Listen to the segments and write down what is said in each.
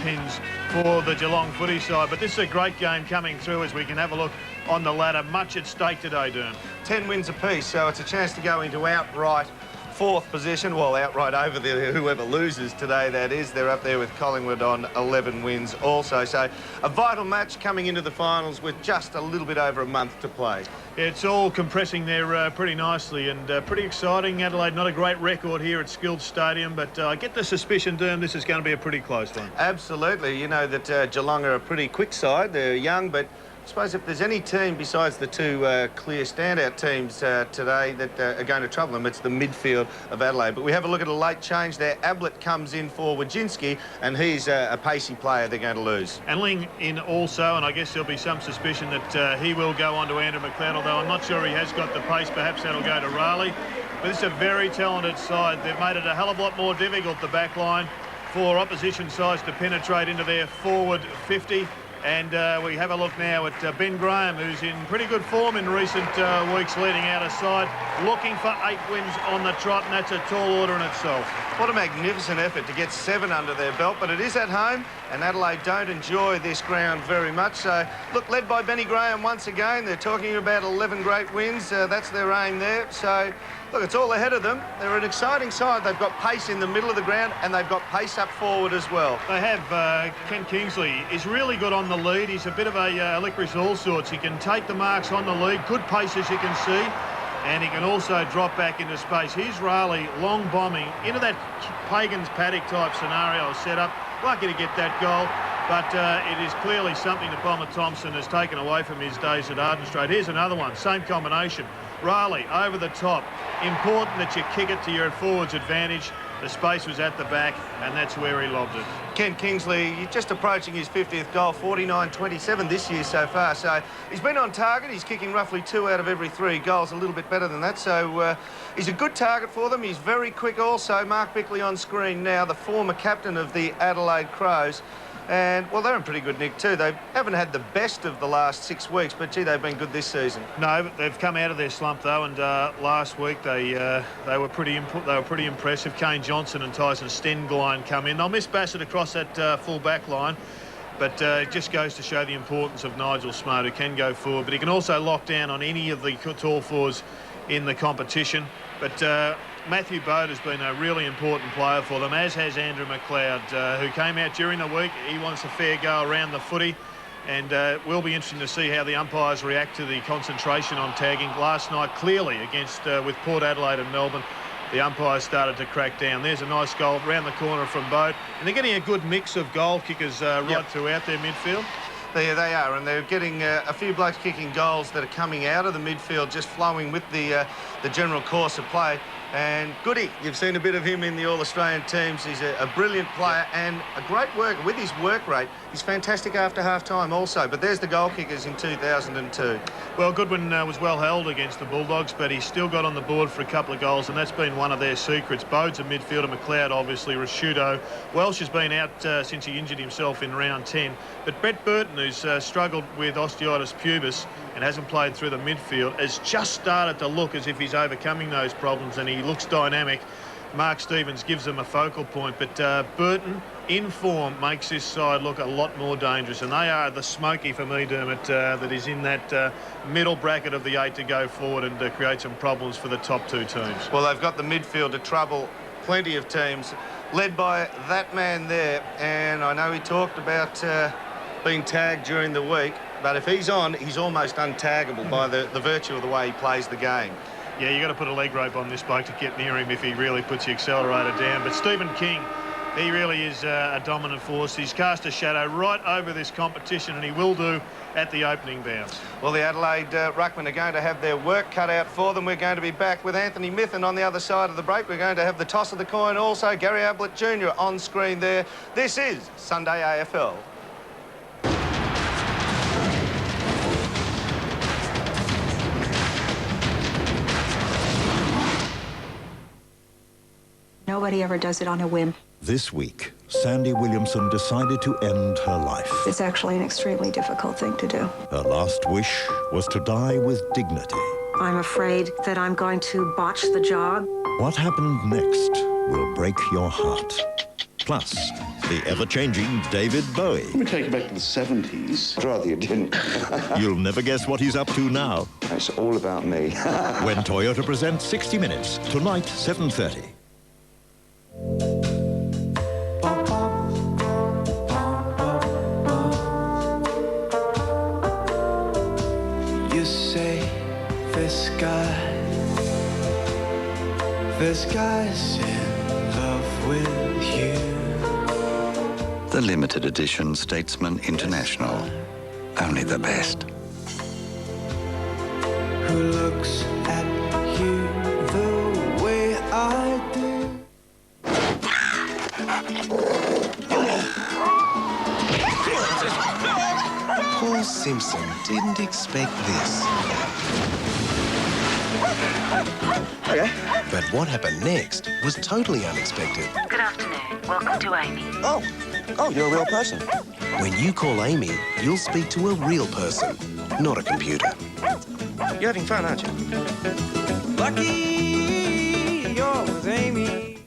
linchpins for the Geelong footy side. But this is a great game coming through as we can have a look on the ladder. Much at stake today, Derm. 10 wins apiece, so it's a chance to go into outright fourth position, well, outright over whoever loses today, that is. They're up there with Collingwood on 11 wins also. So a vital match coming into the finals with just a little bit over a month to play. It's all compressing there pretty nicely and pretty exciting. Adelaide, not a great record here at Skilled Stadium, but I get the suspicion, Derm, this is going to be a pretty close one. Absolutely. You know that Geelong are a pretty quick side. They're young, but I suppose if there's any team besides the two clear standout teams today that are going to trouble them, it's the midfield of Adelaide. But we have a look at a late change there. Ablett comes in for Wojcinski, and he's a pacey player they're going to lose. And Ling in also, and I guess there'll be some suspicion that he will go on to Andrew McLeod, although I'm not sure he has got the pace. Perhaps that'll go to Raleigh. But this is a very talented side. They've made it a hell of a lot more difficult, the back line, for opposition sides to penetrate into their forward 50. And we have a look now at Ben Graham, who's in pretty good form in recent weeks leading out of side, looking for 8 wins on the trot, and that's a tall order in itself. What a magnificent effort to get 7 under their belt, but it is at home, and Adelaide don't enjoy this ground very much. So, look, led by Benny Graham once again. They're talking about 11 great wins. That's their aim there. So, look, it's all ahead of them. They're an exciting side. They've got pace in the middle of the ground, and they've got pace up forward as well. They have. Ken Kingsley is really good on the lead. He's a bit of a licorice all sorts. He can take the marks on the lead. Good pace, as you can see. And he can also drop back into space. Here's Raleigh long bombing into that Pagan's paddock type scenario set up. Lucky to get that goal, but it is clearly something that Bomber Thompson has taken away from his days at Arden Straight. Here's another one, same combination. Raleigh over the top. Important that you kick it to your forward's advantage. The space was at the back, and that's where he lobbed it. Ken Kingsley, just approaching his 50th goal, 49-27 this year so far. So he's been on target. He's kicking roughly 2 out of every 3 goals, a little bit better than that. So he's a good target for them. He's very quick also. Mark Bickley on screen now, the former captain of the Adelaide Crows. And, well, they're in pretty good nick too. They haven't had the best of the last 6 weeks, but, gee, they've been good this season. No, but they've come out of their slump, though, and last week they were pretty impressive. Kane Johnson and Tyson Stenglein come in. They'll miss Bassett across that full back line, but it just goes to show the importance of Nigel Smote, who can go forward, but he can also lock down on any of the tall forwards in the competition. But Matthew Bode has been a really important player for them, as has Andrew McLeod, who came out during the week. He wants a fair go around the footy, and it will be interesting to see how the umpires react to the concentration on tagging. Last night, clearly, against with Port Adelaide and Melbourne, the umpires started to crack down. There's a nice goal round the corner from Bode, and they're getting a good mix of goal kickers right throughout their midfield. There they are, and they're getting a few blokes kicking goals that are coming out of the midfield, just flowing with the general course of play. And Goody, you've seen a bit of him in the All-Australian teams. He's a brilliant player and a great worker. With his work rate, he's fantastic after half-time also. But there's the goal kickers in 2002. Well, Goodwin was well held against the Bulldogs, but he still got on the board for a couple of goals, and that's been one of their secrets. Bode's a midfielder, McLeod, obviously, Rashudo. Welsh has been out since he injured himself in round 10. But Brett Burton, who's struggled with osteitis pubis and hasn't played through the midfield, has just started to look as if he's overcoming those problems, and he looks dynamic. Mark Stevens gives them a focal point, but Burton, in form, makes this side look a lot more dangerous, and they are the smoky for me, Dermot, that is in that middle bracket of the 8 to go forward and create some problems for the top 2 teams. Well, they've got the midfield to trouble plenty of teams, led by that man there, and I know he talked about being tagged during the week, but if he's on, he's almost untaggable by the virtue of the way he plays the game. Yeah, you've got to put a leg rope on this bloke to get near him if he really puts the accelerator down. But Stephen King, he really is a dominant force. He's cast a shadow right over this competition, and he will do at the opening bounce. Well, the Adelaide ruckmen are going to have their work cut out for them. We're going to be back with Anthony Mithen on the other side of the break. We're going to have the toss of the coin also. Gary Ablett Jr. on screen there. This is Sunday AFL. Nobody ever does it on a whim. This week, Sandy Williamson decided to end her life. It's actually an extremely difficult thing to do. Her last wish was to die with dignity. I'm afraid that I'm going to botch the job. What happened next will break your heart. Plus, the ever-changing David Bowie. Let me take you back to the 70s. Rather you didn't. You'll never guess what he's up to now. It's all about me. When Toyota presents 60 Minutes, tonight, 7:30. You say this guy's in love with you. The limited edition Statesman International. Only the best. Who looks at you the way I do? Paul Simpson didn't expect this. Okay. But what happened next was totally unexpected. Good afternoon. Welcome to Amy. Oh, you're a real person. When you call Amy, you'll speak to a real person, not a computer. You're having fun, aren't you? Lucky you're with Amy.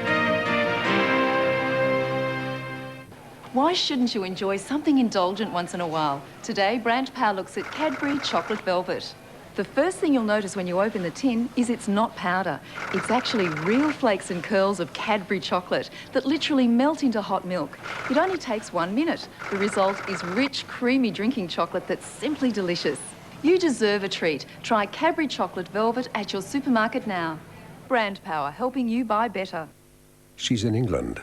Why shouldn't you enjoy something indulgent once in a while? Today, Brand Power looks at Cadbury Chocolate Velvet. The first thing you'll notice when you open the tin is it's not powder. It's actually real flakes and curls of Cadbury chocolate that literally melt into hot milk. It only takes 1 minute. The result is rich, creamy drinking chocolate that's simply delicious. You deserve a treat. Try Cadbury Chocolate Velvet at your supermarket now. Brand Power, helping you buy better. She's in England.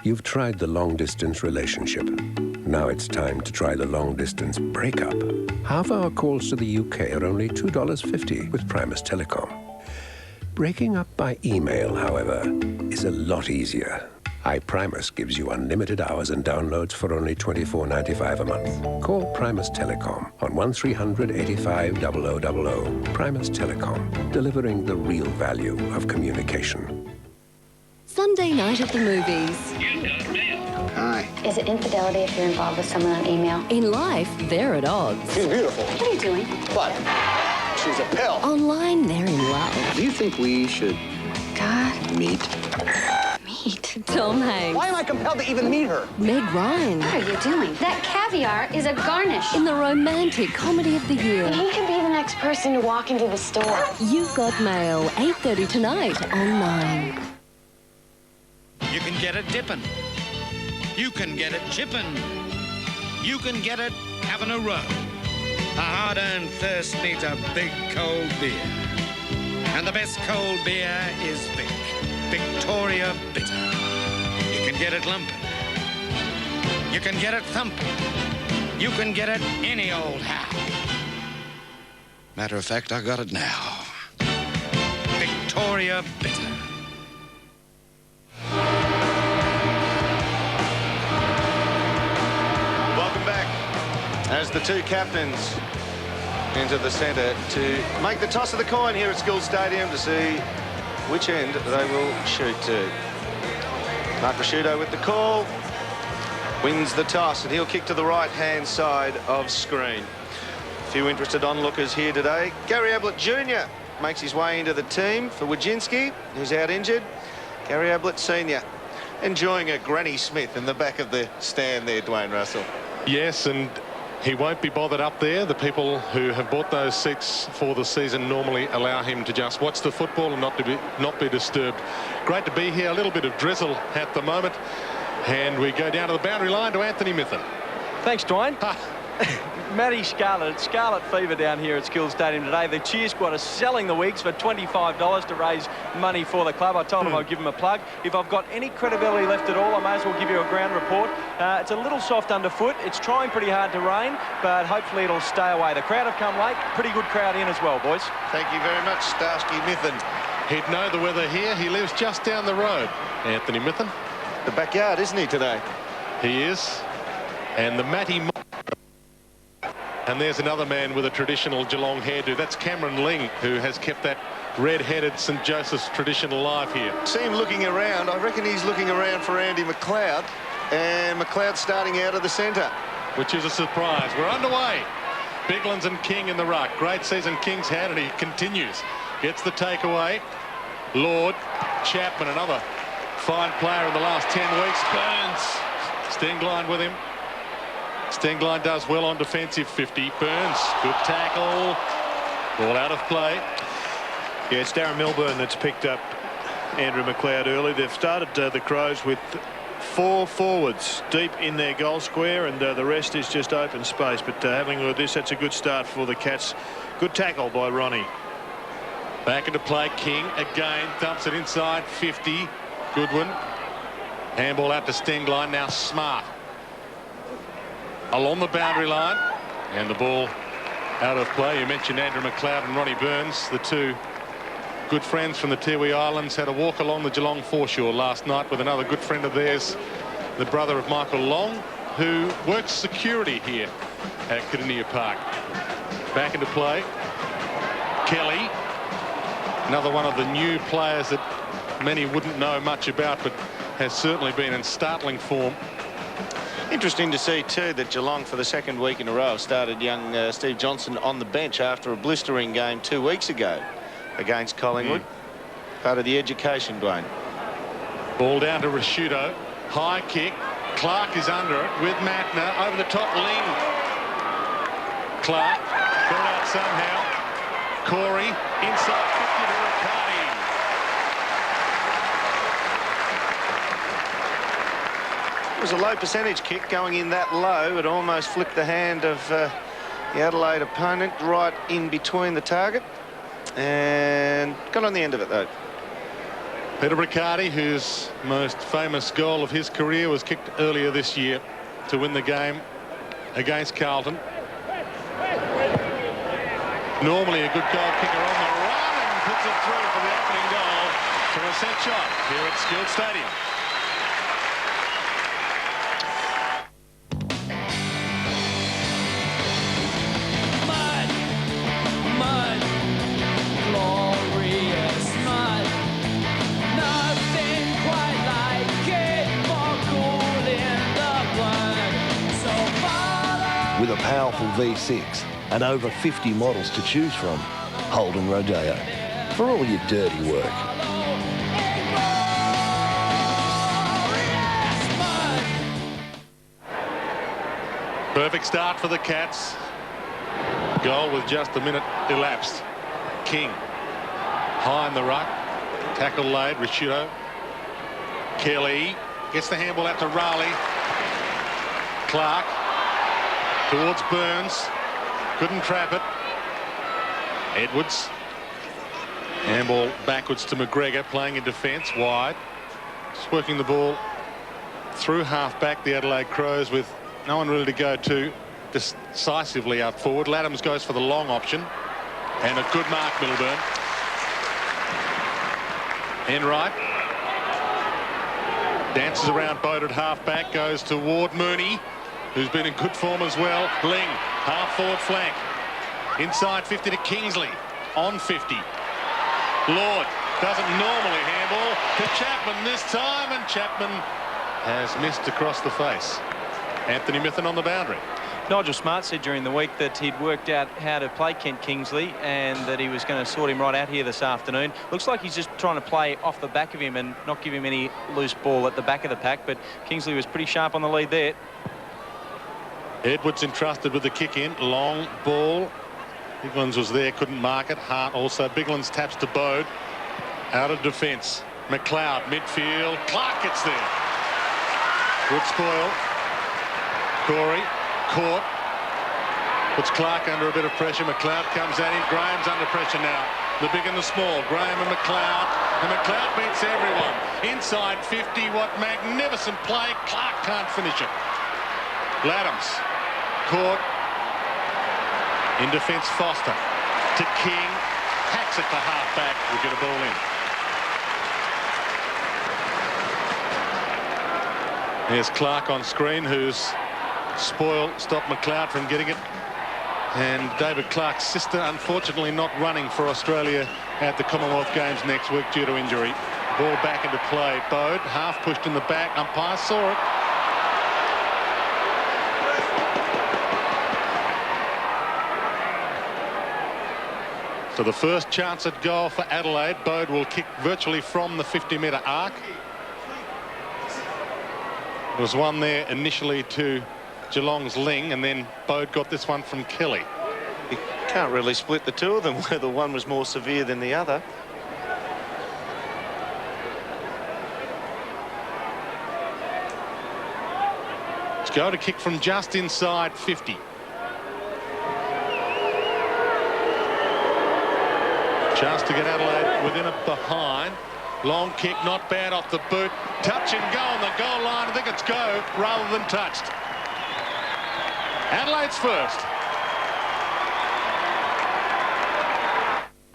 You've tried the long-distance relationship. Now it's time to try the long-distance breakup. Half-hour calls to the UK are only $2.50 with Primus Telecom. Breaking up by email, however, is a lot easier. iPrimus gives you unlimited hours and downloads for only $24.95 a month. Call Primus Telecom on 1300 85 0000. Primus Telecom, delivering the real value of communication. Sunday night at the movies. Hi. Is it infidelity if you're involved with someone on email? In life, they're at odds. She's beautiful. What are you doing? But she's a pill. Online, they're in love. Do you think we should meet? Meet? Tom Hanks. Why am I compelled to even meet her? Meg Ryan. What are you doing? That caviar is a garnish. In the romantic comedy of the year. He could be the next person to walk into the store. You've Got Mail, 8:30 tonight on 9. You can get it dipping. You can get it chipping. You can get it having a row. A hard-earned thirst needs a big cold beer. And the best cold beer is Vic. Victoria Bitter. You can get it lumping. You can get it thumping. You can get it any old how. Matter of fact, I got it now. Victoria Bitter. As the two captains enter the centre to make the toss of the coin here at School Stadium to see which end they will shoot to. Mark Rasciuto with the call, wins the toss, and he'll kick to the right-hand side of screen. A few interested onlookers here today. Gary Ablett Jr. makes his way into the team for Wojcinski, who's out injured. Gary Ablett Sr. enjoying a Granny Smith in the back of the stand there, Dwayne Russell. Yes, and he won't be bothered up there. The people who have bought those seats for the season normally allow him to just watch the football and not be disturbed. Great to be here. A little bit of drizzle at the moment. And we go down to the boundary line to Anthony Mithen. Thanks, Dwayne. Matty Scarlett fever down here at Skills Stadium today. The cheer squad are selling the wigs for $25 to raise money for the club. I told them I'd give them a plug. If I've got any credibility left at all, I may as well give you a ground report. It's a little soft underfoot. It's trying pretty hard to rain, but hopefully it'll stay away. The crowd have come late. Pretty good crowd in as well, boys. Thank you very much, Starsky Mithen. He'd know the weather here. He lives just down the road. Anthony Mithen. The backyard, isn't he, today? He is. And the Matty... And there's another man with a traditional Geelong hairdo. That's Cameron Ling, who has kept that red-headed St Joseph's tradition alive here. See him looking around. I reckon he's looking around for Andy McLeod. And McLeod starting out of the centre. Which is a surprise. We're underway. Biglands and King in the ruck. Great season King's had, and he continues. Gets the takeaway. Lord, Chapman, another fine player in the last 10 weeks. Burns. Stengline with him. Stengline does well on defensive 50. Burns, good tackle. Ball out of play. Yeah, it's Darren Milburn that's picked up Andrew McLeod early. They've started the Crows with 4 forwards deep in their goal square, and the rest is just open space. But having a look at this, that's a good start for the Cats. Good tackle by Ronnie. Back into play. King again dumps it inside 50. Goodwin. Handball out to Stengline. Now Smart along the boundary line, and the ball out of play. You mentioned Andrew McLeod and Ronnie Burns, the two good friends from the Tiwi Islands. Had a walk along the Geelong foreshore last night with another good friend of theirs, the brother of Michael Long, who works security here at Kardinia Park. Back into play. Kelly, another one of the new players that many wouldn't know much about, but has certainly been in startling form. Interesting to see too that Geelong for the second week in a row started young Steve Johnson on the bench after a blistering game 2 weeks ago against Collingwood. Part of the education, Dwayne. Ball down to Rashudo. High kick. Clark is under it with Matner over the top. Ling. Clark got it out somehow. Corey inside 50 to Riccardi. It was a low percentage kick going in that low. It almost flicked the hand of the Adelaide opponent right in between the target and got on the end of it though. Peter Riccardi, whose most famous goal of his career was kicked earlier this year to win the game against Carlton. Normally a good goal kicker on the run and puts it through for the opening goal for a set shot here at Skilled Stadium. With a powerful V6 and over 50 models to choose from, Holden Rodeo, for all your dirty work. Perfect start for the Cats. Goal with just a minute elapsed. King high in the ruck. Tackle laid. Rashudo. Kelly gets the handball out to Raleigh. Clark towards Burns. Couldn't trap it. Edwards. Handball backwards to McGregor, playing in defence wide. Just working the ball through half back, the Adelaide Crows, with no one really to go to decisively out forward. Laddams goes for the long option, and a good mark, Milburn. Enright dances around Bode at half back, goes toward Mooney, who's been in good form as well. Ling, half forward flank. Inside 50 to Kingsley, on 50. Lord doesn't normally handball to Chapman this time, and Chapman has missed across the face. Anthony Mithen on the boundary. Nigel Smart said during the week that he'd worked out how to play Kent Kingsley and that he was going to sort him right out here this afternoon. Looks like he's just trying to play off the back of him and not give him any loose ball at the back of the pack, but Kingsley was pretty sharp on the lead there. Edwards entrusted with the kick in. Long ball. Biglands was there, couldn't mark it. Hart also. Biglands taps to Bode. Out of defence. McLeod midfield. Clark gets there. Good spoil. Corey caught. Puts Clark under a bit of pressure. McLeod comes at him. Graham's under pressure now. The big and the small. Graham and McLeod. And McLeod beats everyone. Inside 50. What magnificent play. Clark can't finish it. Laddams caught. In defence, Foster to King. Hacks it to half-back. We'll get a ball in. There's Clark on screen, whose spoil stopped McLeod from getting it. And David Clark's sister, unfortunately, not running for Australia at the Commonwealth Games next week due to injury. Ball back into play. Bode, half pushed in the back. Umpire saw it. So the first chance at goal for Adelaide. Bode will kick virtually from the 50-metre arc. There was one there initially to Geelong's Ling, and then Bode got this one from Kelly. You can't really split the two of them, whether one was more severe than the other. Let's go to kick from just inside 50. Chance to get Adelaide within it behind. Long kick, not bad off the boot. Touch and go on the goal line. I think it's go rather than touched. Adelaide's first.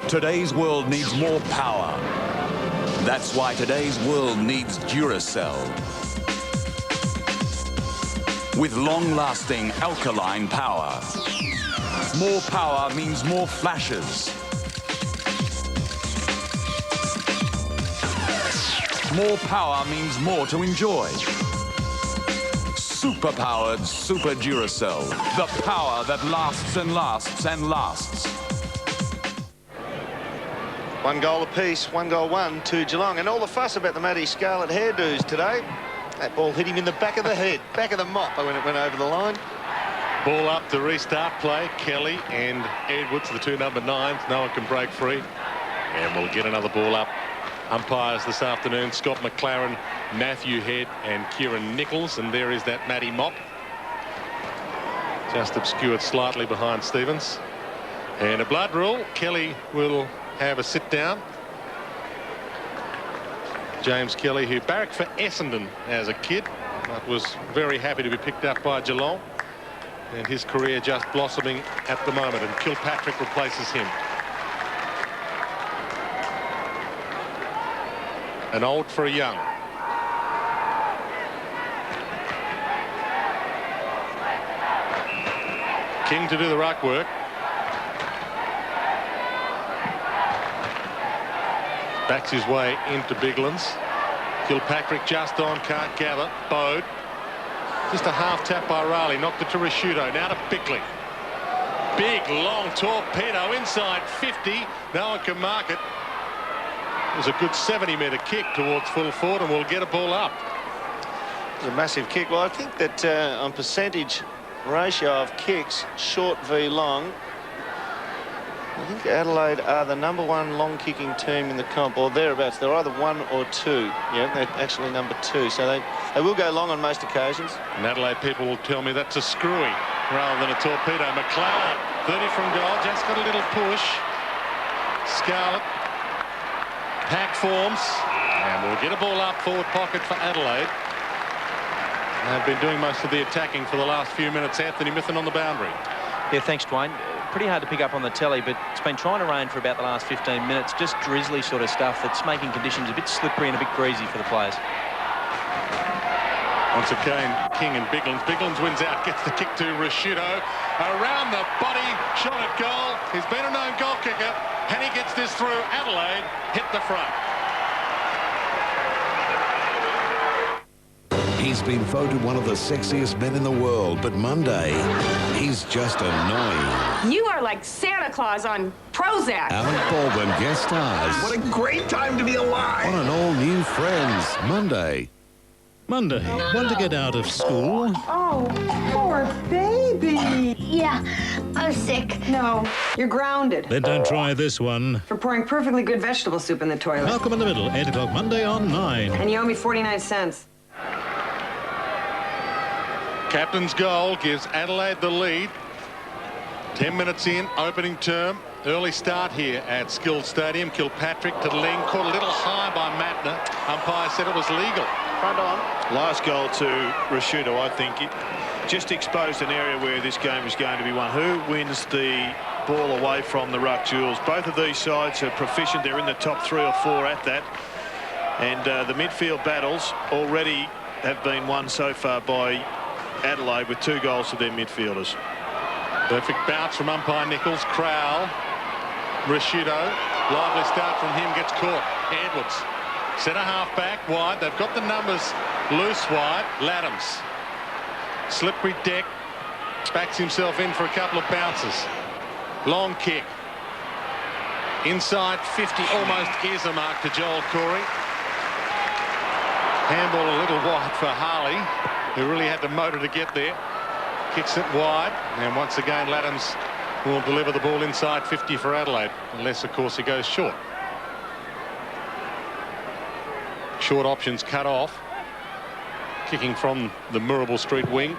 Today's world needs more power. That's why today's world needs Duracell. With long-lasting alkaline power. More power means more flashes. More power means more to enjoy. Super-powered Super Duracell. The power that lasts and lasts and lasts. 1 goal apiece, 1-1 to Geelong. And all the fuss about the Matty Scarlett hairdos today. That ball hit him in the back of the head, back of the mop when it went over the line. Ball up to restart play. Kelly and Edwards, the two number 9s. No one can break free. And we'll get another ball up. Umpires this afternoon, Scott McLaren, Matthew Head and Kieran Nichols. And there is that Matty mop. Just obscured slightly behind Stevens. And a blood rule. Kelly will have a sit down. James Kelly, who barracked for Essendon as a kid, but was very happy to be picked up by Geelong. And his career just blossoming at the moment. And Kilpatrick replaces him. An old for a young. King to do the ruck work. Backs his way into Biglands. Kilpatrick just on, can't gather. Bode. Just a half tap by Riley. Knocked it to Risciuto. Now to Bickley. Big, long torpedo inside 50. No one can mark it. It was a good 70-metre kick towards full forward, and we'll get a ball up. It was a massive kick. Well, I think that on percentage ratio of kicks, short v long, I think Adelaide are the #1 long-kicking team in the comp, or thereabouts. They're either 1 or 2. Yeah, they're actually #2, so they will go long on most occasions. And Adelaide people will tell me that's a screwy rather than a torpedo. McLeod, 30 from goal, just got a little push. Scarlett. Pack forms, and we'll get a ball up forward pocket for Adelaide. They've been doing most of the attacking for the last few minutes. Anthony Mithen on the boundary. Yeah, thanks, Dwayne. Pretty hard to pick up on the telly, but it's been trying to rain for about the last 15 minutes. Just drizzly sort of stuff that's making conditions a bit slippery and a bit greasy for the players. Once again, King and Biglands. Biglands wins out, gets the kick to Risciuto. Around the body, shot at goal. He's been a known goal kicker, and he gets this through. Adelaide hit the front. He's been voted one of the sexiest men in the world, but Monday, he's just annoying. You are like Santa Claus on Prozac. Alec Baldwin guest stars. What a great time to be alive! On an all-new Friends, Monday. Monday, want to get out of school? Oh, poor baby. Yeah, I'm sick. No, you're grounded. Then don't try this one. For pouring perfectly good vegetable soup in the toilet. Malcolm in the Middle, 8 o'clock Monday on 9. And you owe me 49 cents. Captain's goal gives Adelaide the lead. 10 minutes in, opening term. Early start here at Skills Stadium. Kilpatrick to Ling, caught a little high by Matner. Umpire said it was legal. Front on. Last goal to Risciuto, I think, it just exposed an area where this game is going to be won. Who wins the ball away from the ruck, Jules? Both of these sides are proficient. They're in the top 3 or 4 at that. And the midfield battles already have been won so far by Adelaide with 2 goals to their midfielders. Perfect bounce from umpire Nichols. Crowell. Risciuto. Lively start from him. Gets caught. Edwards. Centre half back wide. They've got the numbers loose wide. Laddams. Slippery deck. Backs himself in for a couple of bounces. Long kick. Inside 50. Almost is a mark to Joel Corey. Handball a little wide for Harley. who really had to motor to get there. Kicks it wide, and once again Laddams will deliver the ball inside 50 for Adelaide, unless of course he goes short. Short options cut off. Kicking from the Moorabool Street wing.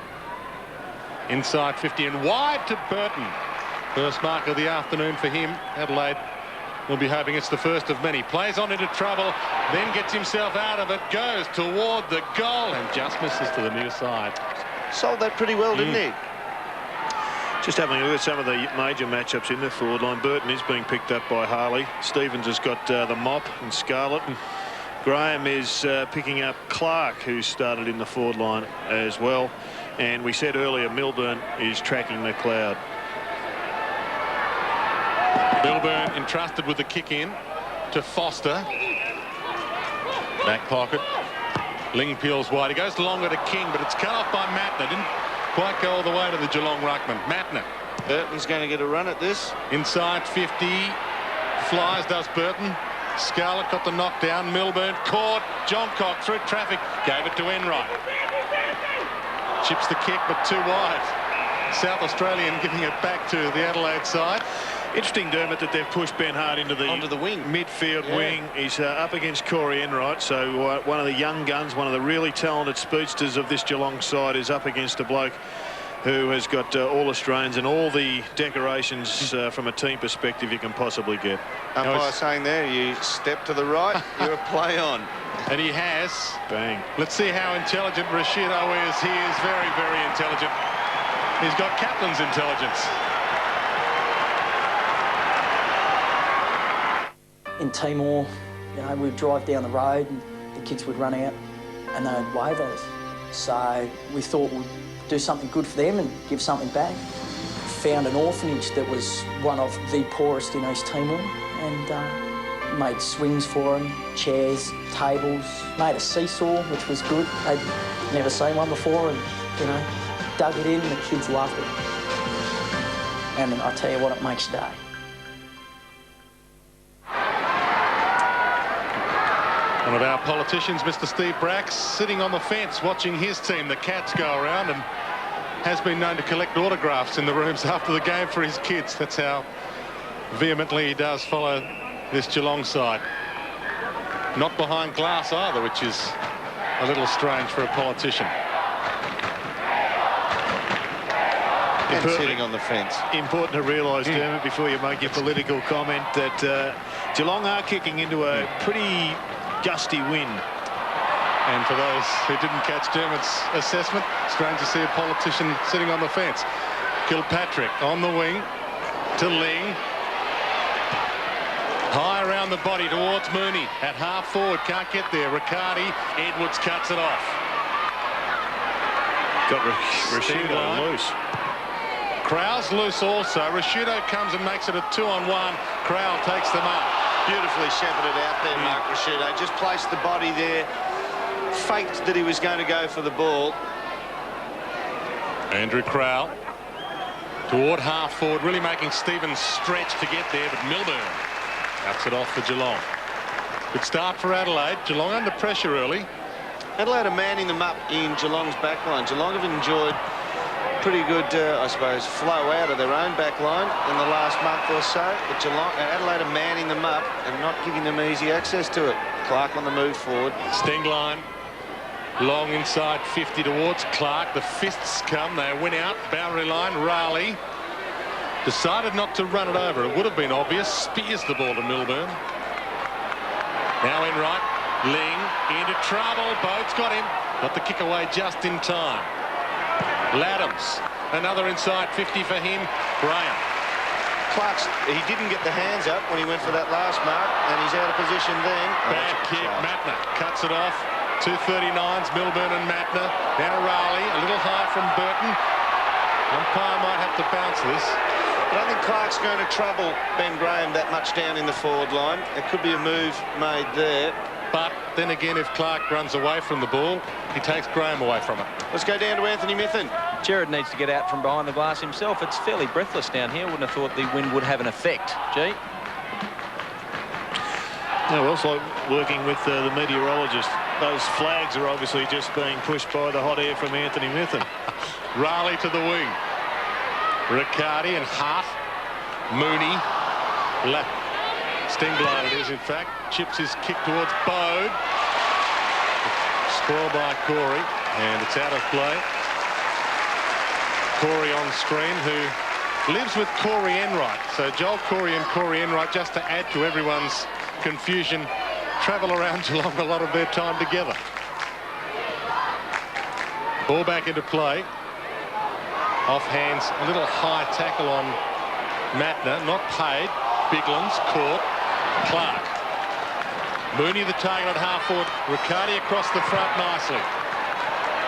Inside 50 and wide to Burton. First mark of the afternoon for him. Adelaide will be hoping it's the first of many. Plays on into trouble, then gets himself out of it, goes toward the goal and just misses to the near side. Sold that pretty well, didn't he? Just having a look at some of the major matchups in the forward line. Burton is being picked up by Harley. Stevens has got the mop and Scarlett. Graham is picking up Clark, who started in the forward line as well. And we said earlier, Milburn is tracking the cloud. Milburn entrusted with the kick in to Foster. Back pocket. Ling peels wide. He goes longer to King, but it's cut off by Matner. Didn't quite go all the way to the Geelong ruckman. Matner. Burton's going to get a run at this. Inside 50. Flies, does Burton. Scarlett got the knockdown. Milburn caught. Johncock through traffic. Gave it to Enright. Chips the kick, but too wide. South Australian giving it back to the Adelaide side. Interesting, Dermot, that they've pushed Ben Hart onto the wing. Midfield wing. He's up against Corey Enright, so one of the young guns, one of the really talented speedsters of this Geelong side is up against a bloke who has got all Australians and all the decorations from a team perspective you can possibly get. Umpire saying there, you step to the right, you're a play on. And he has. Bang. Let's see how intelligent Rashido is. He is very, very intelligent. He's got captain's intelligence. In Timor, you know, we'd drive down the road and the kids would run out and they'd wave at us. So we thought we'd do something good for them and give something back. Found an orphanage that was one of the poorest in East Timor and made swings for them, chairs, tables, made a seesaw, which was good. They'd never seen one before and, you know, dug it in and the kids loved it. And I tell you what, it makes day. One of our politicians, Mr. Steve Bracks, sitting on the fence watching his team, the Cats, go around and has been known to collect autographs in the rooms after the game for his kids. That's how vehemently he does follow this Geelong side. Not behind glass either, which is a little strange for a politician. And sitting on the fence. Important to realise, Dermot, before you make your political comment, that Geelong are kicking into a pretty gusty wind. And for those who didn't catch Dermot's assessment, strange to see a politician sitting on the fence. Kilpatrick on the wing to Ling. High around the body towards Mooney. At half forward, can't get there. Riccardi, Edwards cuts it off. Got Rashido loose. Crowell's loose also. Rashido comes and makes it a 2-on-1. Crowell takes them up. Beautifully shepherded out there, Mark Rashido. Just placed the body there. Faked that he was going to go for the ball. Andrew Crowell toward half forward, really making Stevens stretch to get there, but Milburn cuts it off for Geelong. Good start for Adelaide. Geelong under pressure early. Adelaide are manning them up in Geelong's backline. Geelong have enjoyed pretty good, I suppose, flow out of their own backline in the last month or so. But Adelaide are manning them up and not giving them easy access to it. Clark on the move forward. Stengline long inside 50 towards Clark. The fists come. They win out. Boundary line. Raleigh decided not to run it over. It would have been obvious. Spears the ball to Milburn. Now Enright. Ling into trouble. Boat's got him. Got the kick away just in time. Laddams, another inside 50 for him. Graham. He didn't get the hands up when he went for that last mark, and he's out of position then. Bad kick. Matner cuts it off. 239s, Milburn and Matner. Now Raleigh, a little high from Burton. Umpire might have to bounce this. I don't think Clark's going to trouble Ben Graham that much down in the forward line. There could be a move made there. But then again, if Clark runs away from the ball, he takes Graham away from it. Let's go down to Anthony Mithen. Jared needs to get out from behind the glass himself. It's fairly breathless down here. Wouldn't have thought the wind would have an effect. Gee. Yeah, well, it's like working with the meteorologist. those flags are obviously just being pushed by the hot air from Anthony Mithen. Raleigh to the wing. Riccardi and Hart. Mooney. Stingline it is, in fact. Chips his kick towards Bode. Spoiled by Corey, and it's out of play. Corey on screen, who lives with Corey Enright. So Joel Corey and Corey Enright, just to add to everyone's confusion, travel around Geelong a lot of their time together. Ball back into play. Off hands, a little high tackle on Matner, not paid. Biglan's caught. Clark. Mooney the target at half forward. Riccardi across the front nicely.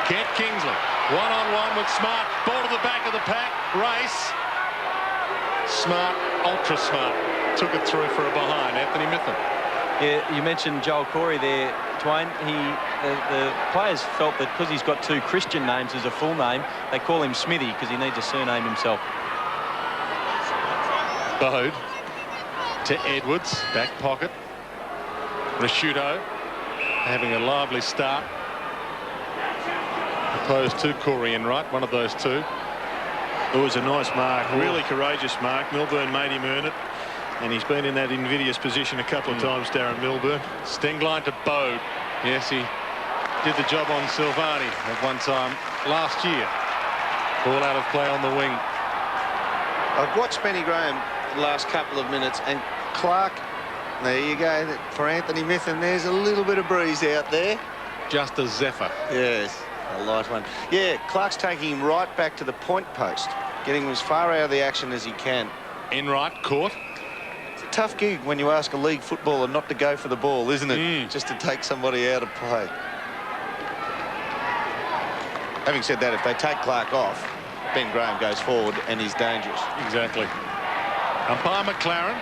Kent Kingsley. One-on-one with Smart. Ball to the back of the pack. Race. Smart, ultra smart. Took it through for a behind. Anthony Mithen. Yeah, you mentioned Joel Corey there, Twain. The players felt that because he's got 2 Christian names as a full name, they call him Smithy because he needs a surname himself. Bode to Edwards, back pocket. Rashudo having a lively start. Opposed to Corey Enright, one of those two. It was a nice mark, really courageous mark. Milburn made him earn it, and he's been in that invidious position a couple of times, Darren Milburn. Stingline to Bode. Yes, he did the job on Silvani at one time last year. Ball out of play on the wing. I've watched Benny Graham the last couple of minutes, and Clark, there you go, for Anthony Mithen, there's a little bit of breeze out there. Just a zephyr. Yes, a light one. Yeah, Clark's taking him right back to the point post, getting him as far out of the action as he can. Enright caught. It's a tough gig when you ask a league footballer not to go for the ball, isn't it? Just to take somebody out of play. Having said that, if they take Clark off, Ben Graham goes forward and he's dangerous. Exactly. Umpire McLaren.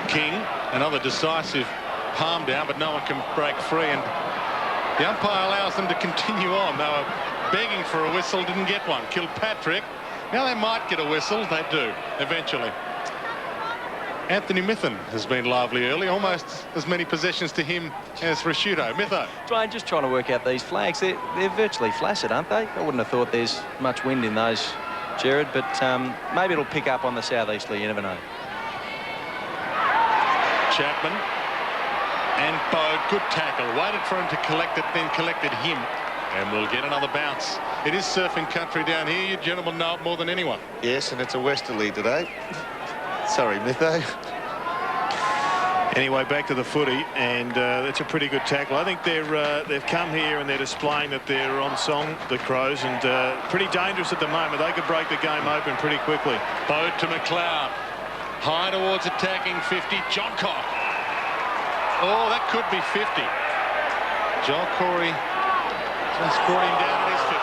King, another decisive palm down, but no one can break free, and the umpire allows them to continue on. They were begging for a whistle, didn't get one. Kilpatrick. Now they might get a whistle. They do, eventually. Anthony Mithen has been lively early, almost as many possessions to him as Rashudo. Mitho. Dwayne, just trying to work out these flags. They're virtually flaccid, aren't they? I wouldn't have thought there's much wind in those, Jared, but maybe it'll pick up on the southeasterly, you never know. Chapman and Bode, good tackle. Waited for him to collect it, then collected him. And we'll get another bounce. It is surfing country down here. You gentlemen know it more than anyone. Yes, and it's a westerly today. Sorry, Mitho. Anyway, back to the footy, and that's a pretty good tackle. I think they've come here and they're displaying that they're on song, the Crows, and pretty dangerous at the moment. They could break the game open pretty quickly. Bode to McLeod. High towards attacking 50. Johncock. Oh, that could be 50. Joel Corey just brought him down at his 50.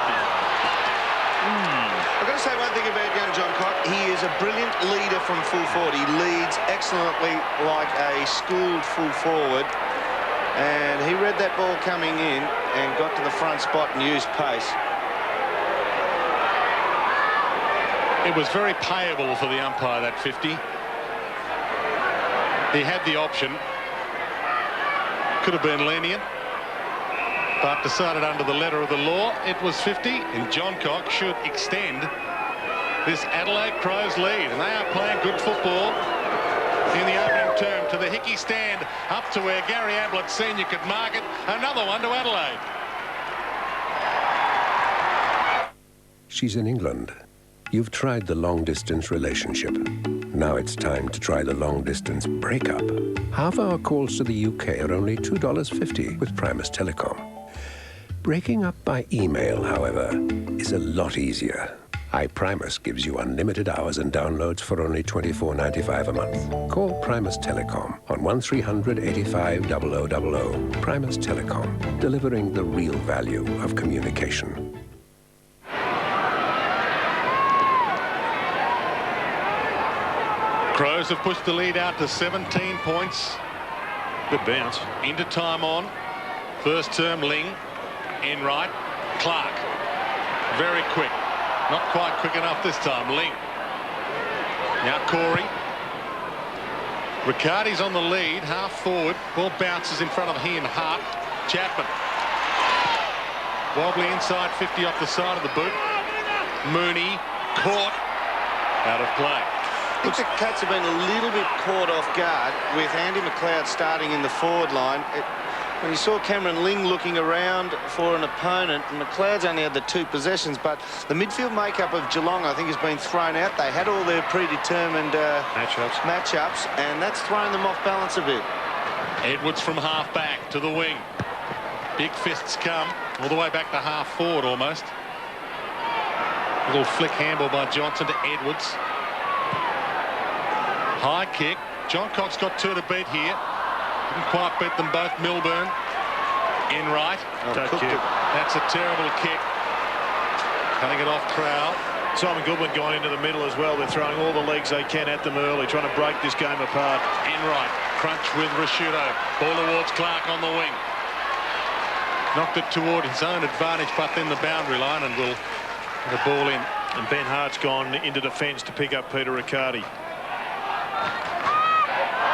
I've got to say one thing about young John Cock. He is a brilliant leader from full forward. He leads excellently like a schooled full forward. And he read that ball coming in and got to the front spot and used pace. It was very payable for the umpire, that 50. He had the option. Could have been lenient, but decided under the letter of the law it was 50, and Johncock should extend this Adelaide Crows lead, and they are playing good football in the opening term. To the Hickey stand, up to where Gary Ablett Senior could mark it. Another one to Adelaide. She's in England. You've tried the long-distance relationship. Now it's time to try the long-distance breakup. Half-hour calls to the UK are only $2.50 with Primus Telecom. Breaking up by email, however, is a lot easier. iPrimus gives you unlimited hours and downloads for only $24.95 a month. Call Primus Telecom on 1300 85 0000. Primus Telecom, delivering the real value of communication. Crows have pushed the lead out to 17 points. Good bounce. Into time on. First term, Ling, Enright, Clark. Very quick. Not quite quick enough this time. Ling. Now Corey. Riccardi's on the lead, half forward. Ball bounces in front of he and Hart. Chapman. Wobbly inside 50 off the side of the boot. Mooney caught. Out of play. I think the Cats have been a little bit caught off guard with Andy McLeod starting in the forward line. When you saw Cameron Ling looking around for an opponent, McLeod's only had the 2 possessions, but the midfield makeup of Geelong, I think, has been thrown out. They had all their predetermined matchups, and that's thrown them off balance a bit. Edwards from half back to the wing. Big fists come all the way back to half forward almost. A little flick handball by Johnson to Edwards. High kick. John Cox got 2 to beat here. Didn't quite beat them both. Milburn in right. That's a terrible kick. Cutting it off Crowell. Simon Goodwin going into the middle as well. They're throwing all the legs they can at them early, trying to break this game apart. In right. Crunch with Rashudo. Ball towards Clark on the wing. Knocked it toward his own advantage, but then the boundary line, and will get a ball in. And Ben Hart's gone into defence to pick up Peter Riccardi.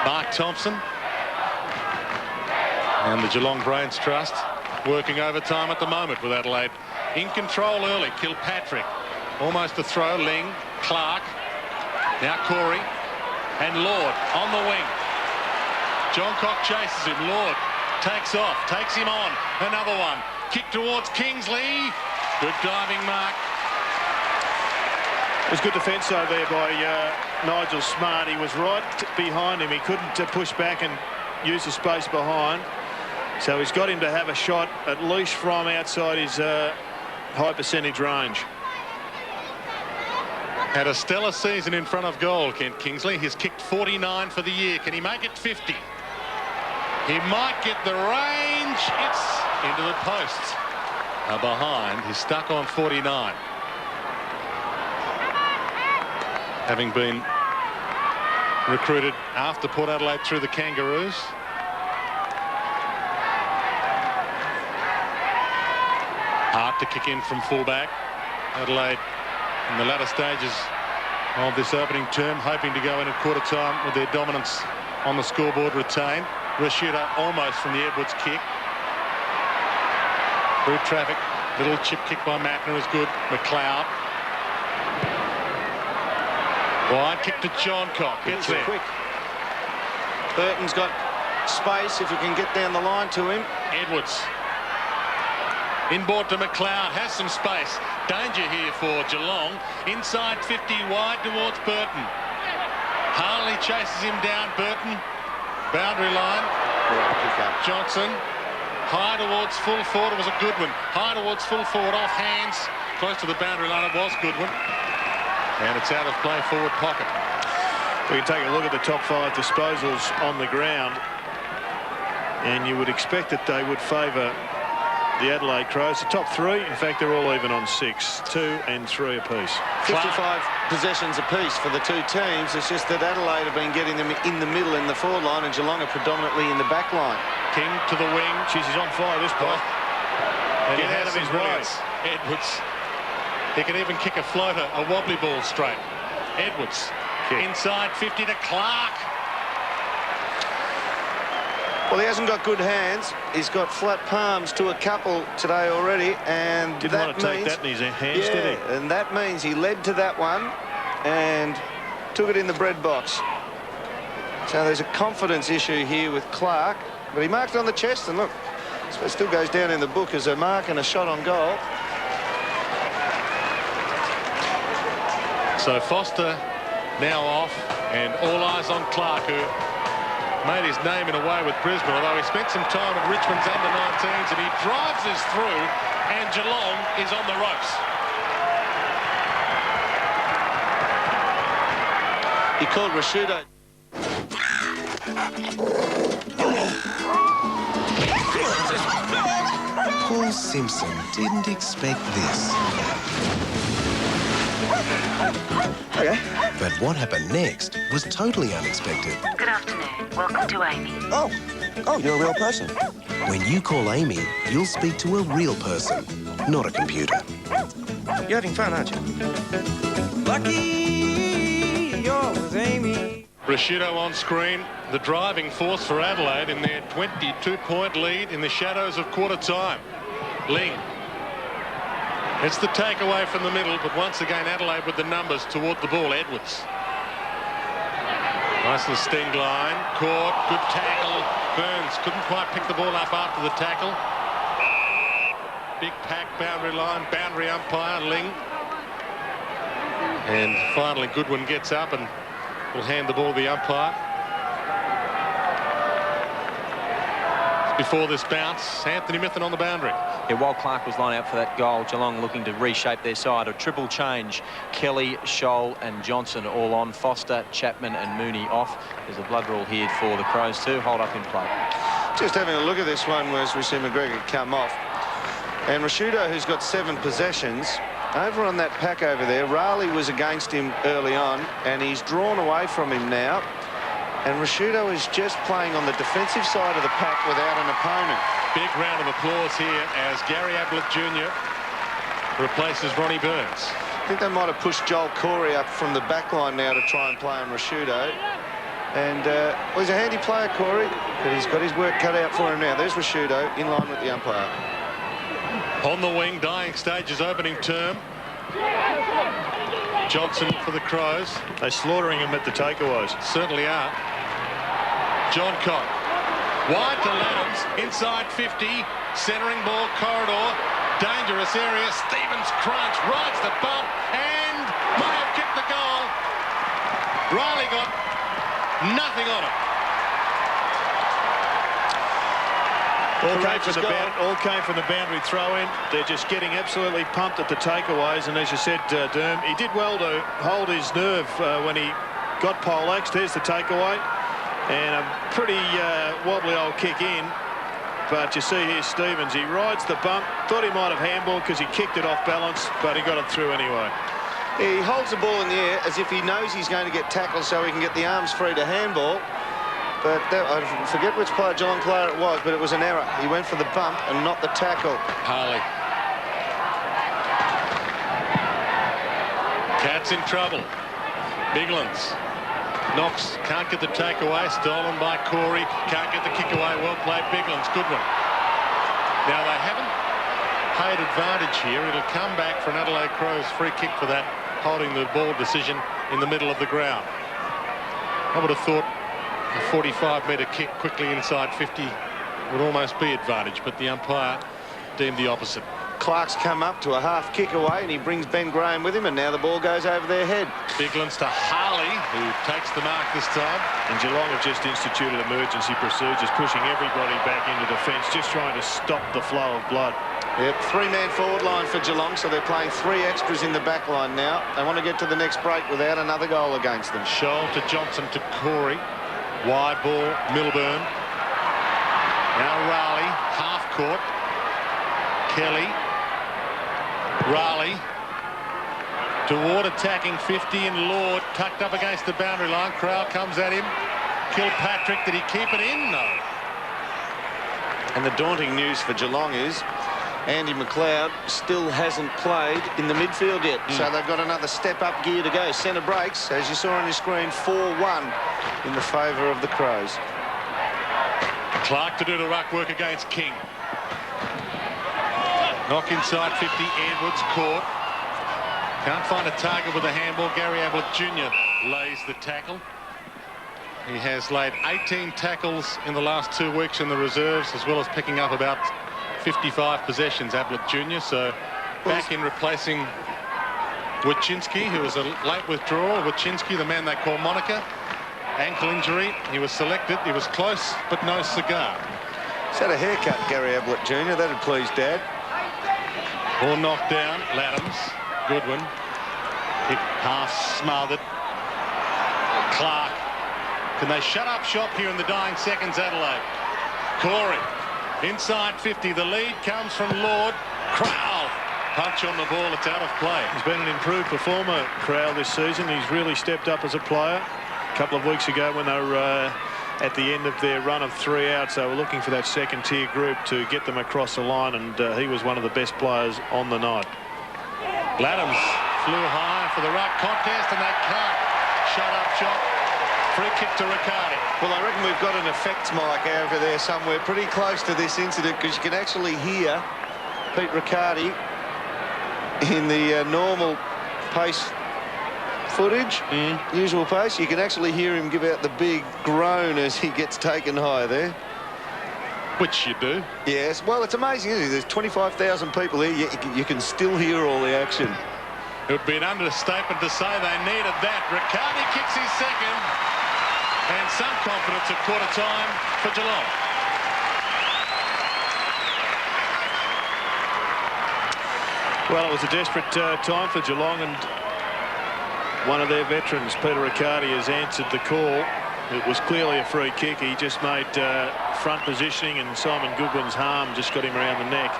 Mark Thompson. And the Geelong Brains Trust working overtime at the moment with Adelaide. In control early. Kilpatrick. Almost a throw. Ling. Clark. Now Corey. And Lord on the wing. John Cock chases him. Lord takes off. Takes him on. Another one. Kick towards Kingsley. Good diving mark. It was good defence over there by Nigel Smart. He was right behind him. He couldn't push back and use the space behind. So he's got him to have a shot at least from outside his high percentage range. Had a stellar season in front of goal, Kent Kingsley. He's kicked 49 for the year. Can he make it 50? He might get the range. It's into the posts. Behind. He's stuck on 49. Having been recruited after Port Adelaide through the Kangaroos. Hard to kick in from fullback. Adelaide in the latter stages of this opening term, hoping to go in at quarter time with their dominance on the scoreboard retained. Rashudo almost from the Edwards kick. Through traffic. Little chip kick by Mattner is good. McLeod. Wide kick to John Cock. Gets there. Quick. Burton's got space if he can get down the line to him. Edwards. Inboard to McLeod. Has some space. Danger here for Geelong. Inside 50, wide towards Burton. Harley chases him down. Burton. Boundary line. Johnson. High towards full forward. It was a Goodwin. High towards full forward. Off hands. Close to the boundary line. It was Goodwin. And it's out of play forward pocket. We can take a look at the top 5 disposals on the ground. And you would expect that they would favour the Adelaide Crows. The top 3, in fact, they're all even on 6. 2 and 3 apiece. 55 possessions apiece for the 2 teams. It's just that Adelaide have been getting them in the middle in the forward line, and Geelong are predominantly in the back line. King to the wing. Jeez, he's on fire this point. And get out of his way. Edwards. He can even kick a floater, a wobbly ball straight. Edwards. Kick. Inside 50 to Clark. Well, he hasn't got good hands. He's got flat palms to a couple today already, and didn't want to take that in his hands, did he? And that means he led to that one and took it in the bread box. So there's a confidence issue here with Clark, but he marked on the chest, and look, it still goes down in the book as a mark and a shot on goal. So Foster now off, and all eyes on Clark, who made his name in a way with Brisbane, although he spent some time at Richmond's under-19s, and he drives us through, and Geelong is on the ropes. He called Rashudo. Paul Simpson didn't expect this. Okay. But what happened next was totally unexpected. Good afternoon. Welcome to Amy. Oh, you're a real person. When you call Amy, you'll speak to a real person, not a computer. You're having fun, aren't you? Lucky you're with Amy. Rashido on screen, the driving force for Adelaide in their 22-point lead in the shadows of quarter time. Ling. It's the takeaway from the middle, but once again Adelaide with the numbers toward the ball. Edwards. Nice little sting line. Caught. Good tackle. Burns couldn't quite pick the ball up after the tackle. Big pack, boundary line, boundary umpire, Ling. And finally Goodwin gets up and will hand the ball to the umpire. Before this bounce, Anthony Mithen on the boundary. Yeah, while Clark was lined out for that goal, Geelong looking to reshape their side. A triple change. Kelly, Scholl and Johnson all on. Foster, Chapman and Mooney off. There's a blood rule here for the Crows too. Hold up in play. Just having a look at this one as we see McGregor come off. And Rashido, who's got 7 possessions, over on that pack over there, Raleigh was against him early on, and he's drawn away from him now. And Rashido is just playing on the defensive side of the pack without an opponent. Big round of applause here as Gary Ablett Jr. replaces Ronnie Burns. I think they might have pushed Joel Corey up from the back line now to try and play on Rashido. And well, he's a handy player, Corey, but he's got his work cut out for him now. There's Rashido in line with the umpire. On the wing, dying stages, opening term. Johnson for the Crows. They're slaughtering him at the takeaways. Certainly are. John Cock. Wide to Laddams, inside 50, centering ball, corridor, dangerous area. Stevens crunch, rides the bump, and may have kicked the goal. Riley got nothing on it. All came from the boundary throw-in. They're just getting absolutely pumped at the takeaways. And as you said, Derm, he did well to hold his nerve when he got poleaxed. There's the takeaway. And a pretty wobbly old kick in. But you see here Stevens, he rides the bump. Thought he might have handballed because he kicked it off balance, but he got it through anyway. He holds the ball in the air as if he knows he's going to get tackled so he can get the arms free to handball. But I forget which Geelong player it was, but it was an error. He went for the bump and not the tackle. Harley. Cats in trouble. Biglands. Knox can't get the takeaway. Stolen by Corey. Can't get the kick away. Well played, Biglands. Good one. Now they haven't paid advantage here. It'll come back for an Adelaide Crows free kick for that holding the ball decision in the middle of the ground. I would have thought a 45-metre kick quickly inside 50 would almost be advantage, but the umpire deemed the opposite. Clark's come up to a half kick away and he brings Ben Graham with him, and now the ball goes over their head. Biglands to Harley, who takes the mark this time. And Geelong have just instituted emergency procedures, pushing everybody back into defence, just trying to stop the flow of blood. Yep, 3-man forward line for Geelong, so they're playing 3 extras in the back line now. They want to get to the next break without another goal against them. Scholl to Johnson to Corey. Wide ball, Milburn. Now Raleigh, half court. Kelly. Raleigh. Toward attacking 50 and Lord tucked up against the boundary line. Crowell comes at him. Kilpatrick, did he keep it in? No. And the daunting news for Geelong is Andy McLeod still hasn't played in the midfield yet. So they've got another step-up gear to go. Centre breaks, as you saw on your screen, 4-1 in the favour of the Crows. Clark to do the ruck work against King. Knock inside 50, Edwards caught. Can't find a target with a handball. Gary Ablett Jr. lays the tackle. He has laid 18 tackles in the last 2 weeks in the reserves, as well as picking up about 55 possessions, Ablett Jr. So back in replacing Wachinski, who was a late withdrawal. Wachinski, the man they call Monica. Ankle injury. He was selected. He was close, but no cigar. He's had a haircut, Gary Ablett Jr. That'd please Dad. Ball knocked down. Laddams. Goodwin. Kick half smothered. Clark. Can they shut up shop here in the dying seconds, Adelaide? Corey. Inside 50. The lead comes from Lord. Crowell. Punch on the ball. It's out of play. He's been an improved performer, Crowell, this season. He's really stepped up as a player. A couple of weeks ago when they were at the end of their run of 3 outs, they were looking for that second-tier group to get them across the line, and he was one of the best players on the night. Laddams flew high for the ruck contest, and they can't shut up shop. free kick to Riccardi. Well, I reckon we've got an effects mic over there somewhere pretty close to this incident, because you can actually hear Pete Riccardi in the normal pace footage, usual pace. You can actually hear him give out the big groan as he gets taken high there. Which you do. Yes. Well, it's amazing, isn't it? There's 25,000 people here. You can still hear all the action. It would be an understatement to say they needed that. Riccardi kicks his second. And some confidence at quarter time for Geelong. Well, it was a desperate time for Geelong, and one of their veterans, Peter Riccardi, has answered the call. It was clearly a free kick. He just made front positioning, and Simon Goodwin's harm just got him around the neck.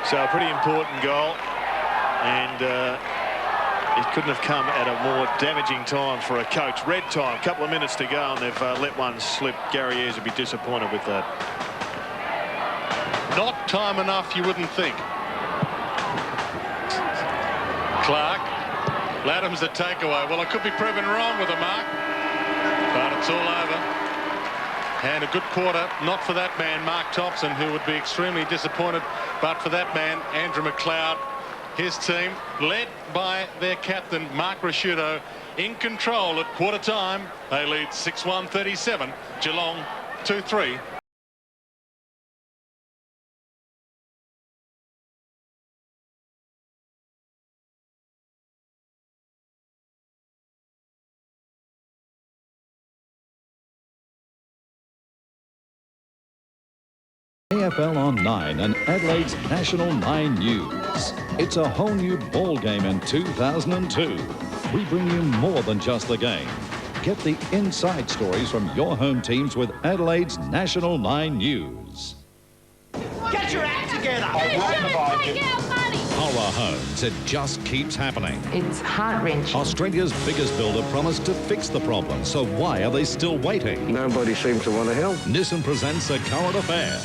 So a pretty important goal, and it couldn't have come at a more damaging time for a coach. Red time, a couple of minutes to go, and they've let one slip. Gary Ayres would be disappointed with that. Not time enough, you wouldn't think. Clark. Ladham's the takeaway. Well, it could be proven wrong with a mark, but it's all over. And a good quarter, not for that man, Mark Thompson, who would be extremely disappointed, but for that man, Andrew McLeod. His team, led by their captain, Mark Rasciuto, in control at quarter time. They lead 6-1-37. Geelong 2-3. AFL on 9 and Adelaide's National 9 News. It's a whole new ball game in 2002. We bring you more than just the game. Get the inside stories from your home teams with Adelaide's National 9 News. Get your act together! Horror Homes, it just keeps happening. It's heart-wrenching. Australia's biggest builder promised to fix the problem, so why are they still waiting? Nobody seems to want to help. Nissan presents A Current Affair.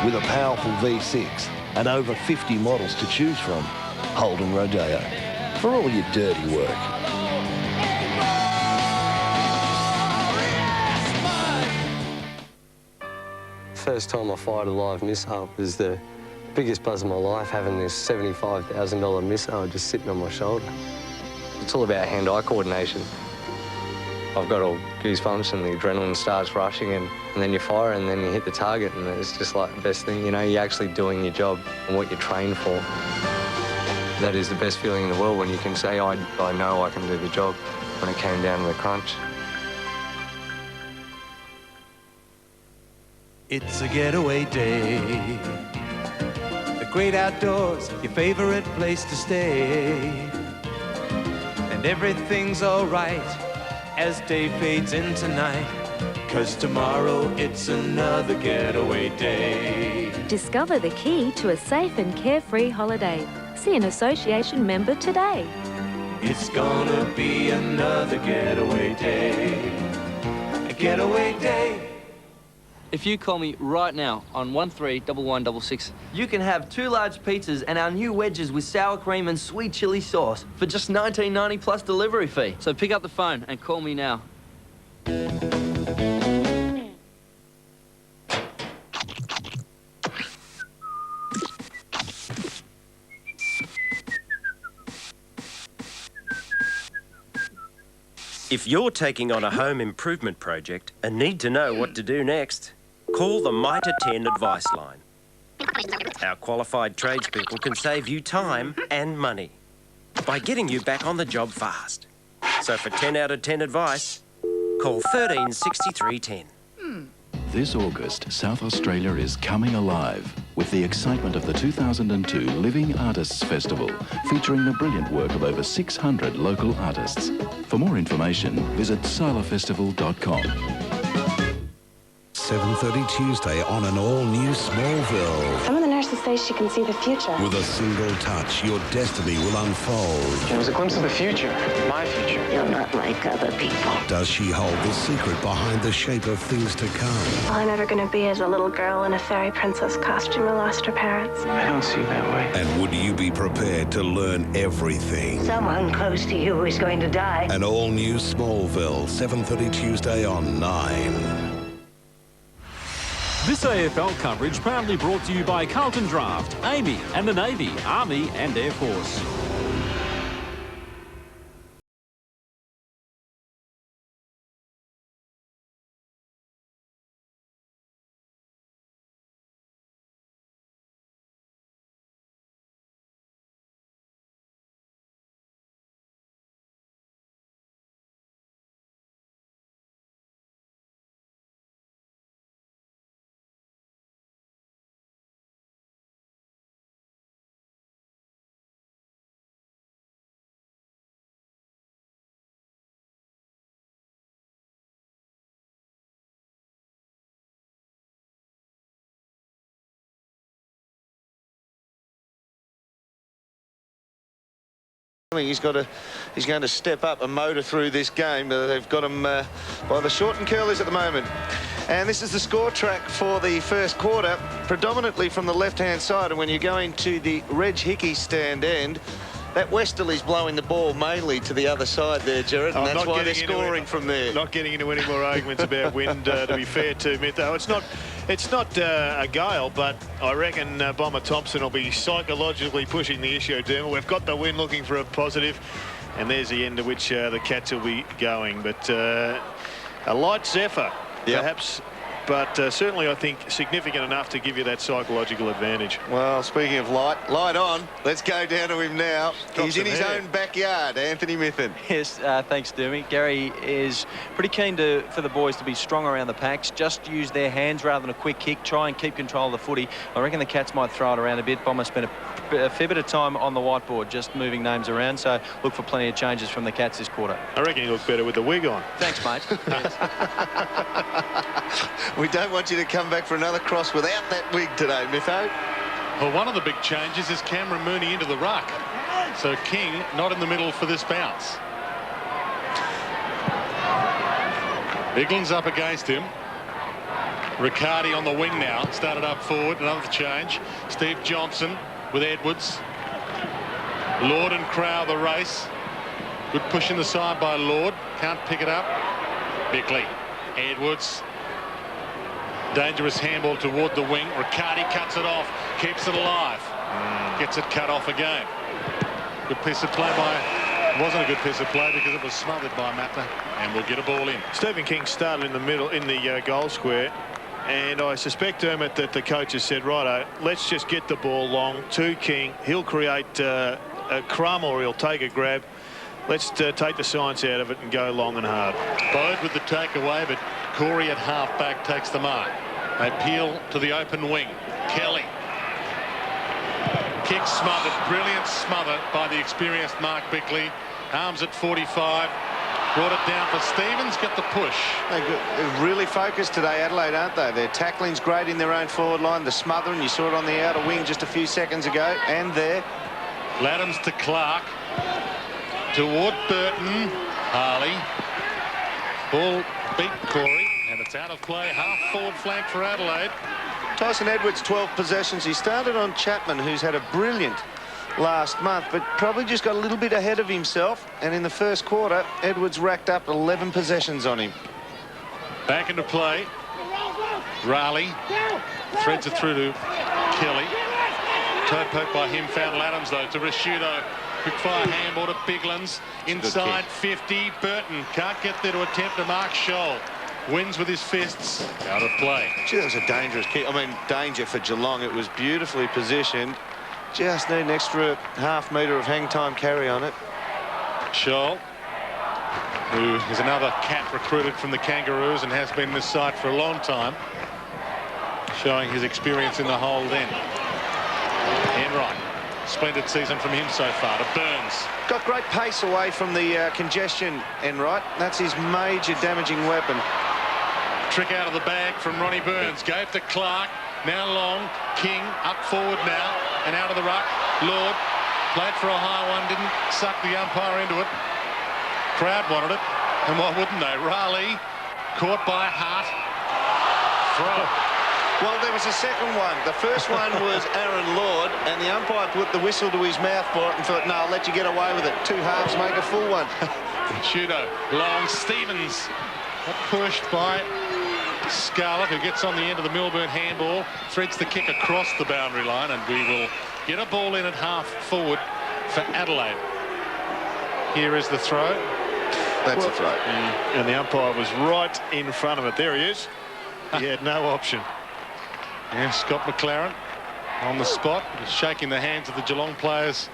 With a powerful V6 and over 50 models to choose from, Holden Rodeo. For all your dirty work. First time I fired a live missile was the biggest buzz of my life, having this $75,000 missile just sitting on my shoulder. It's all about hand-eye coordination. I've got all goosebumps and the adrenaline starts rushing, and then you fire and then you hit the target, and it's just like the best thing. You know, you're actually doing your job and what you're trained for. That is the best feeling in the world, when you can say, I know I can do the job, when it came down to the crunch. It's a getaway day. The great outdoors, your favorite place to stay. And everything's all right as day fades into night, 'cause tomorrow it's another getaway day. Discover the key to a safe and carefree holiday. See an association member today. It's gonna be another getaway day. A getaway day. If you call me right now on 131166, you can have 2 large pizzas and our new wedges with sour cream and sweet chili sauce for just $19.90 plus delivery fee. So pick up the phone and call me now. If you're taking on a home improvement project and need to know what to do next, call the Mitre 10 advice line. Our qualified tradespeople can save you time and money by getting you back on the job fast. So for 10 out of 10 advice, call 136310. This August, South Australia is coming alive with the excitement of the 2002 Living Artists Festival, featuring the brilliant work of over 600 local artists. For more information, visit silafestival.com. 7:30 Tuesday on an all-new Smallville. Some of the nurses say she can see the future. With a single touch, your destiny will unfold. It was a glimpse of the future, my future. You're not like other people. Does she hold the secret behind the shape of things to come? All I'm ever going to be is a little girl in a fairy princess costume who lost her parents. I don't see that way. And would you be prepared to learn everything? Someone close to you is going to die. An all-new Smallville, 7:30 Tuesday on 9. This AFL coverage proudly brought to you by Carlton Draft, Amy and the Navy, Army and Air Force. He's going to step up and motor through this game. They've got him by the short and curlers at the moment. And this is the score track for the first quarter, predominantly from the left-hand side. And when you go into the Reg Hickey stand end, that Westerly's blowing the ball mainly to the other side there, Gerard, and that's why they're scoring from there. Not getting into any more arguments about wind, to be fair to Mytho. It's not a gale, but I reckon Bomber Thompson will be psychologically pushing the issue down. We've got the wind looking for a positive, and there's the end to which the Cats will be going. But a light zephyr, perhaps, but certainly I think significant enough to give you that psychological advantage. Well, speaking of light on, let's go down to him now. He's in his own backyard, Anthony Mithen. Yes, thanks, Doomy. Gary is pretty keen for the boys to be strong around the packs, just use their hands rather than a quick kick, try and keep control of the footy. I reckon the Cats might throw it around a bit. Bomber spent a fair bit of time on the whiteboard just moving names around, so look for plenty of changes from the Cats this quarter. I reckon he looked better with the wig on. Thanks, mate. We don't want you to come back for another cross without that wig today, Mytho. Well, one of the big changes is Cameron Mooney into the ruck. So King not in the middle for this bounce. Bigland's up against him. Riccardi on the wing now. Started up forward. Another change. Steve Johnson with Edwards. Lord and Crow the race. Good push in the side by Lord. Can't pick it up. Bickley. Edwards. Dangerous handball toward the wing. Riccardi cuts it off. Keeps it alive. Gets it cut off again. Good piece of play by... Wasn't a good piece of play because it was smothered by Mather. And we'll get a ball in. Stephen King started in the middle, in the goal square. And I suspect, Dermot, that the coach has said, righto, let's just get the ball long to King. He'll create a crumb or he'll take a grab. Let's take the science out of it and go long and hard. Bode with the takeaway, but Corey at half-back takes the mark. They peel to the open wing. Kelly. Kick smothered. Brilliant smother by the experienced Mark Bickley. Arms at 45. Brought it down for Stevens. Get the push. They're really focused today, Adelaide, aren't they? Their tackling's great in their own forward line. The smothering, you saw it on the outer wing just a few seconds ago. And there. Laddams to Clark. Toward Burton. Harley. Ball beat Corey. And it's out of play. Half forward flank for Adelaide. Tyson Edwards, 12 possessions. He started on Chapman, who's had a brilliant last month, but probably just got a little bit ahead of himself. And in the first quarter, Edwards racked up 11 possessions on him. Back into play. Raleigh threads it through to Kelly. Toe poke by him. Found Laddams, though, to Rashudo. Quick fire handball to Biglands. Inside 50. Burton can't get there to attempt to mark Scholl. Wins with his fists. Out of play. Gee, that was a dangerous kick. I mean, danger for Geelong. It was beautifully positioned. Just need an extra half metre of hang time carry on it. Scholl, who is another Cat recruited from the Kangaroos and has been in this side for a long time, showing his experience in the hold end. Enright, splendid season from him so far. To Burns. Got great pace away from the congestion, Enright. That's his major damaging weapon. trick out of the bag from Ronnie Burns. Gave to Clark. Now Long. King up forward now and out of the ruck. Lord played for a high one. Didn't suck the umpire into it. Crowd wanted it. And why wouldn't they? Raleigh caught by Hart. Throw. Well, there was a second one. The first one was Aaron Lord, and the umpire put the whistle to his mouth for it and thought, no, I'll let you get away with it. 2 halves make a full one. Shudo, Long, Stevens. Got pushed by Scarlett, who gets on the end of the Milburn handball, threads the kick across the boundary line, and we will get a ball in at half forward for Adelaide. Here is the throw. That's a throw. And the umpire was right in front of it. There he is. He had no option. Yeah, Scott McLaren on the spot, shaking the hands of the Geelong players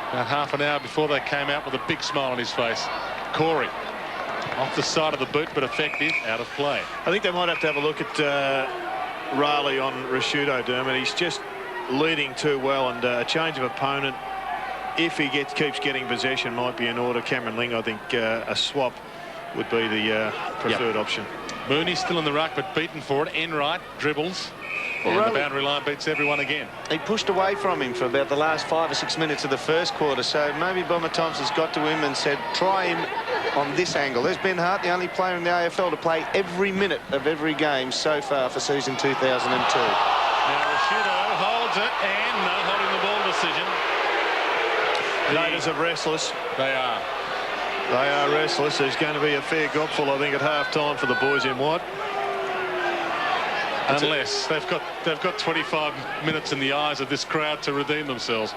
about half an hour before they came out with a big smile on his face. Corey off the side of the boot, but effective, out of play. I think they might have to have a look at Raleigh on Rashudo, Dermot. He's just leading too well, and a change of opponent, if he keeps getting possession, might be in order. Cameron Ling, I think a swap would be the preferred option. Mooney still in the ruck, but beaten for it. Enright dribbles. Well, and the boundary line beats everyone again. He pushed away from him for about the last 5 or 6 minutes of the first quarter, so maybe Bomber Thompson's got to him and said, try him on this angle. There's Ben Hart, the only player in the AFL to play every minute of every game so far for season 2002. Now Rashudo holds it, and no holding the ball decision. Raiders are restless. They are. They are restless. There's going to be a fair gobful, I think, at half-time for the boys in white. Unless they've got 25 minutes in the eyes of this crowd to redeem themselves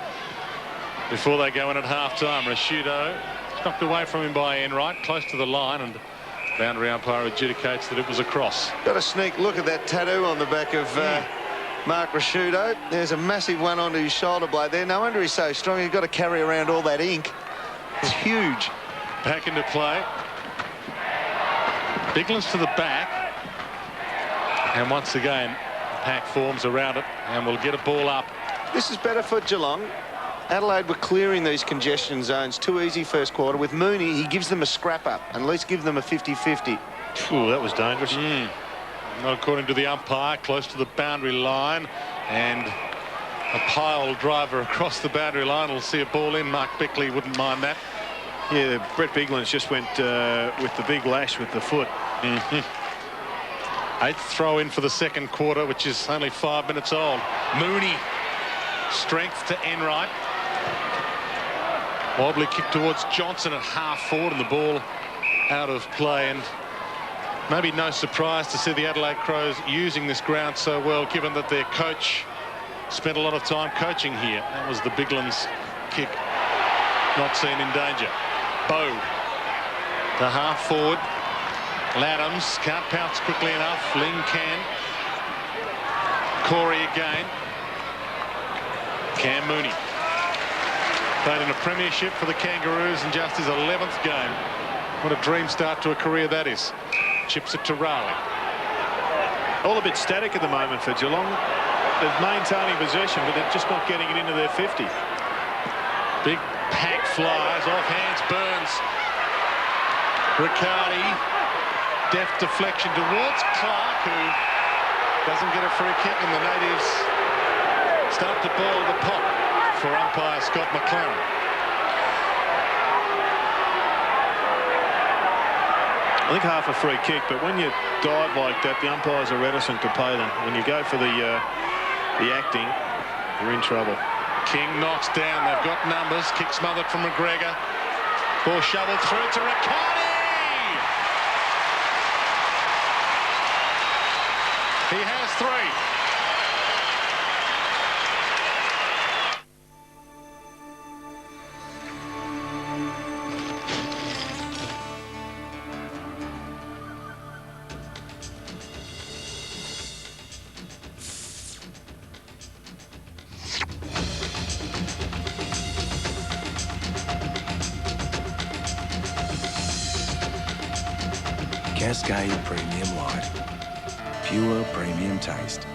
before they go in at half-time. Rashudo knocked away from him by Enright, close to the line, and the boundary umpire adjudicates that it was a cross. Got a sneak look at that tattoo on the back of Mark Rashudo. There's a massive one onto his shoulder blade there. No wonder he's so strong. He's got to carry around all that ink. It's huge. Back into play. Biglan's to the back. And once again, the pack forms around it, and we'll get a ball up. This is better for Geelong. Adelaide were clearing these congestion zones too easy first quarter. With Mooney, he gives them a scrap up, at least give them a 50-50. Ooh, that was dangerous. Not according to the umpire, close to the boundary line, and a pile driver across the boundary line will see a ball in. Mark Bickley wouldn't mind that. Yeah, Brett Biglan's just went with the big lash with the foot. 8th throw in for the second quarter, which is only 5 minutes old. Mooney, strength to Enright. Wobbly kick towards Johnson at half forward, and the ball out of play. And maybe no surprise to see the Adelaide Crows using this ground so well, given that their coach spent a lot of time coaching here. That was the Biglan's kick, not seen in danger. Bow to half forward. Laddams can't pounce quickly enough. Ling can. Corey again. Cam Mooney. Played in a premiership for the Kangaroos in just his 11th game. What a dream start to a career that is. Chips it to Raleigh. All a bit static at the moment for Geelong. They're maintaining possession, but they're just not getting it into their 50. Big pack flies off hands. Burns. Riccardi. Deft deflection towards Clark, who doesn't get a free kick, and the natives start to boil the pot for umpire Scott McLaren. I think half a free kick, but when you dive like that, the umpires are reticent to pay them. When you go for the acting, you're in trouble. King knocks down. They've got numbers. Kick smothered from McGregor. Ball shoveled through to Riccardi. He has 3. Cascade Premium Light. Pure premium taste.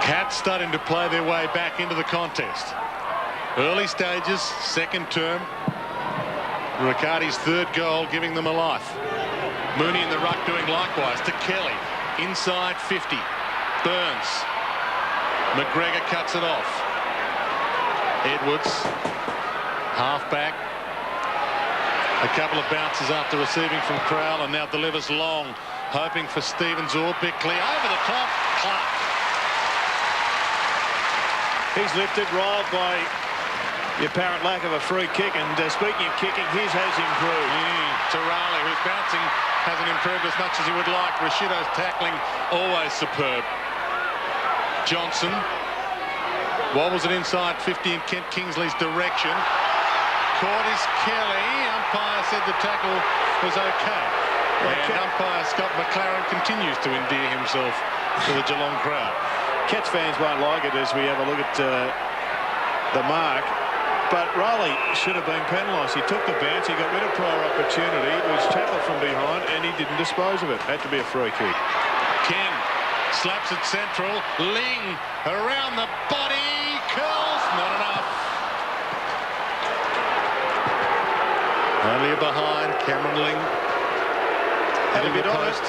Cats starting to play their way back into the contest. Early stages, second term. Riccardi's third goal giving them a life. Mooney in the ruck doing likewise to Kelly. Inside 50. Burns. McGregor cuts it off. Edwards. Half back. A couple of bounces after receiving from Crowell and now delivers long. Hoping for Stevens or Bickley. Over the top. Clark. He's lifted, riled by the apparent lack of a free kick. And speaking of kicking, his has improved. Tarali, who's bouncing, hasn't improved as much as he would like. Rashido's tackling, always superb. Johnson wobbles it inside 50 in Kent Kingsley's direction. Caught is Kelly. Umpire said the tackle was okay. And umpire Scott McLaren continues to endear himself to the Geelong crowd. Cats fans won't like it as we have a look at the mark. But Raleigh should have been penalised. He took the bounce, he got rid of prior opportunity, it was tackled from behind, and he didn't dispose of it. Had to be a free kick. Ken slaps it central. Ling around the body. Curls, not enough. Only behind Cameron Ling. Had a bit on it.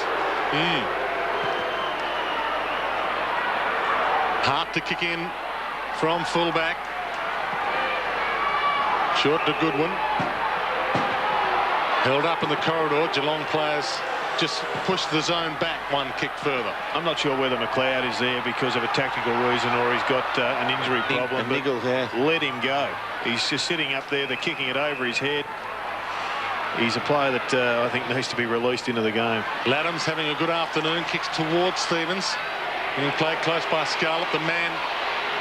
Hart to kick in from fullback. Short to Goodwin. Held up in the corridor. Geelong players just pushed the zone back one kick further. I'm not sure whether McLeod is there because of a tactical reason or he's got an injury problem. Let him go. He's just sitting up there. They're kicking it over his head. He's a player that I think needs to be released into the game. Laddams having a good afternoon. Kicks towards Stevens. Being played close by Scarlett. The man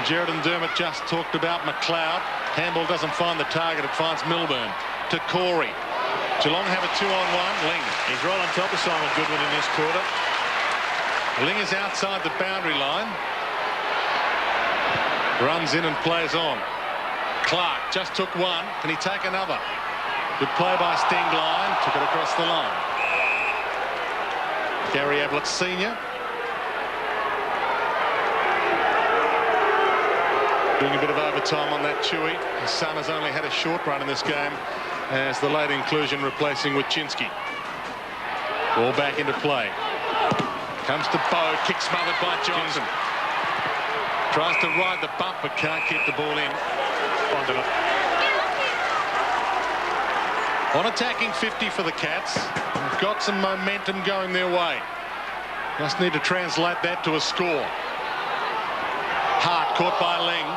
Gerard and Dermott just talked about, McLeod. Handball doesn't find the target. It finds Milburn to Corey. Geelong have a 2-on-1. Ling. He's right on top of Simon Goodwin in this quarter. Ling is outside the boundary line. Runs in and plays on. Clark just took one. Can he take another? Good play by Stingline. Took it across the line. Gary Ablett Sr. doing a bit of overtime on that Chewy. His son has only had a short run in this game as the late inclusion replacing Wachinski. Ball back into play. Comes to Bowe. Kick smothered by Johnson. Tries to ride the bump but can't keep the ball in. On attacking 50 for the Cats. They've got some momentum going their way. Just need to translate that to a score. Hart caught by Ling.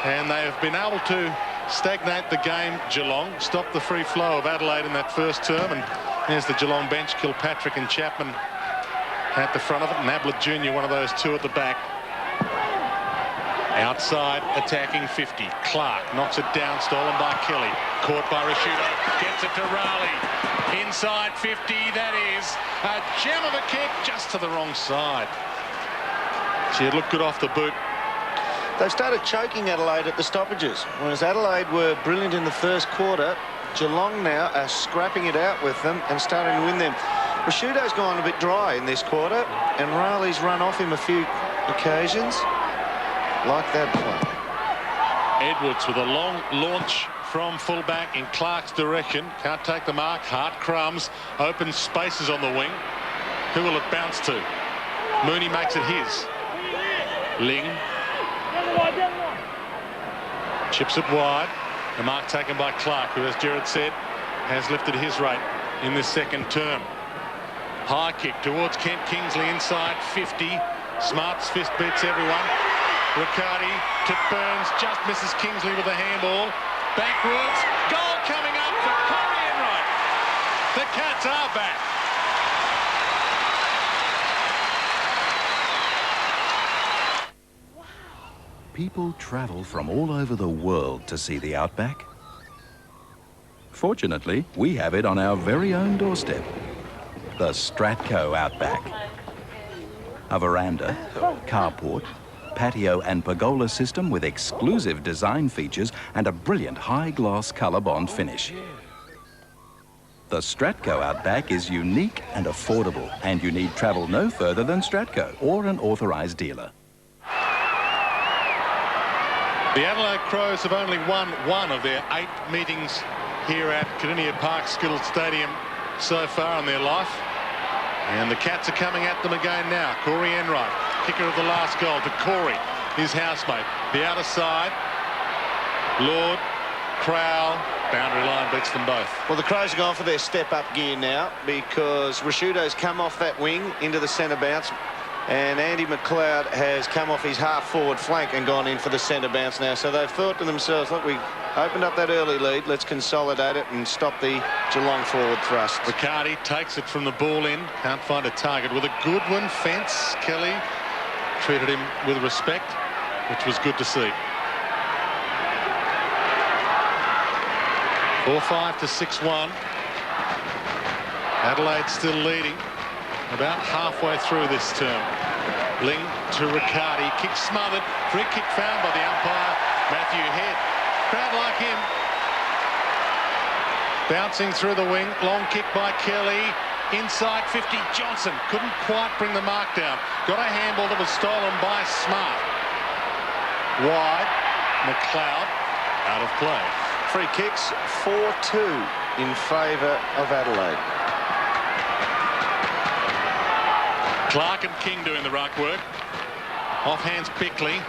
And they have been able to stagnate the game, Geelong. Stop the free flow of Adelaide in that first term. And there's the Geelong bench. Kilpatrick and Chapman at the front of it. And Ablett Jr., one of those two at the back. Outside, attacking 50. Clark knocks it down, stolen by Kelly. Caught by Rashudo. Gets it to Raleigh. Inside 50, that is a gem of a kick, just to the wrong side. She had looked good off the boot. They've started choking Adelaide at the stoppages. Whereas Adelaide were brilliant in the first quarter, Geelong now are scrapping it out with them and starting to win them. Rashudo's gone a bit dry in this quarter, and Raleigh's run off him a few occasions. Like that play. Edwards with a long launch from fullback in Clark's direction. Can't take the mark. Hart crumbs. Open spaces on the wing. Who will it bounce to? Mooney makes it his. Ling. Chips it wide. The mark taken by Clark, who, as Gerard said, has lifted his rate in this second term. High kick towards Kent Kingsley inside 50. Smart's fist beats everyone. Riccardi to Burns, just misses Kingsley with a handball. Backwards, goal coming up for Corey Enright. The Cats are back. People travel from all over the world to see the Outback. Fortunately, we have it on our very own doorstep. The Stratco Outback. A veranda, carport, patio and pergola system with exclusive design features and a brilliant high-gloss colour bond finish. The Stratco Outback is unique and affordable, and you need travel no further than Stratco or an authorised dealer. The Adelaide Crows have only won one of their 8 meetings here at Kardinia Park Skilled Stadium so far in their life. And the Cats are coming at them again now. Corey Enright, kicker of the last goal, to Corey, his housemate. The outer side, Lord, Crowell, boundary line beats them both. Well, the Crows are going for their step-up gear now because Rashudo's come off that wing into the centre bounce, and Andy McLeod has come off his half-forward flank and gone in for the centre bounce now. So they've thought to themselves, look, we opened up that early lead, let's consolidate it and stop the Geelong forward thrust. Riccardi takes it from the ball in, can't find a target with a good one. Fence, Kelly treated him with respect, which was good to see. 4-5 to 6-1. Adelaide still leading about halfway through this term. Ling to Riccardi, kick smothered, free kick found by the umpire, Matthew Head. Crowd like him. Bouncing through the wing, long kick by Kelly, inside 50, Johnson couldn't quite bring the mark down. Got a handball that was stolen by Smart. Wide, McLeod out of play. Free kicks, 4-2 in favour of Adelaide. Clark and King doing the ruck work. Offhands Bickley.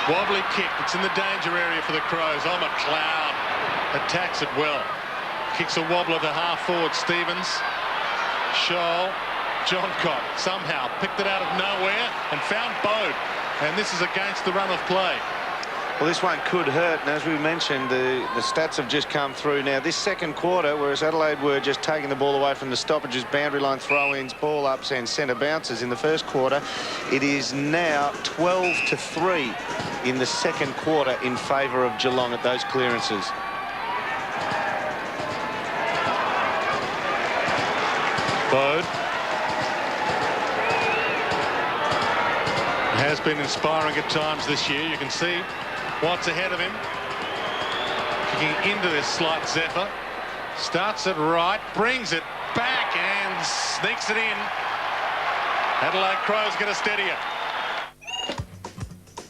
Wobbly kick. It's in the danger area for the Crows. Oh, McLeod attacks it well. Kicks a wobbler to half-forward Stevens. Scholl. Johncock somehow picked it out of nowhere and found Bode. And this is against the run of play. Well, this one could hurt, and as we mentioned, the stats have just come through now. This second quarter, whereas Adelaide were just taking the ball away from the stoppages, boundary line throw-ins, ball-ups and centre bounces in the first quarter, it is now 12-3 in the second quarter in favour of Geelong at those clearances. Bode has been inspiring at times this year. You can see what's ahead of him. Kicking into this slight zephyr. Starts it right, brings it back and sneaks it in. Adelaide Crows get a steadier.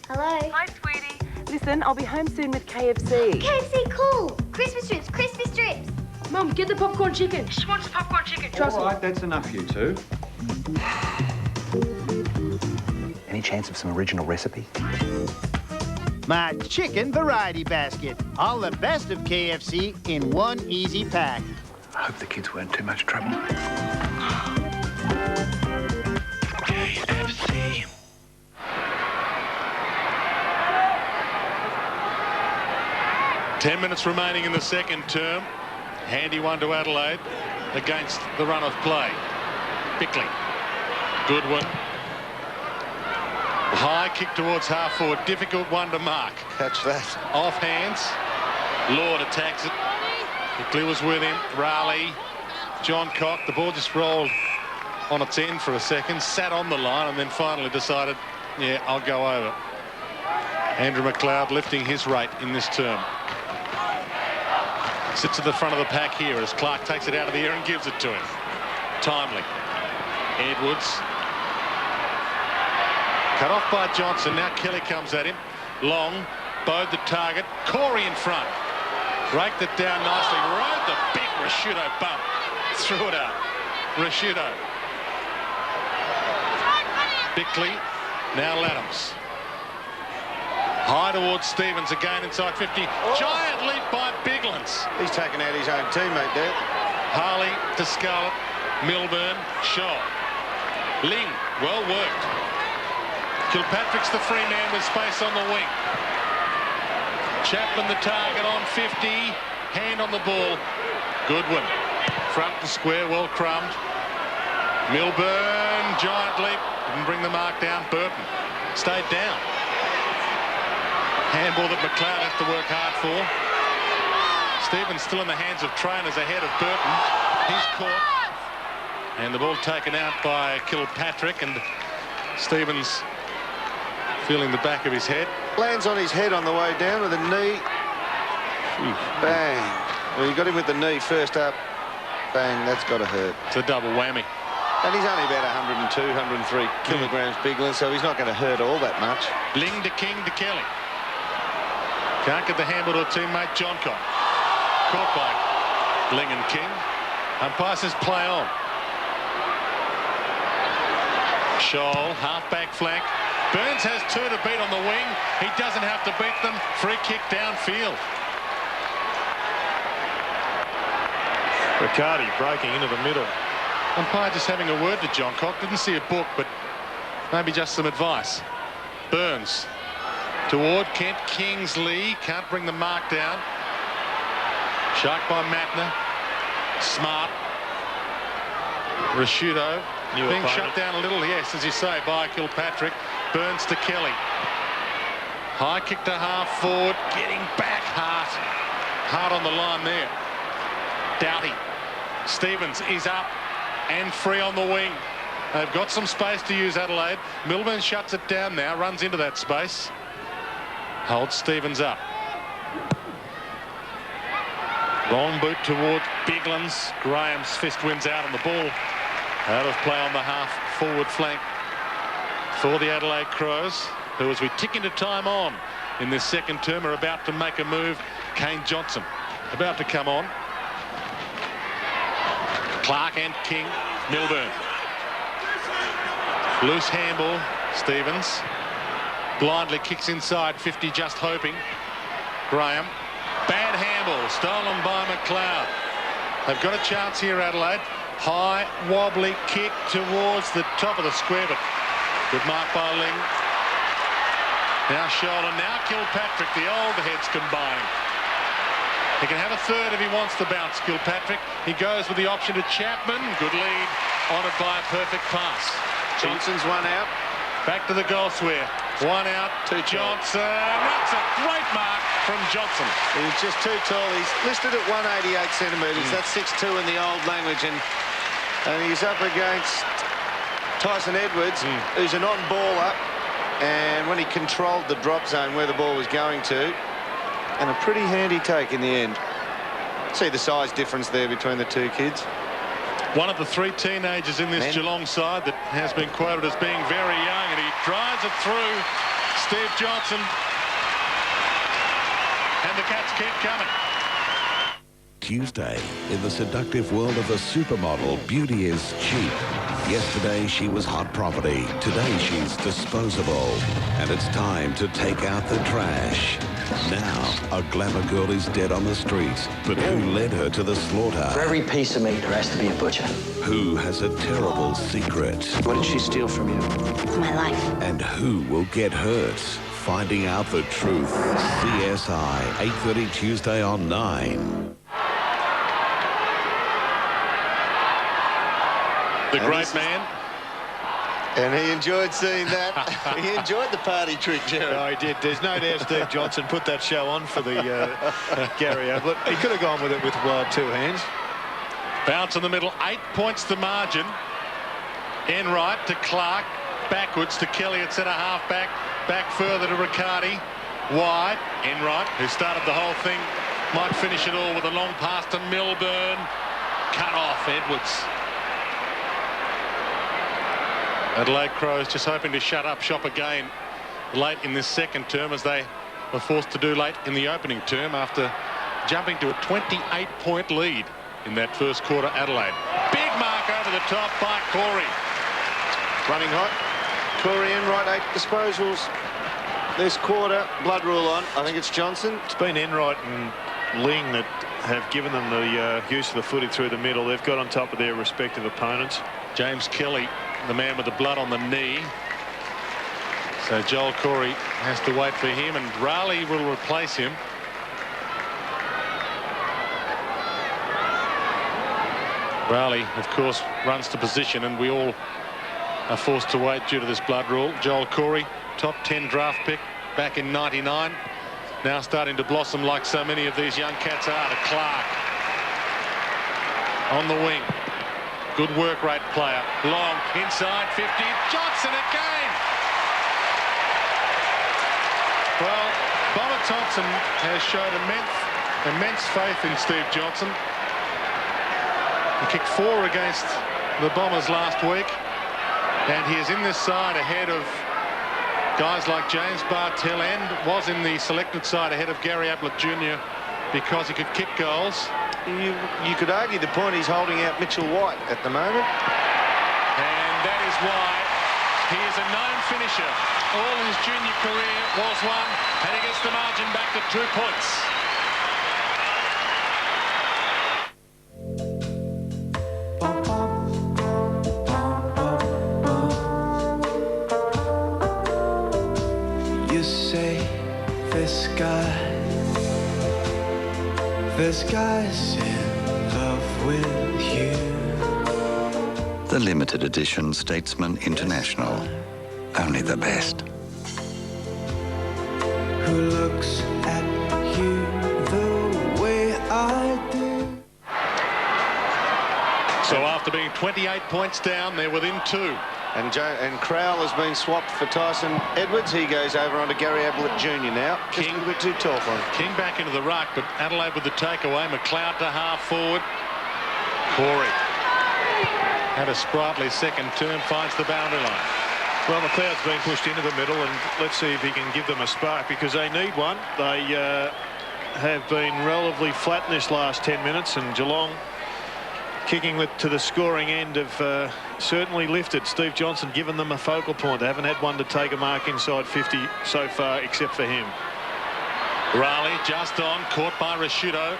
Hello. Hi, sweetie. Listen, I'll be home soon with KFC. KFC, cool. Christmas strips, crispy strips. Mum, get the popcorn chicken. She wants the popcorn chicken. Trust me. All right, that's enough, you two. Any chance of some original recipe? My chicken variety basket. All the best of KFC in one easy pack. I hope the kids weren't too much trouble. KFC. Ten minutes remaining in the second term. Handy one to Adelaide against the run of play. Bickley. Good one. High kick towards half forward. Difficult one to mark. Catch that. Off hands. Lord attacks it. Bickley was with him. Raleigh. Johncock. The ball just rolled on its end for a second. Sat on the line and then finally decided, yeah, I'll go over. Andrew McLeod lifting his rate in this term. Sits at the front of the pack here as Clark takes it out of the air and gives it to him. Timely. Edwards. Cut off by Johnson. Now Kelly comes at him. Long. Bode the target. Corey in front. Raked it down nicely. Rode the big Rashudo bump. Threw it out. Rashudo. Bickley. Now Laddams. High towards Stevens again inside 50. Oh. Giant leap by Biglands. He's taken out his own teammate there. Harley to Scarlett. Milburn. Shaw. Ling. Well worked. Kilpatrick's the free man with space on the wing. Chapman the target on 50. Hand on the ball. Goodwin. Front and square. Well crumbed. Milburn. Giant leap. Didn't bring the mark down. Burton stayed down. Handball that McLeod has to work hard for. Stevens still in the hands of trainers ahead of Burton. He's caught. And the ball taken out by Kilpatrick, and Stevens feeling the back of his head. Lands on his head on the way down with a knee. Bang. Well, you got him with the knee first up. Bang, that's got to hurt. It's a double whammy. And he's only about 102, 103 kilograms, Bigland, so he's not going to hurt all that much. Ling to King to Kelly. Can't get the handle to a teammate, Johncock. Caught by Ling and King. Umpire says play on. Scholl, half-back flank. Burns has 2 to beat on the wing. He doesn't have to beat them. Free kick downfield. Riccardi breaking into the middle. Umpire just having a word to Johncock. Didn't see a book, but maybe just some advice. Burns toward Kent Kingsley. Can't bring the mark down. Shark by Matner. Smart. Rashudo being shut down a little, yes, as you say, by Kilpatrick. Burns to Kelly. High kick to half forward. Getting back hard. Hard on the line there. Doughty. Stevens is up and free on the wing. They've got some space to use, Adelaide. Milburn shuts it down now, runs into that space. Holds Stevens up. Long boot towards Biglands. Graham's fist wins out on the ball. Out of play on the half forward flank for the Adelaide Crows, who, as we tick into time on in this second term, are about to make a move. Kane Johnson about to come on. Clark and King. Milburn. Loose handball. Stevens blindly kicks inside. 50 just hoping. Graham. Bad handball. Stolen by McLeod. They've got a chance here, Adelaide. High wobbly kick towards the top of the square, but good mark by Ling. Now Shoulder, now Kilpatrick. The old heads combining. He can have a third if he wants to bounce, Kilpatrick. He goes with the option to Chapman. Good lead, honoured by a perfect pass. Johnson's one out. Back to the goal square. One out to Johnson. That's a great mark from Johnson. He's just too tall. He's listed at 188 centimetres. That's 6'2" in the old language. And he's up against Tyson Edwards, who's an on-baller. And when he controlled the drop zone where the ball was going to, and a pretty handy take in the end. See the size difference there between the two kids. One of the 3 teenagers in this Geelong side that has been quoted as being very young, and he drives it through. Steve Johnson. And the Cats keep coming. Tuesday, in the seductive world of a supermodel, beauty is cheap. Yesterday, she was hot property. Today, she's disposable. And it's time to take out the trash. Now, a glamour girl is dead on the streets. But who led her to the slaughter? For every piece of meat, there has to be a butcher. Who has a terrible secret? What did she steal from you? My life. And who will get hurt? Finding out the truth. CSI, 8:30 Tuesday on 9. The great man. And he enjoyed seeing that. He enjoyed the party trick, Jerry. Oh, he did. There's no doubt Steve Johnson put that show on for the Gary Ablett. He could have gone with it with 2 hands. Bounce in the middle. 8 points to margin. Enright to Clark. Backwards to Kelly at centre half back. Back further to Riccardi. Wide. Enright, who started the whole thing, might finish it all with a long pass to Milburn. Cut off Edwards. Adelaide Crows just hoping to shut up shop again late in this second term, as they were forced to do late in the opening term after jumping to a 28-point lead in that first quarter. Adelaide. Big mark over the top by Corey. Running hot. Corey Enright, 8 disposals this quarter. Blood rule on. I think it's Johnson. It's been Enright and Ling that have given them the use of the footy through the middle. They've got on top of their respective opponents. James Kelly, the man with the blood on the knee. So Joel Corey has to wait for him, and Raleigh will replace him. Raleigh, of course, runs to position, and we all are forced to wait due to this blood rule. Joel Corey, top 10 draft pick back in '99. Now starting to blossom like so many of these young cats are. To Clark. On the wing. Good work rate player. Long, inside, 50. Johnson again! Well, Bomber Thompson has shown immense faith in Steve Johnson. He kicked 4 against the Bombers last week, and he is in this side ahead of guys like James Bartell, and was in the selected side ahead of Gary Ablett Jr. because he could kick goals. You could argue the point he's holding out Mitchell White at the moment. And that is why he is a known finisher. All his junior career was one, and he gets the margin back to 2 points. You say this guy's in love with you. The limited edition Statesman International. Only the best. Who looks at you the way I do? So after being 28 points down, they're within 2. And Crowell has been swapped for Tyson Edwards. He goes over onto Gary Ablett Jr. now. Just a little bit too tall for him. King back into the ruck, but Adelaide with the takeaway. McLeod to half forward. Corey had a sprightly second turn, finds the boundary line. Well, McLeod's been pushed into the middle, and let's see if he can give them a spark, because they need one. They have been relatively flat in this last 10 minutes, and Geelong kicking to the scoring end have certainly lifted. Steve Johnson given them a focal point. They haven't had one to take a mark inside 50 so far, except for him. Raleigh just on, caught by Rashudo.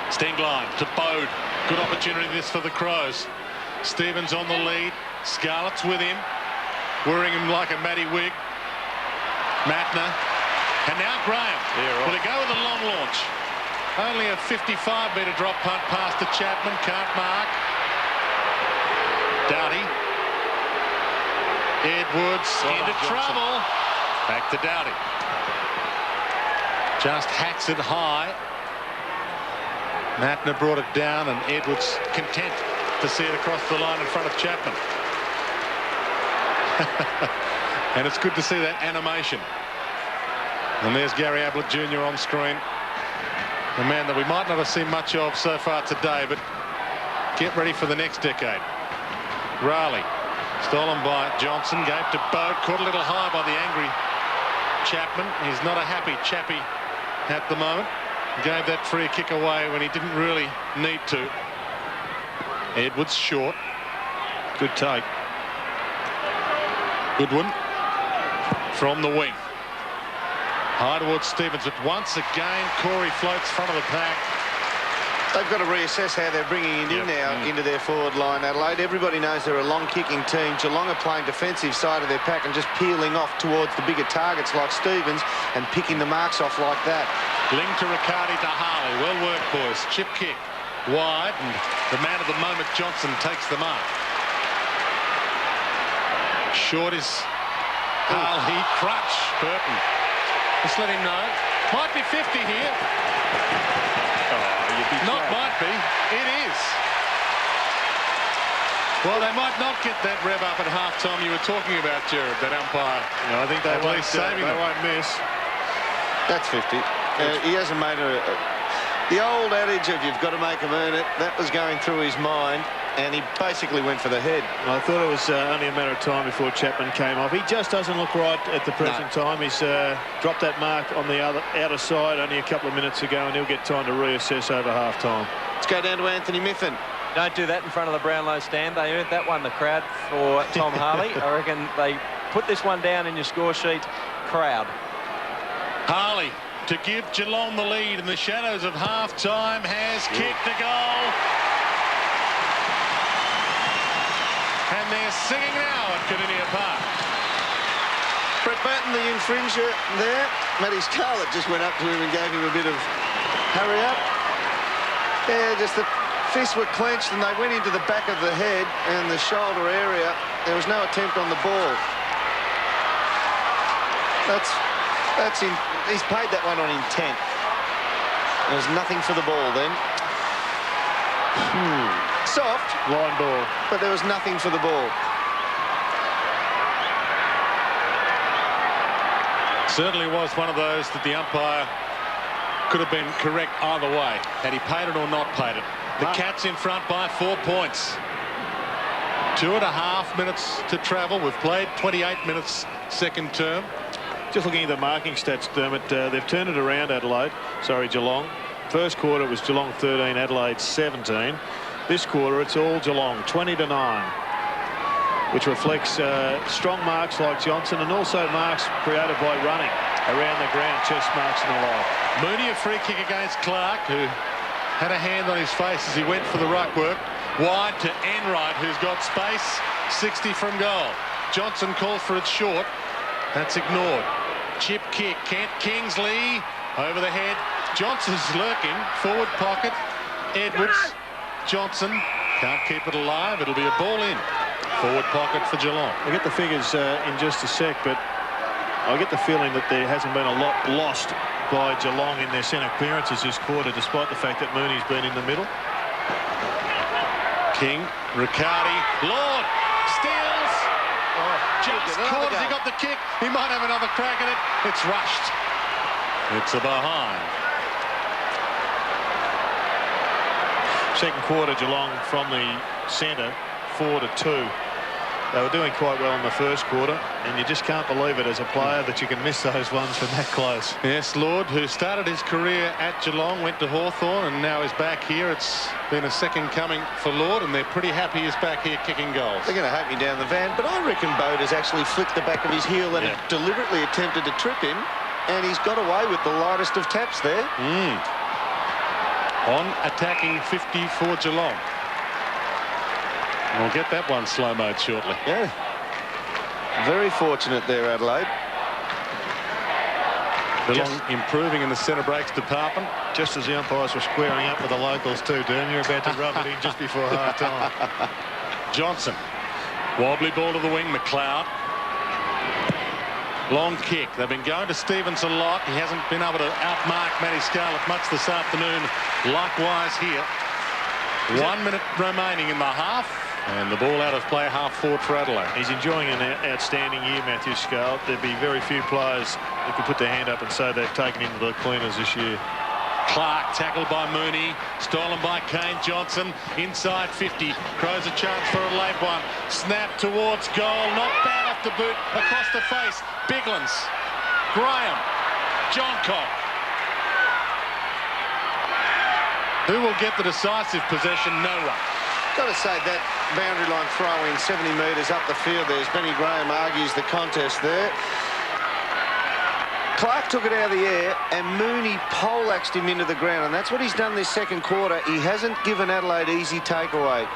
Stengline to Bode. Good opportunity this for the Crows. Stevens on the lead. Scarlett's with him, worrying him like a Matty Wig. Matner. And now Graham. Yeah, right. Will he go with a long launch? Only a 55-metre drop punt pass to Chapman. Can't mark. Doughty. Edwards into trouble. Back to Doughty. Just hacks it high. Matner brought it down, and Edwards content to see it across the line in front of Chapman. And it's good to see that animation. And there's Gary Ablett Jr. on screen. A man that we might not have seen much of so far today, but get ready for the next decade. Raleigh, stolen by Johnson, gave to Bode, caught a little high by the angry Chapman. He's not a happy chappy at the moment. Gave that free kick away when he didn't really need to. Edwards short. Good take. Goodwin from the wing. High towards Stevens, but once again Corey floats front of the pack. They've got to reassess how they're bringing it in now into their forward line, Adelaide. Everybody knows they're a long-kicking team. Geelong are playing defensive side of their pack and just peeling off towards the bigger targets like Stevens and picking the marks off like that. Ling to Riccardi to Harley. Well worked, boys. Chip kick wide, and the man of the moment, Johnson, takes the mark. Short is Harley. Crutch. Burton. Just let him know. Might be 50 here. Not might be. It is. Well, they might not get that rev up at half-time you were talking about, Jared, that umpire. No, I think they won't, saving they them. won't miss. That's 50. He hasn't made the old adage of you've got to make them earn it. That was going through his mind, and he basically went for the head. I thought it was only a matter of time before Chapman came off. He just doesn't look right at the present time. He's dropped that mark on the outer side only a couple of minutes ago, and he'll get time to reassess over half-time. Let's go down to Anthony Miffin. Don't do that in front of the Brownlow stand. They earned that one, the crowd, for Tom Harley. I reckon they put this one down in your score sheet. Crowd. Harley to give Geelong the lead in the shadows of half-time has kicked the goal. And they're singing now at Kardinia Park. Brett Burton, the infringer there. Matty Scarlett just went up to him and gave him a bit of hurry up. Yeah, just the fists were clenched and they went into the back of the head and the shoulder area. There was no attempt on the ball. He's paid that one on intent. There was nothing for the ball then. Soft. Line ball. But there was nothing for the ball. Certainly was one of those that the umpire could have been correct either way. Had he paid it or not paid it. The Cats in front by 4 points. 2.5 minutes to travel. We've played 28 minutes second term. Just looking at the marking stats, Dermot, they've turned it around, Geelong. First quarter it was Geelong 13, Adelaide 17. This quarter it's all Geelong, 20-9, which reflects strong marks like Johnson and also marks created by running around the ground, chest marks and the like. Mooney, a free kick against Clark, who had a hand on his face as he went for the ruck work. Wide to Enright, who's got space, 60 from goal. Johnson calls for it short. That's ignored. Chip kick, Kent Kingsley over the head. Johnson's lurking, forward pocket. Edwards, Johnson can't keep it alive. It'll be a ball in. Forward pocket for Geelong. I'll get the figures in just a sec, but I get the feeling that there hasn't been a lot lost by Geelong in their centre clearances this quarter, despite the fact that Mooney's been in the middle. King, Riccardi, Lord, steals. Just caught as he got the kick. He might have another crack at it. It's rushed. It's a behind. Second quarter, Geelong from the centre, 4-2. They were doing quite well in the first quarter, and you just can't believe it as a player that you can miss those ones from that close. Yes, Lord, who started his career at Geelong, went to Hawthorn, and now is back here. It's been a second coming for Lord, and they're pretty happy he's back here kicking goals. They're going to hate me down the van, but I reckon Bode has actually flicked the back of his heel and deliberately attempted to trip him, and he's got away with the lightest of taps there. On attacking 50 for Geelong. We'll get that one slow-mode shortly. Yeah. Very fortunate there, Adelaide. Geelong improving in the centre breaks department. Just as the umpires were squaring up with the locals too, Dan. You're about to rub it in just before half-time. Johnson. Wobbly ball to the wing, McLeod. Long kick. They've been going to Stevens a lot. He hasn't been able to outmark Matty Scarlett much this afternoon. Likewise here. 1 minute remaining in the half. And the ball out of play, half forward for Adelaide. He's enjoying an outstanding year, Matthew Scarlett. There'd be very few players who could put their hand up and say they've taken him to the cleaners this year. Clark tackled by Mooney, stolen by Kane Johnson, inside 50. Crows a chance for a late one. Snap towards goal, not bad off the boot, across the face. Biglands, Graham, Johncock. Who will get the decisive possession? No one. Got to say that boundary line throw in 70 metres up the field there as Benny Graham argues the contest there. Clark took it out of the air and Mooney poleaxed him into the ground, and that's what he's done this second quarter. He hasn't given Adelaide easy takeaway.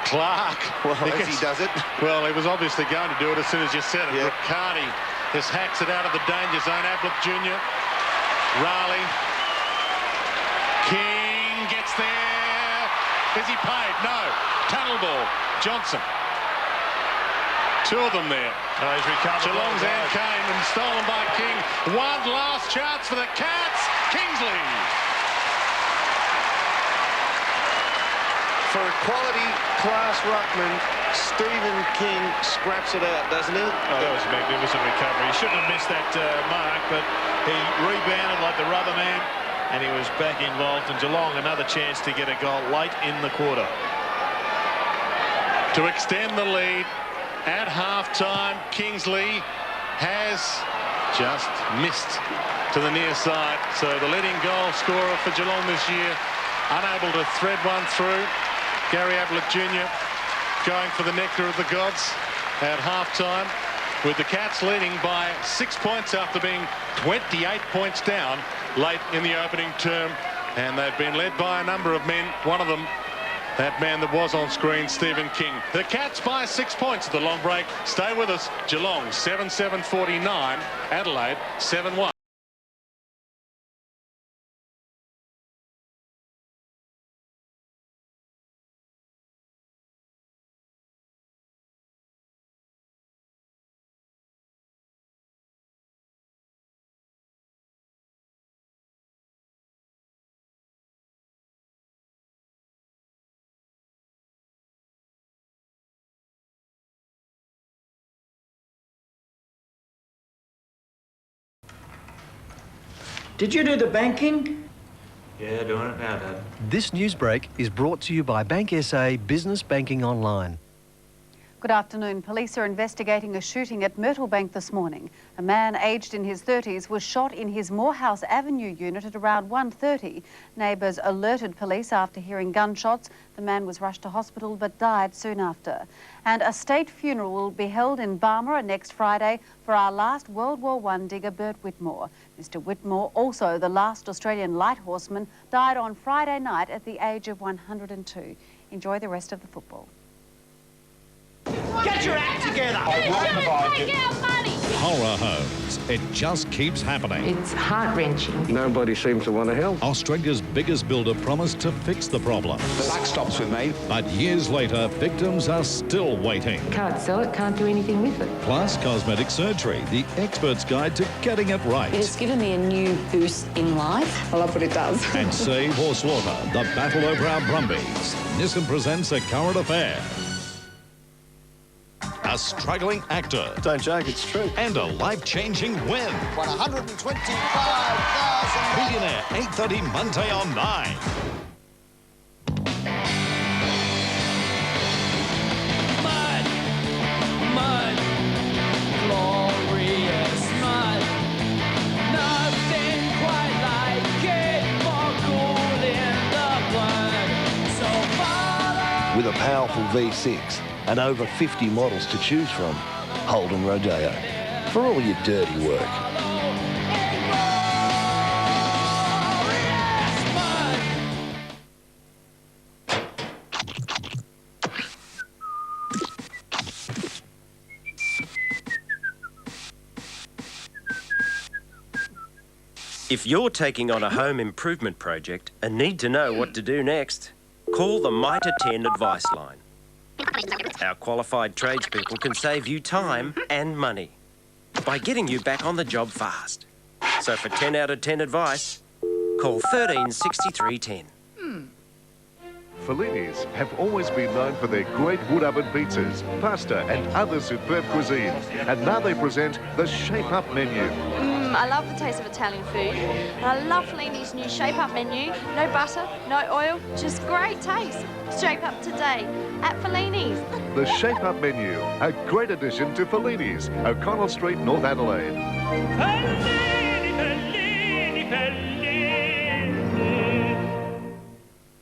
Clark. Well, as he does it. Well, he was obviously going to do it as soon as you said it. Yep. Riccardi just hacks it out of the danger zone. Ablett Jr. Raleigh. King gets there. Is he paid? No. Tunnel ball. Johnson. Two of them there. He's recovered. Geelong's end came and stolen by King. One last chance for the Cats. Kingsley. For a quality class ruckman, Stephen King scraps it out, doesn't he? Oh, that was a magnificent recovery. He shouldn't have missed that mark, but he rebounded like the rubber man, and he was back involved. And Geelong, another chance to get a goal late in the quarter. To extend the lead at half-time, Kingsley has just missed to the near side. So the leading goal scorer for Geelong this year, unable to thread one through. Gary Ablett Jr. going for the nectar of the gods at half-time, with the Cats leading by 6 points after being 28 points down late in the opening term. And they've been led by a number of men. One of them, that man that was on screen, Stephen King. The Cats by 6 points at the long break. Stay with us. Geelong 7-7-49. Adelaide 7-1. Did you do the banking? Yeah, doing it now, Dad. This news break is brought to you by Bank SA Business Banking Online. Good afternoon. Police are investigating a shooting at Myrtlebank this morning. A man aged in his 30s was shot in his Morehouse Avenue unit at around 1:30. Neighbours alerted police after hearing gunshots. The man was rushed to hospital but died soon after. And a state funeral will be held in Barmera next Friday for our last World War I digger, Bert Whitmore. Mr Whitmore, also the last Australian light horseman, died on Friday night at the age of 102. Enjoy the rest of the football. Get your act together! Horror homes. It just keeps happening. It's heart-wrenching. Nobody seems to want to help. Australia's biggest builder promised to fix the problem. The buck stops with me. But years later, victims are still waiting. Can't sell it, can't do anything with it. Plus, cosmetic surgery, the expert's guide to getting it right. It's given me a new boost in life. I love what it does. And save or slaughter, the battle over our Brumbies. Nissan presents A Current Affair. A struggling actor. Don't joke, it's true. And a life-changing win. 125,000. Millionaire, 8:30 Monday on 9. Mud, mud, glorious mud. Nothing quite like it, more cool in the blood. So follow. With a powerful V6 and over 50 models to choose from, Holden Rodeo. For all your dirty work. If you're taking on a home improvement project and need to know what to do next, call the Mitre 10 advice line. Our qualified tradespeople can save you time and money by getting you back on the job fast. So for 10 out of 10 advice, call 136310. Fellini's have always been known for their great wood oven pizzas, pasta and other superb cuisines. And now they present the Shape Up menu. I love the taste of Italian food. And I love Fellini's new Shape Up menu. No butter, no oil, just great taste. Shape Up today at Fellini's. The Shape Up menu, a great addition to Fellini's, O'Connell Street, North Adelaide.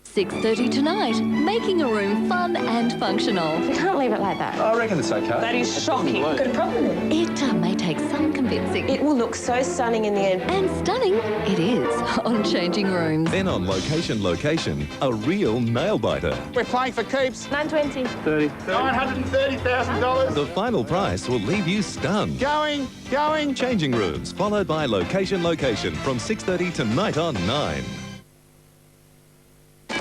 6:30 tonight, making a room fun and functional. We can't leave it like that. I reckon it's okay. That is shocking. Got a problem with it? It may take some convincing. It will look so stunning in the end. And stunning it is on Changing Rooms. Then on Location, a real nail-biter. We're playing for keeps. 920. 30. $930,000. The final price will leave you stunned. Going. Changing Rooms, followed by Location from 6:30 tonight on 9.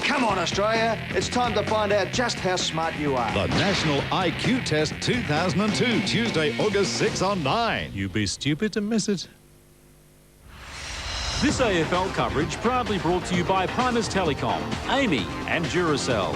Come on, Australia. It's time to find out just how smart you are. The National IQ Test 2002, Tuesday, August 6 on 9. You'd be stupid to miss it. This AFL coverage proudly brought to you by Primus Telecom, Amy and Duracell.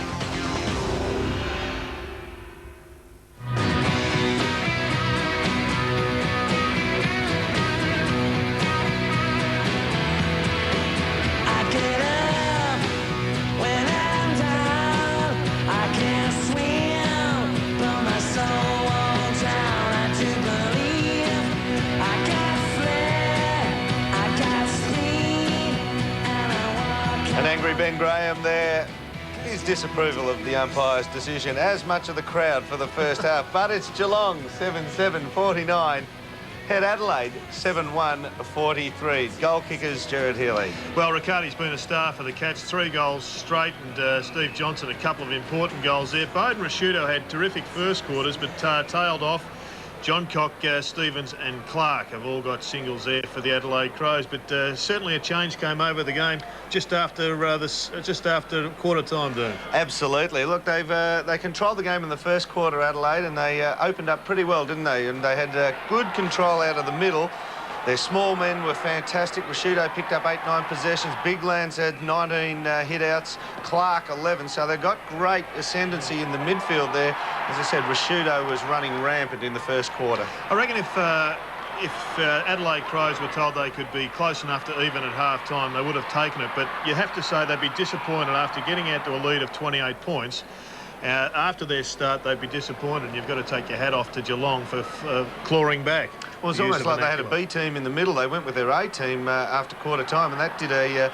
And angry Ben Graham there, his disapproval of the umpire's decision, as much of the crowd for the first half. But it's Geelong 7-7-49. Head Adelaide 7-1-43. Goal kickers Gerard Healy. Well, Riccardi's been a star for the Cats, 3 goals straight, and Steve Johnson a couple of important goals there. Bowden Rashudo had terrific first quarters, but tailed off. John Cock, Stevens and Clark have all got singles there for the Adelaide Crows, but certainly a change came over the game just after quarter time, Dean. Absolutely. Look, they controlled the game in the first quarter, Adelaide, and they opened up pretty well, didn't they? And they had good control out of the middle. Their small men were fantastic. Rashudo picked up 8-9 possessions. Biglands had 19 hit-outs. Clark 11. So they got great ascendancy in the midfield there. As I said, Rashudo was running rampant in the first quarter. I reckon if Adelaide Crows were told they could be close enough to even at half-time, they would have taken it. But you have to say they'd be disappointed after getting out to a lead of 28 points. After their start, they'd be disappointed, and you've got to take your hat off to Geelong for clawing back. Well, it's almost like they had a B team in the middle. They went with their A team after quarter time, and that did a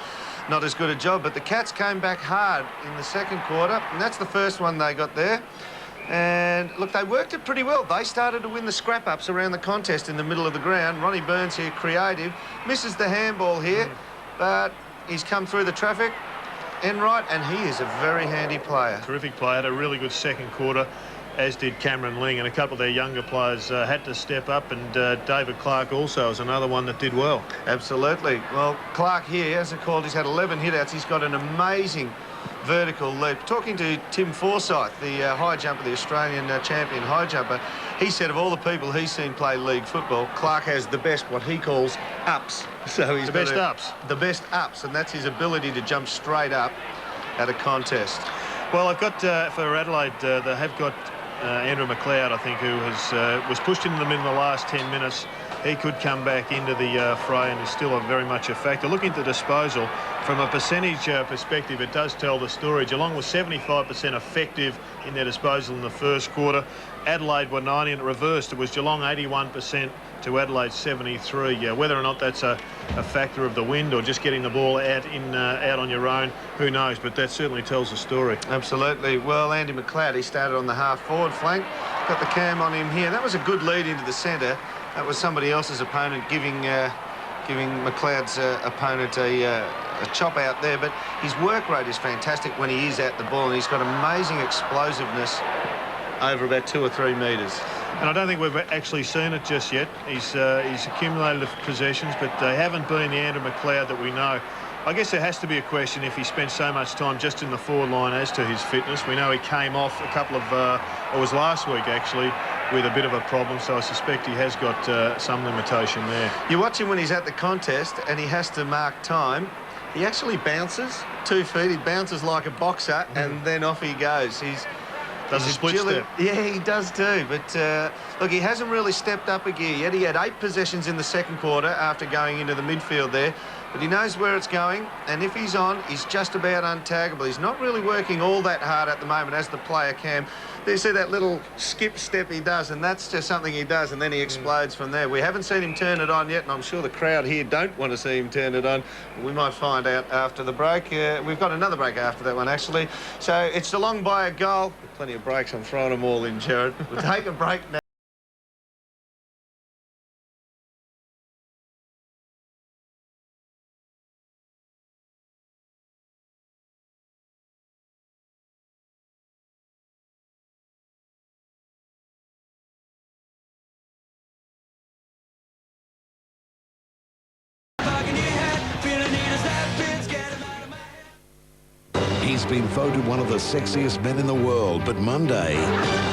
not as good a job. But the Cats came back hard in the second quarter, and that's the first one they got there. And look, they worked it pretty well. They started to win the scrap-ups around the contest in the middle of the ground. Ronnie Burns here, creative, misses the handball here, but he's come through the traffic. Enright, and he is a very handy player. Terrific player, had a really good second quarter, as did Cameron Ling, and a couple of their younger players had to step up, and David Clark also was another one that did well. Absolutely. Well, Clark here, as I called, he's had 11 hit-outs. He's got an amazing vertical leap. Talking to Tim Forsyth, the high jumper, the Australian champion high jumper, he said of all the people he's seen play league football, Clark has the best, what he calls, ups. So he's the best ups. The best ups, and that's his ability to jump straight up at a contest. Well, I've got, for Adelaide, they have got Andrew McLeod, I think, who was pushed into them in the last 10 minutes. He could come back into the fray and is still very much a factor. Looking at the disposal, from a percentage perspective, it does tell the story. Geelong was 75% effective in their disposal in the first quarter. Adelaide were 90%, and it reversed. It was Geelong 81% to Adelaide 73%. Whether or not that's a factor of the wind or just getting the ball out on your own, who knows? But that certainly tells the story. Absolutely. Well, Andy McLeod, he started on the half-forward flank. Got the cam on him here. That was a good lead into the centre. That was somebody else's opponent giving McLeod's opponent a chop out there. But his work rate is fantastic when he is at the ball, and he's got amazing explosiveness over about 2 or 3 metres. And I don't think we've actually seen it just yet. He's accumulated possessions, but they haven't been the Andrew McLeod that we know. I guess there has to be a question if he spent so much time just in the forward line as to his fitness. We know he came off a couple of, it was last week actually, with a bit of a problem, so I suspect he has got some limitation there. You watch him when he's at the contest and he has to mark time. He actually bounces 2 feet. He bounces like a boxer, and then off he goes. Does a split step. Yeah, he does too. But look, he hasn't really stepped up a gear yet. He had 8 possessions in the second quarter after going into the midfield there. But he knows where it's going, and if he's on, he's just about untaggable. He's not really working all that hard at the moment as the player can. You see that little skip step he does, and that's just something he does, and then he explodes from there. We haven't seen him turn it on yet, and I'm sure the crowd here don't want to see him turn it on. We might find out after the break. We've got another break after that one, actually. So it's Geelong by a goal. Plenty of breaks. I'm throwing them all in, Jared. We'll take a break now. He's been voted one of the sexiest men in the world, but Monday,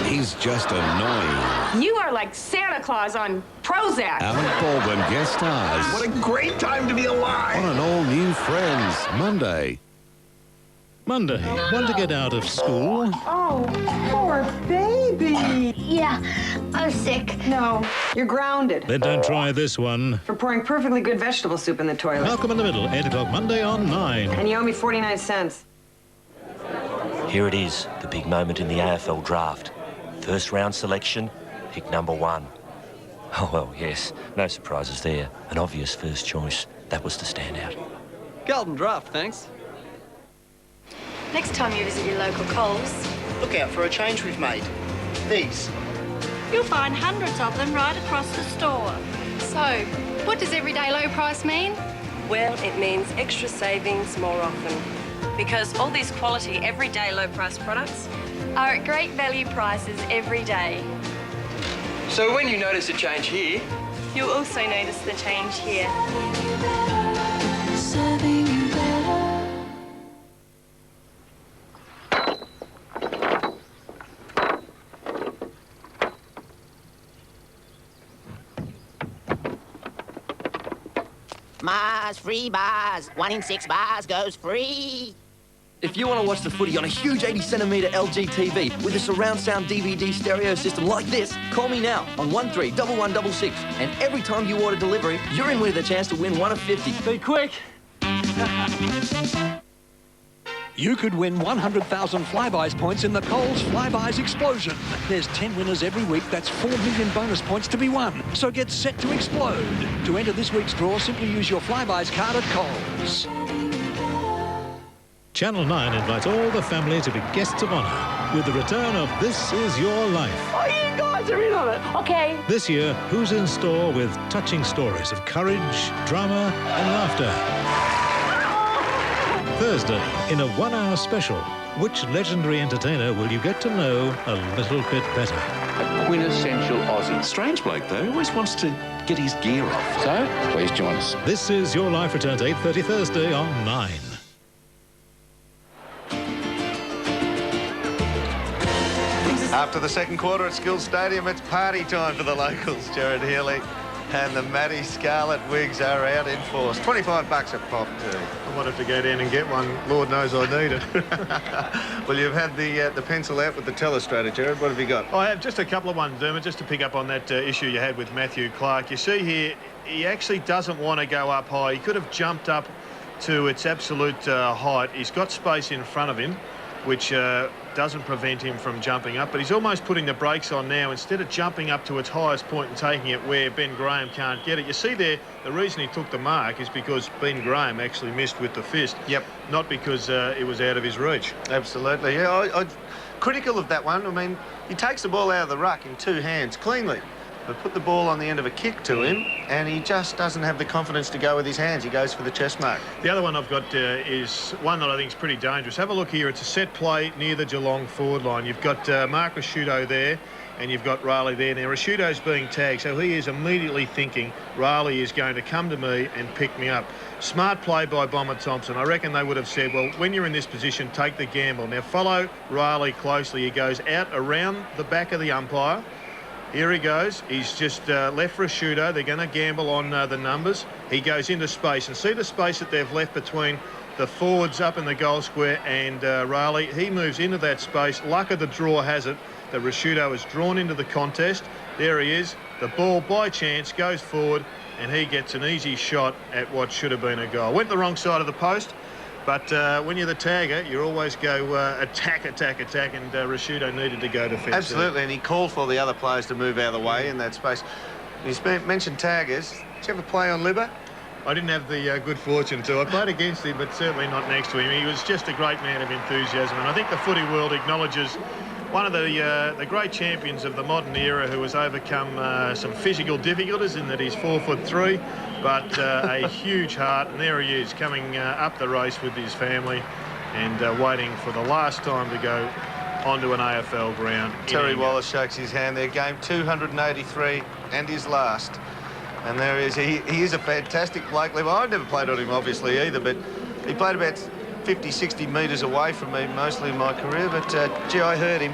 he's just annoying. You are like Santa Claus on Prozac. Alan Baldwin guest stars. What a great time to be alive! On an all-new Friends, Monday. Monday, want to get out of school? Oh, poor baby. Yeah, I'm sick. No, you're grounded. Then don't try this one. For pouring perfectly good vegetable soup in the toilet. Malcolm in the Middle, 8 o'clock Monday on 9. And you owe me 49 cents. Here it is, the big moment in the AFL draft. First round selection, pick number 1. Oh, well, yes, no surprises there. An obvious first choice. That was the standout. Golden draft, thanks. Next time you visit your local Coles, Look out for a change we've made. These. you'll find hundreds of them right across the store. So, what does everyday low price mean? Well, it means extra savings more often. Because all these quality, everyday low price products Are at great value prices every day. So when you notice a change here, You'll also notice the change here. Mars, free bars. 1 in 6 bars goes free. if you want to watch the footy on a huge 80cm LG TV with a surround sound DVD stereo system like this, call me now on 131166. And every time you order delivery, you're in with a chance to win one of 50. Be quick. You could win 100,000 Flybuys points in the Coles Flybuys Explosion. There's 10 winners every week. That's 4 million bonus points to be won. So get set to explode. To enter this week's draw, simply use your Flybuys card at Coles. Channel 9 invites all the family to be guests of honour with the return of This Is Your Life. Oh, you guys are in on it. Okay. This year, who's in store with touching stories of courage, drama and laughter? Thursday, in a 1-hour special, which legendary entertainer will you get to know a little bit better? A quintessential Aussie. Strange bloke, though. Always wants to get his gear off. So, please join us. This Is Your Life returns 8:30 Thursday on 9. After the second quarter at Skills Stadium, it's party time for the locals. Jared Healy and the Matty Scarlet Wigs are out in force. $25 a pop, too. I wanted to go down and get one. Lord knows I need it. Well, you've had the pencil out with the telestrator, Jared. What have you got? I have just a couple of ones, Dermot, just to pick up on that issue you had with Matthew Clark. You see here, he actually doesn't want to go up high. He could have jumped up to its absolute height. He's got space in front of him, which doesn't prevent him from jumping up, but he's almost putting the brakes on now instead of jumping up to its highest point and taking it where Ben Graham can't get it. You see there, the reason he took the mark is because Ben Graham actually missed with the fist. Yep. Not because it was out of his reach. Absolutely. Yeah, I'm critical of that one. I mean, he takes the ball out of the ruck in 2 hands cleanly. But put the ball on the end of a kick to him, and he just doesn't have the confidence to go with his hands. He goes for the chest mark. The other one I've got is one that I think is pretty dangerous. Have a look here. It's a set play near the Geelong forward line. You've got Mark Rasciuto there, and you've got Riley there. Now, Rasciuto's being tagged, so he is immediately thinking Riley is going to come to me and pick me up. Smart play by Bomber Thompson. I reckon they would have said, well, when you're in this position, take the gamble. Now, follow Riley closely. He goes out around the back of the umpire. Here he goes. He's just left for a shooter. They're going to gamble on the numbers. He goes into space. And see the space that they've left between the forwards up in the goal square and Riley. He moves into that space. Luck of the draw has it that Rasciuto is drawn into the contest. There he is. The ball, by chance, goes forward, and he gets an easy shot at what should have been a goal. Went the wrong side of the post. But when you're the tagger, you always go attack, and Rasciuto needed to go defensive. Absolutely, and he called for the other players to move out of the way in that space. You mentioned taggers. Did you ever play on Libba? I didn't have the good fortune to. I played against him, but certainly not next to him. He was just a great man of enthusiasm, and I think the footy world acknowledges one of the great champions of the modern era who has overcome some physical difficulties in that he's 4'3", but a huge heart. And there he is coming up the race with his family and waiting for the last time to go onto an AFL ground. Terry Wallace shakes his hand there. Game 283 and his last. And there he is. He is a fantastic bloke. Well, I've never played on him, obviously, either, but he played about 50, 60 metres away from me mostly in my career, but gee, I heard him.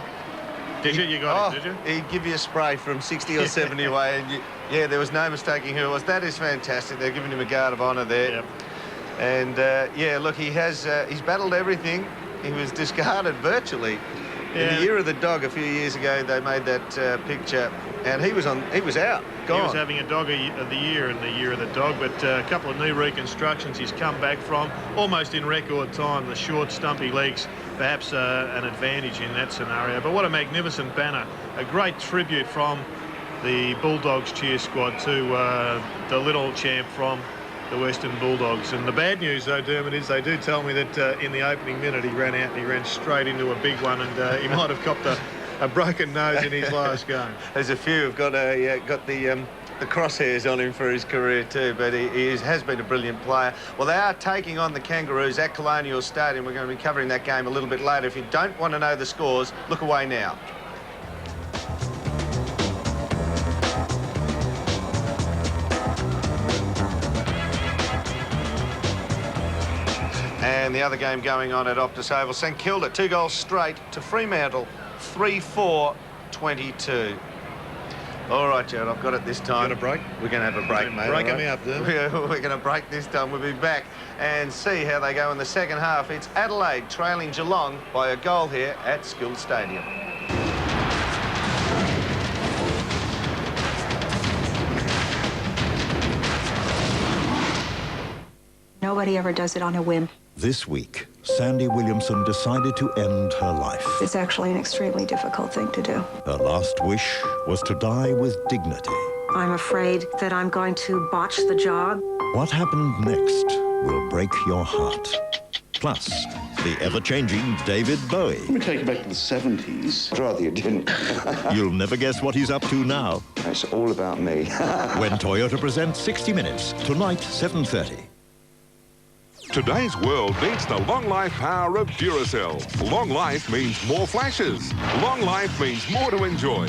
Did you? You got him, did you? He'd give you a spray from 60 or 70 away, and yeah, there was no mistaking who it was. That is fantastic. They're giving him a guard of honour there. Yep. And yeah, look, he's battled everything. He was discarded virtually. Yeah. In the year of the dog, a few years ago, they made that picture, and he was out, gone. He was having a dog of the year in the year of the dog, but a couple of knee reconstructions he's come back from, almost in record time. The short, stumpy legs, perhaps an advantage in that scenario. But what a magnificent banner. A great tribute from the Bulldogs cheer squad to the little champ from the Western Bulldogs. And the bad news, though, Dermot, is they do tell me that in the opening minute he ran out and he ran straight into a big one, and he might have copped a broken nose in his last game. There's a few who've got the crosshairs on him for his career too, but he has been a brilliant player. Well, they are taking on the Kangaroos at Colonial Stadium. We're going to be covering that game a little bit later. If you don't want to know the scores, look away now. And the other game going on at Optus Oval, St Kilda 2 goals straight to Fremantle 3-4-22. All right, Jared, I've got it this time. You got a break? We're going to have a break, mate. Break me up, then. We're going to break this time. We'll be back and see how they go in the second half. It's Adelaide trailing Geelong by a goal here at Skills Stadium. Nobody ever does it on a whim. This week Sandy Williamson decided to end her life. It's actually an extremely difficult thing to do. Her last wish was to die with dignity. I'm afraid that I'm going to botch the job. What happened next will break your heart. Plus, the ever-changing David Bowie. Let me take you back to the 70s. Rather you didn't. You'll never guess what he's up to now. It's all about me. When Toyota presents 60 Minutes, tonight, 7:30. Today's world needs the long life power of Duracell. Long life means more flashes. Long life means more to enjoy.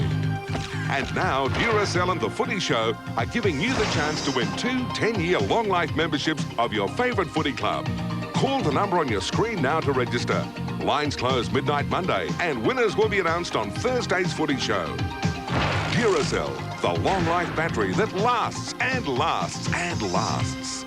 And now, Duracell and The Footy Show are giving you the chance to win 2 10-year long life memberships of your favourite footy club. Call the number on your screen now to register. Lines close midnight Monday, and winners will be announced on Thursday's Footy Show. Duracell, the long life battery that lasts and lasts and lasts.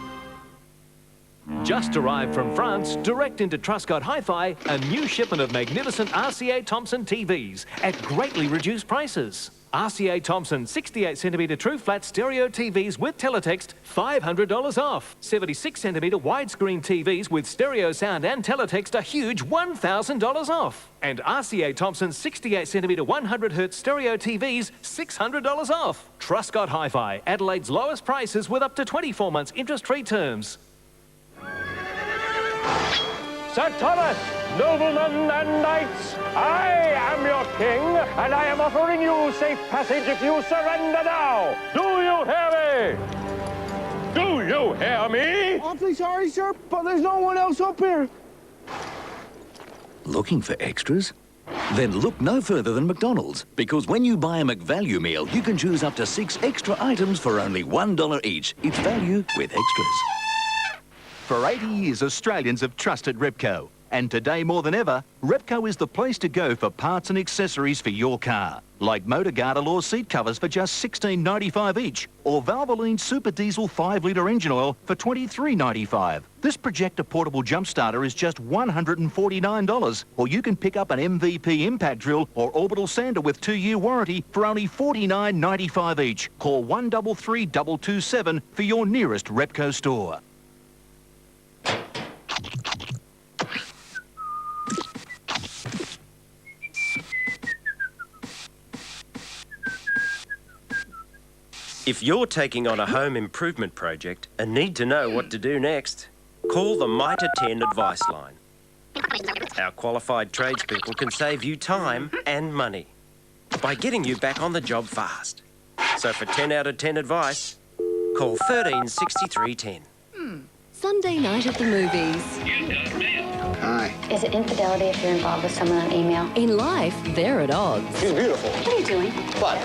Just arrived from France, direct into Truscott Hi-Fi, a new shipment of magnificent RCA Thompson TVs at greatly reduced prices. RCA Thompson 68cm true flat stereo TVs with teletext, $500 off. 76cm widescreen TVs with stereo sound and teletext, a huge $1,000 off. And RCA Thompson 68cm 100Hz stereo TVs, $600 off. Truscott Hi-Fi, Adelaide's lowest prices with up to 24 months interest-free terms. Sir Thomas, noblemen and knights, I am your king, and I am offering you safe passage if you surrender now. Do you hear me? Do you hear me? Awfully sorry, sir, but there's no one else up here. Looking for extras? Then look no further than McDonald's, because when you buy a McValue meal, you can choose up to 6 extra items for only $1 each. It's value with extras. For 80 years, Australians have trusted Repco. And today, more than ever, Repco is the place to go for parts and accessories for your car. Like motor guard or seat covers for just $16.95 each. Or Valvoline Super Diesel 5-litre engine oil for $23.95. This projector portable jump starter is just $149. Or you can pick up an MVP impact drill or orbital sander with 2-year warranty for only $49.95 each. Call 133 227 for your nearest Repco store. If you're taking on a home improvement project and need to know what to do next, call the Mitre 10 advice line. Our qualified tradespeople can save you time and money by getting you back on the job fast. So for 10 out of 10 advice, call 136310. Sunday night at the movies. Hi. Is it infidelity if you're involved with someone on email? In life, they're at odds. She's beautiful. What are you doing? But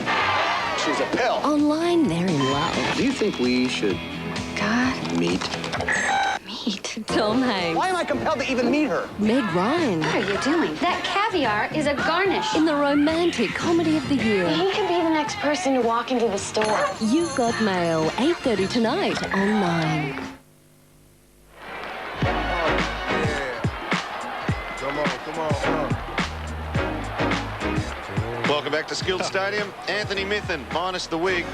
she's a pill. Online, they're in love. Do you think we should... God. Meet. Tom Hanks. Why am I compelled to even meet her? Meg Ryan. What are you doing? That caviar is a garnish. In the romantic comedy of the year. He could be the next person to walk into the store. You've Got Mail, 8:30 tonight on 9. Welcome back to Skilled Stadium. Anthony Mithen, minus the wig,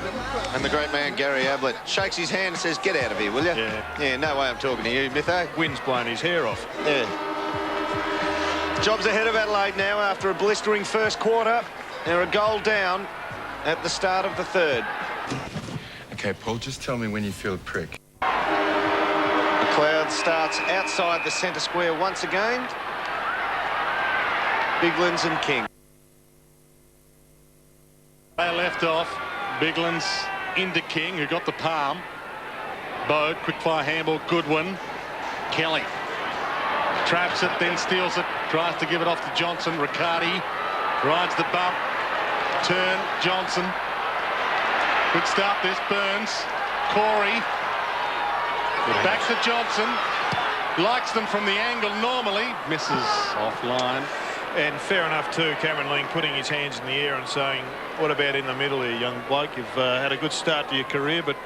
and the great man Gary Ablett shakes his hand and says, "Get out of here, will you?" Yeah, no way I'm talking to you, Mitho. Wind's blown his hair off. Yeah. Job's ahead of Adelaide now after a blistering first quarter. They're a goal down at the start of the third. Okay, Paul, just tell me when you feel a prick. McLeod starts outside the centre square once again. Biglands and King. They left off. Biglands into King, who got the palm. Bode, quick-fire handball, Goodwin. Kelly traps it, then steals it, tries to give it off to Johnson. Riccardi rides the bump. Turn, Johnson. Good start this, Burns. Corey. Back to Johnson. Likes them from the angle normally. Misses offline. And fair enough too, Cameron Ling putting his hands in the air and saying, what about in the middle here, young bloke? You've had a good start to your career, but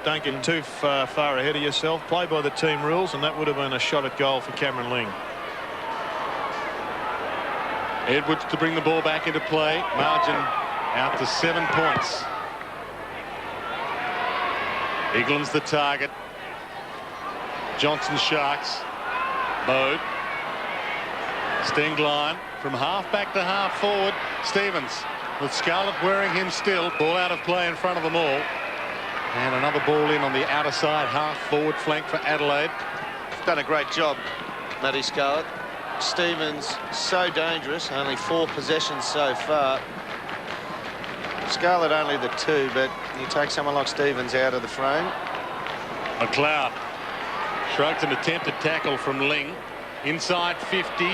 don't get too far ahead of yourself. Play by the team rules, and that would have been a shot at goal for Cameron Ling. Edwards to bring the ball back into play. Margin out to 7 points. Biglan's the target. Johnson Sharks. Bode. Stingline from half back to half forward. Stevens with Scarlett wearing him still. Ball out of play in front of them all. And another ball in on the outer side, half forward flank for Adelaide. Done a great job, Matty Scarlett. Stevens, so dangerous. Only 4 possessions so far. Scarlett only the 2, but you take someone like Stevens out of the frame. McLeod shrugs an attempted tackle from Ling. Inside 50.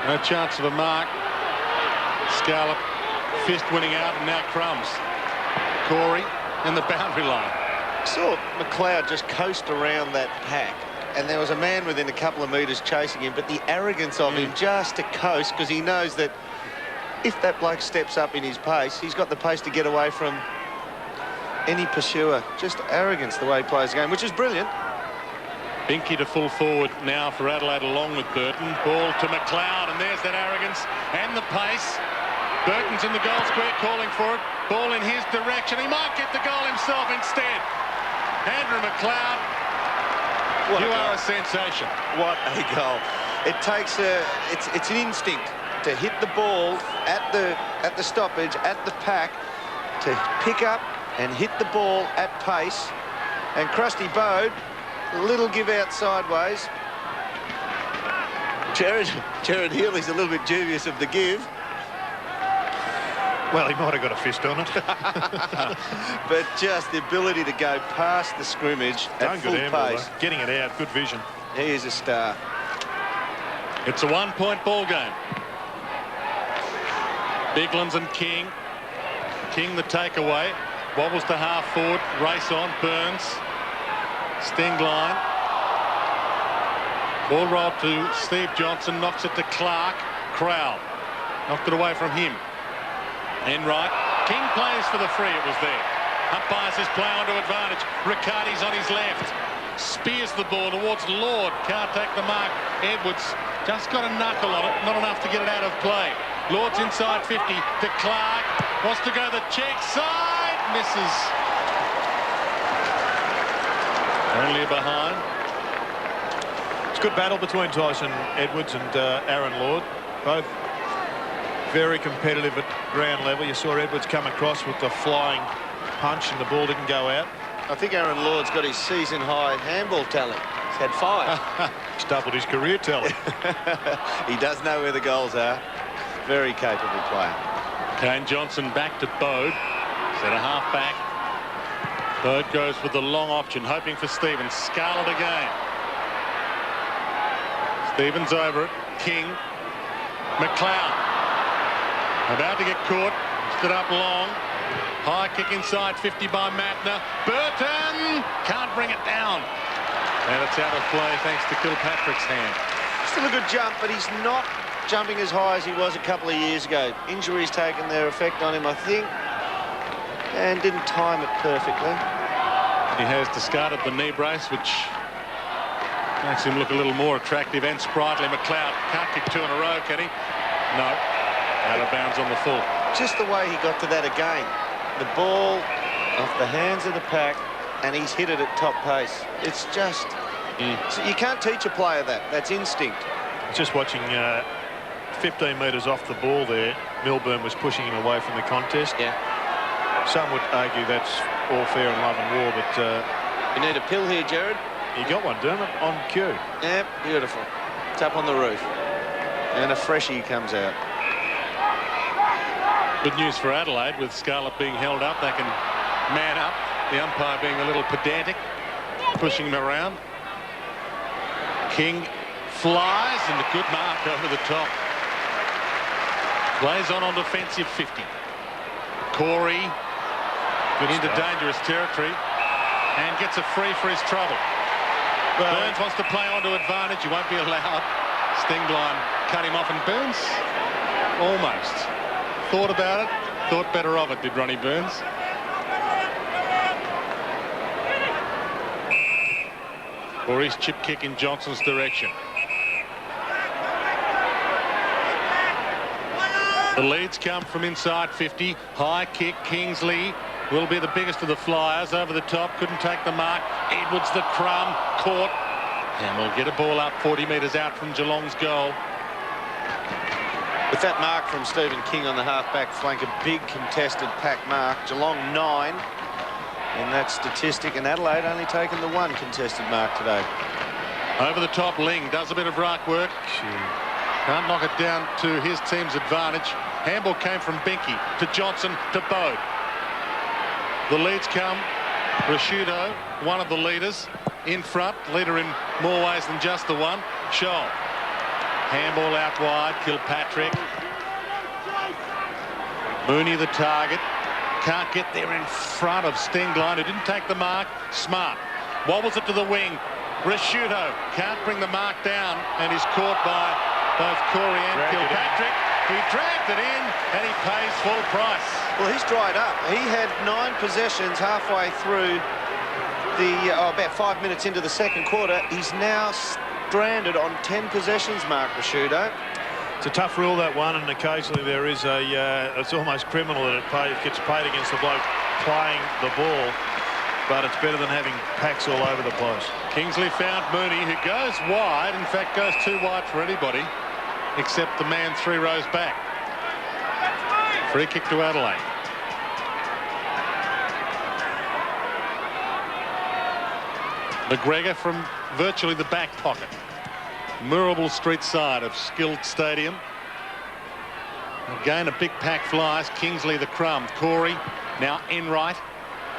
No chance of a mark. Scarlett fist winning out, and now Crumbs. Corey and the boundary line. Saw McLeod just coast around that pack, and there was a man within a couple of metres chasing him, but the arrogance of him just to coast, because he knows that if that bloke steps up in his pace, he's got the pace to get away from any pursuer. Just arrogance the way he plays the game, which is brilliant. Binky to full forward now for Adelaide along with Burton. Ball to McLeod, and there's that arrogance and the pace. Burton's in the goal square calling for it. Ball in his direction. He might get the goal himself instead. Andrew McLeod, you are a sensation. What a goal. It takes it's an instinct to hit the ball at the stoppage, at the pack, to pick up and hit the ball at pace. And Krusty Bode, a little give out sideways. Jared Healy's a little bit dubious of the give. Well, he might have got a fist on it. But just the ability to go past the scrimmage at full pace. Getting it out, good vision. He is a star. It's a 1-point ball game. Biglands and King. King the takeaway. Wobbles to half forward. Race on. Burns. Stingline. Ball rolled to Steve Johnson. Knocks it to Clark. Crowell. Knocked it away from him. Enright. King plays for the free. It was there. Umpires his play onto advantage. Riccardi's on his left. Spears the ball towards Lord. Can't take the mark. Edwards just got a knuckle on it. Not enough to get it out of play. Lord's inside 50 to Clark. Wants to go the check side. Misses. Only behind. It's a good battle between Tyson Edwards and Aaron Lord. Both very competitive at ground level. You saw Edwards come across with the flying punch and the ball didn't go out. I think Aaron Lord's got his season-high handball talent. He's had 5. He's doubled his career talent. He does know where the goals are. Very capable player. Kane Johnson back to Bode. Set a half back. Bode goes with the long option, hoping for Stevens. Scarlett again. Stevens over it. King. McLeod. About to get caught. Stood up long. High kick inside 50 by Matner. Burton can't bring it down. And it's out of play thanks to Kilpatrick's hand. Still a good jump, but he's not jumping as high as he was a couple of years ago. Injuries taken their effect on him, I think, and didn't time it perfectly. He has discarded the knee brace, which makes him look a little more attractive and sprightly. McLeod can't kick 2 in a row, can he? No. Out of bounds on the full. Just the way he got to that again. The ball off the hands of the pack, and he's hit it at top pace. It's just... So you can't teach a player that. That's instinct. Just watching 15 metres off the ball there, Milburn was pushing him away from the contest. Yeah. Some would argue that's all fair in love and war, but... you need a pill here, Jared. You got one, Dermot, on cue. Yep, beautiful. It's up on the roof. And a freshie comes out. Good news for Adelaide, with Scarlett being held up. They can man up. The umpire being a little pedantic, pushing him around. King flies, and a good mark over the top. Plays on defensive 50. Corey into dangerous territory and gets a free for his trouble. Well, Burns wants to play onto advantage. He won't be allowed. Stingline cut him off, and Burns almost thought about it. Thought better of it, did Ronnie Burns. Corey's chip kick in Johnson's direction. The leads come from inside 50. High kick. Kingsley will be the biggest of the flyers. Over the top. Couldn't take the mark. Edwards the crumb. Caught. And we'll get a ball up 40 metres out from Geelong's goal. With that mark from Stephen King on the half-back flank, a big contested pack mark. Geelong 9 in that statistic, and Adelaide only taken the 1 contested mark today. Over the top, Ling does a bit of ruck work. Can't knock it down to his team's advantage. Handball came from Binky to Johnson to Bode. The leads come. Rashudo, one of the leaders, in front. Leader in more ways than just the one. Scholl. Handball out wide. Kilpatrick. Mooney the target. Can't get there in front of Stengline, who didn't take the mark. Smart. Wobbles it to the wing. Rashudo can't bring the mark down, and is caught by both Corey and Kilpatrick. He dragged it in, and he pays full price. Well, he's dried up. He had 9 possessions halfway through the about 5 minutes into the second quarter. He's now stranded on 10 possessions, Mark Rashudo. It's a tough rule, that one, and occasionally there is a it's almost criminal that it gets paid against the bloke playing the ball, but it's better than having packs all over the place. Kingsley found Mooney, who goes wide, in fact goes too wide for anybody except the man 3 rows back. Free kick to Adelaide. McGregor from virtually the back pocket. Moorabool Street side of Skilled Stadium. Again, a big pack flies. Kingsley the crumb. Corey now Enright.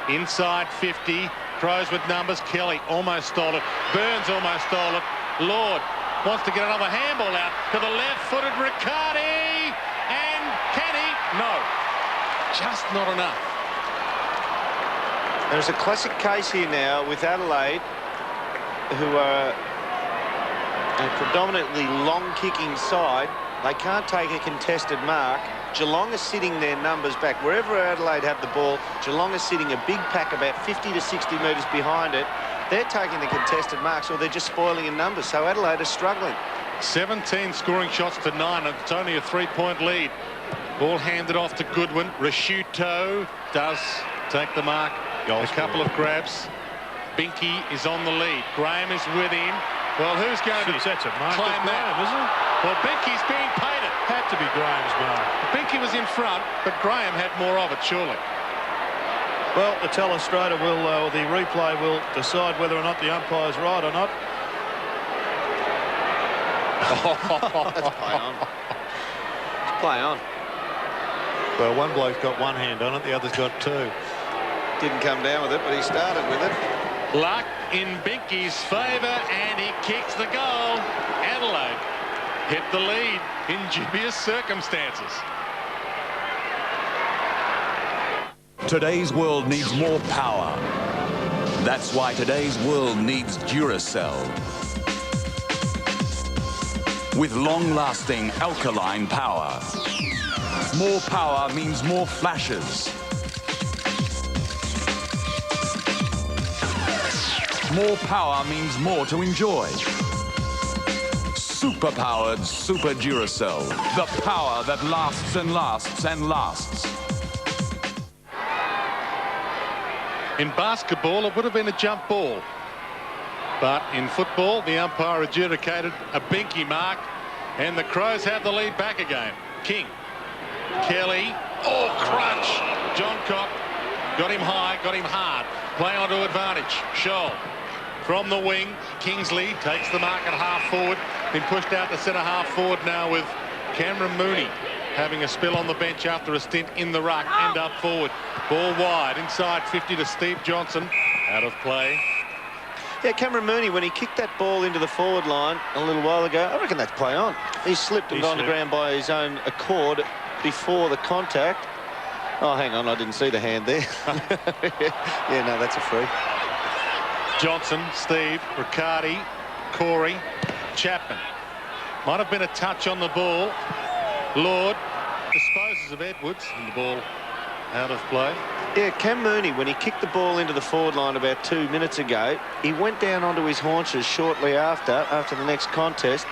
Inside 50. Crows with numbers. Kelly almost stole it. Burns almost stole it. Lord wants to get another handball out to the left-footed Riccardi. And can he? No. Just not enough. There's a classic case here now with Adelaide, who are a predominantly long-kicking side. They can't take a contested mark. Geelong is sitting their numbers back. Wherever Adelaide have the ball, Geelong is sitting a big pack about 50 to 60 metres behind it. They're taking the contested marks, or they're just spoiling in numbers. So Adelaide is struggling. 17 scoring shots to 9, and it's only a 3-point lead. Ball handed off to Goodwin. Rashuto does take the mark. A couple of grabs. Binky is on the lead. Graham is with him. Well, who's going to that's a mark claim that? Graham, isn't it? Well, Binky's being painted. Had to be Graham's mark. Binky was in front, but Graham had more of it, surely. Well, the telestrator will, or the replay will decide whether or not the umpire's right or not. That's play on. It's play on. Well, one bloke's got one hand on it, the other's got 2. Didn't come down with it, but he started with it. Luck in Binky's favour, and he kicks the goal. Adelaide hit the lead in dubious circumstances. Today's world needs more power. That's why today's world needs Duracell. With long-lasting alkaline power. More power means more flashes. More power means more to enjoy. Super-powered Super Duracell. The power that lasts and lasts and lasts. In basketball, it would have been a jump ball. But in football, the umpire adjudicated a Binky mark, and the Crows have the lead back again. King. Kelly. Oh, crunch. John Copp got him high, got him hard. Play onto advantage. Scholl. From the wing, Kingsley takes the mark at half forward. Been pushed out to centre half forward now with Cameron Mooney having a spill on the bench after a stint in the ruck and up forward. Ball wide, inside 50 to Steve Johnson. Out of play. Yeah, Cameron Mooney, when he kicked that ball into the forward line a little while ago, I reckon that's play on. He slipped and on the ground by his own accord before the contact. Oh, hang on, I didn't see the hand there. Yeah, no, that's a free. Johnson, Steve, Riccardi, Corey, Chapman. Might have been a touch on the ball. Lord disposes of Edwards, and the ball out of play. Yeah, Cam Mooney, when he kicked the ball into the forward line about 2 minutes ago, he went down onto his haunches shortly after the next contest,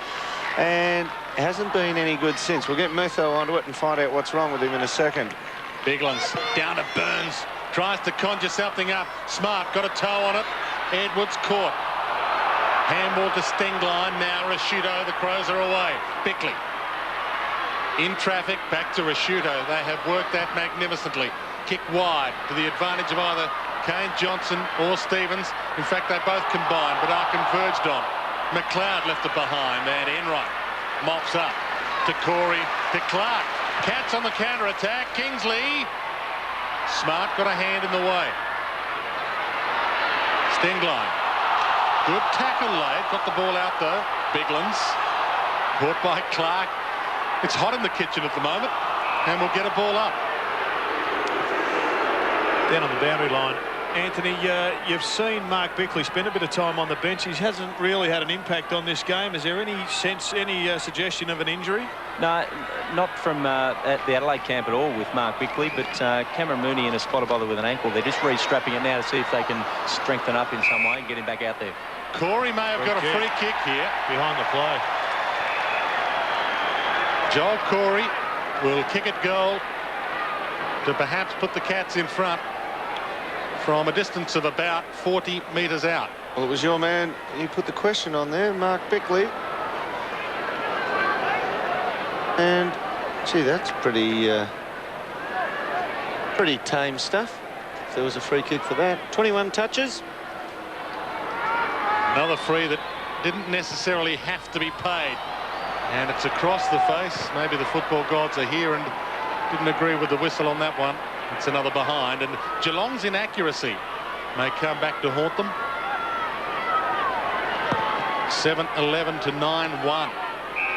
and hasn't been any good since. We'll get Murtho onto it and find out what's wrong with him in a second. Biglan's down to Burns. Tries to conjure something up. Smart got a toe on it. Edwards caught. Handball to Stengline. Now Rashuto. The Crows are away. Bickley. In traffic, back to Rashuto. They have worked that magnificently. Kick wide to the advantage of either Kane Johnson or Stevens. In fact, they both combined, but are converged on. McLeod left it behind, and Enright mops up to Corey, to Clark. Cats on the counter-attack. Kingsley. Smart got a hand in the way. Stengline. Good tackle laid. Got the ball out, though. Biglands. Caught by Clark. It's hot in the kitchen at the moment, and we'll get a ball up. Down on the boundary line. Anthony, you've seen Mark Bickley spend a bit of time on the bench. He hasn't really had an impact on this game. Is there any suggestion of an injury? No, not from at the Adelaide camp at all with Mark Bickley, but Cameron Mooney in a spot of bother with an ankle. They're just re-strapping it now to see if they can strengthen up in some way and get him back out there. Corey may have got a free kick here. Behind the play. Joel Corey will kick it goal to perhaps put the Cats in front from a distance of about 40 metres out. Well, it was your man. You put the question on there, Mark Bickley. And, gee, that's pretty tame stuff. If there was a free kick for that. 21 touches. Another free that didn't necessarily have to be paid. And it's across the face. Maybe the football gods are here and didn't agree with the whistle on that one. It's another behind. And Geelong's inaccuracy may come back to haunt them. 7-11 to 9-1.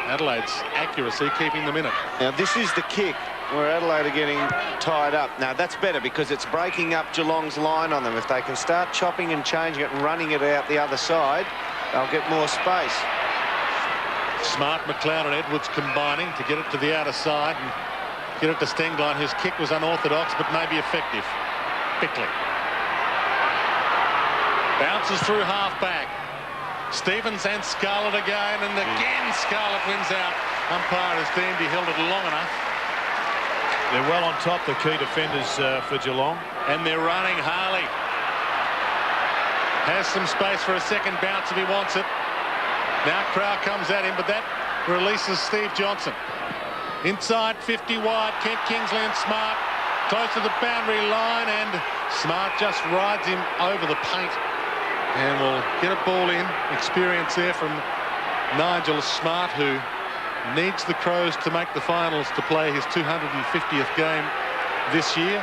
Adelaide's accuracy keeping them in it. Now, this is the kick where Adelaide are getting tied up. Now, that's better because it's breaking up Geelong's line on them. If they can start chopping and changing it and running it out the other side, they'll get more space. Smart, McLeod and Edwards combining to get it to the outer side and get it to Stengline, whose kick was unorthodox but may be effective. Bickley. Bounces through half-back. Stevens and Scarlett again, and again Scarlett wins out. Umpire has deemed he held it long enough. They're well on top, the key defenders for Geelong. And they're running. Harley has some space for a second bounce if he wants it. Now Crow comes at him, but that releases Steve Johnson. Inside 50 wide, Kent Kingsley and Smart close to the boundary line, and Smart just rides him over the paint and will get a ball in. Experience there from Nigel Smart, who needs the Crows to make the finals to play his 250th game this year,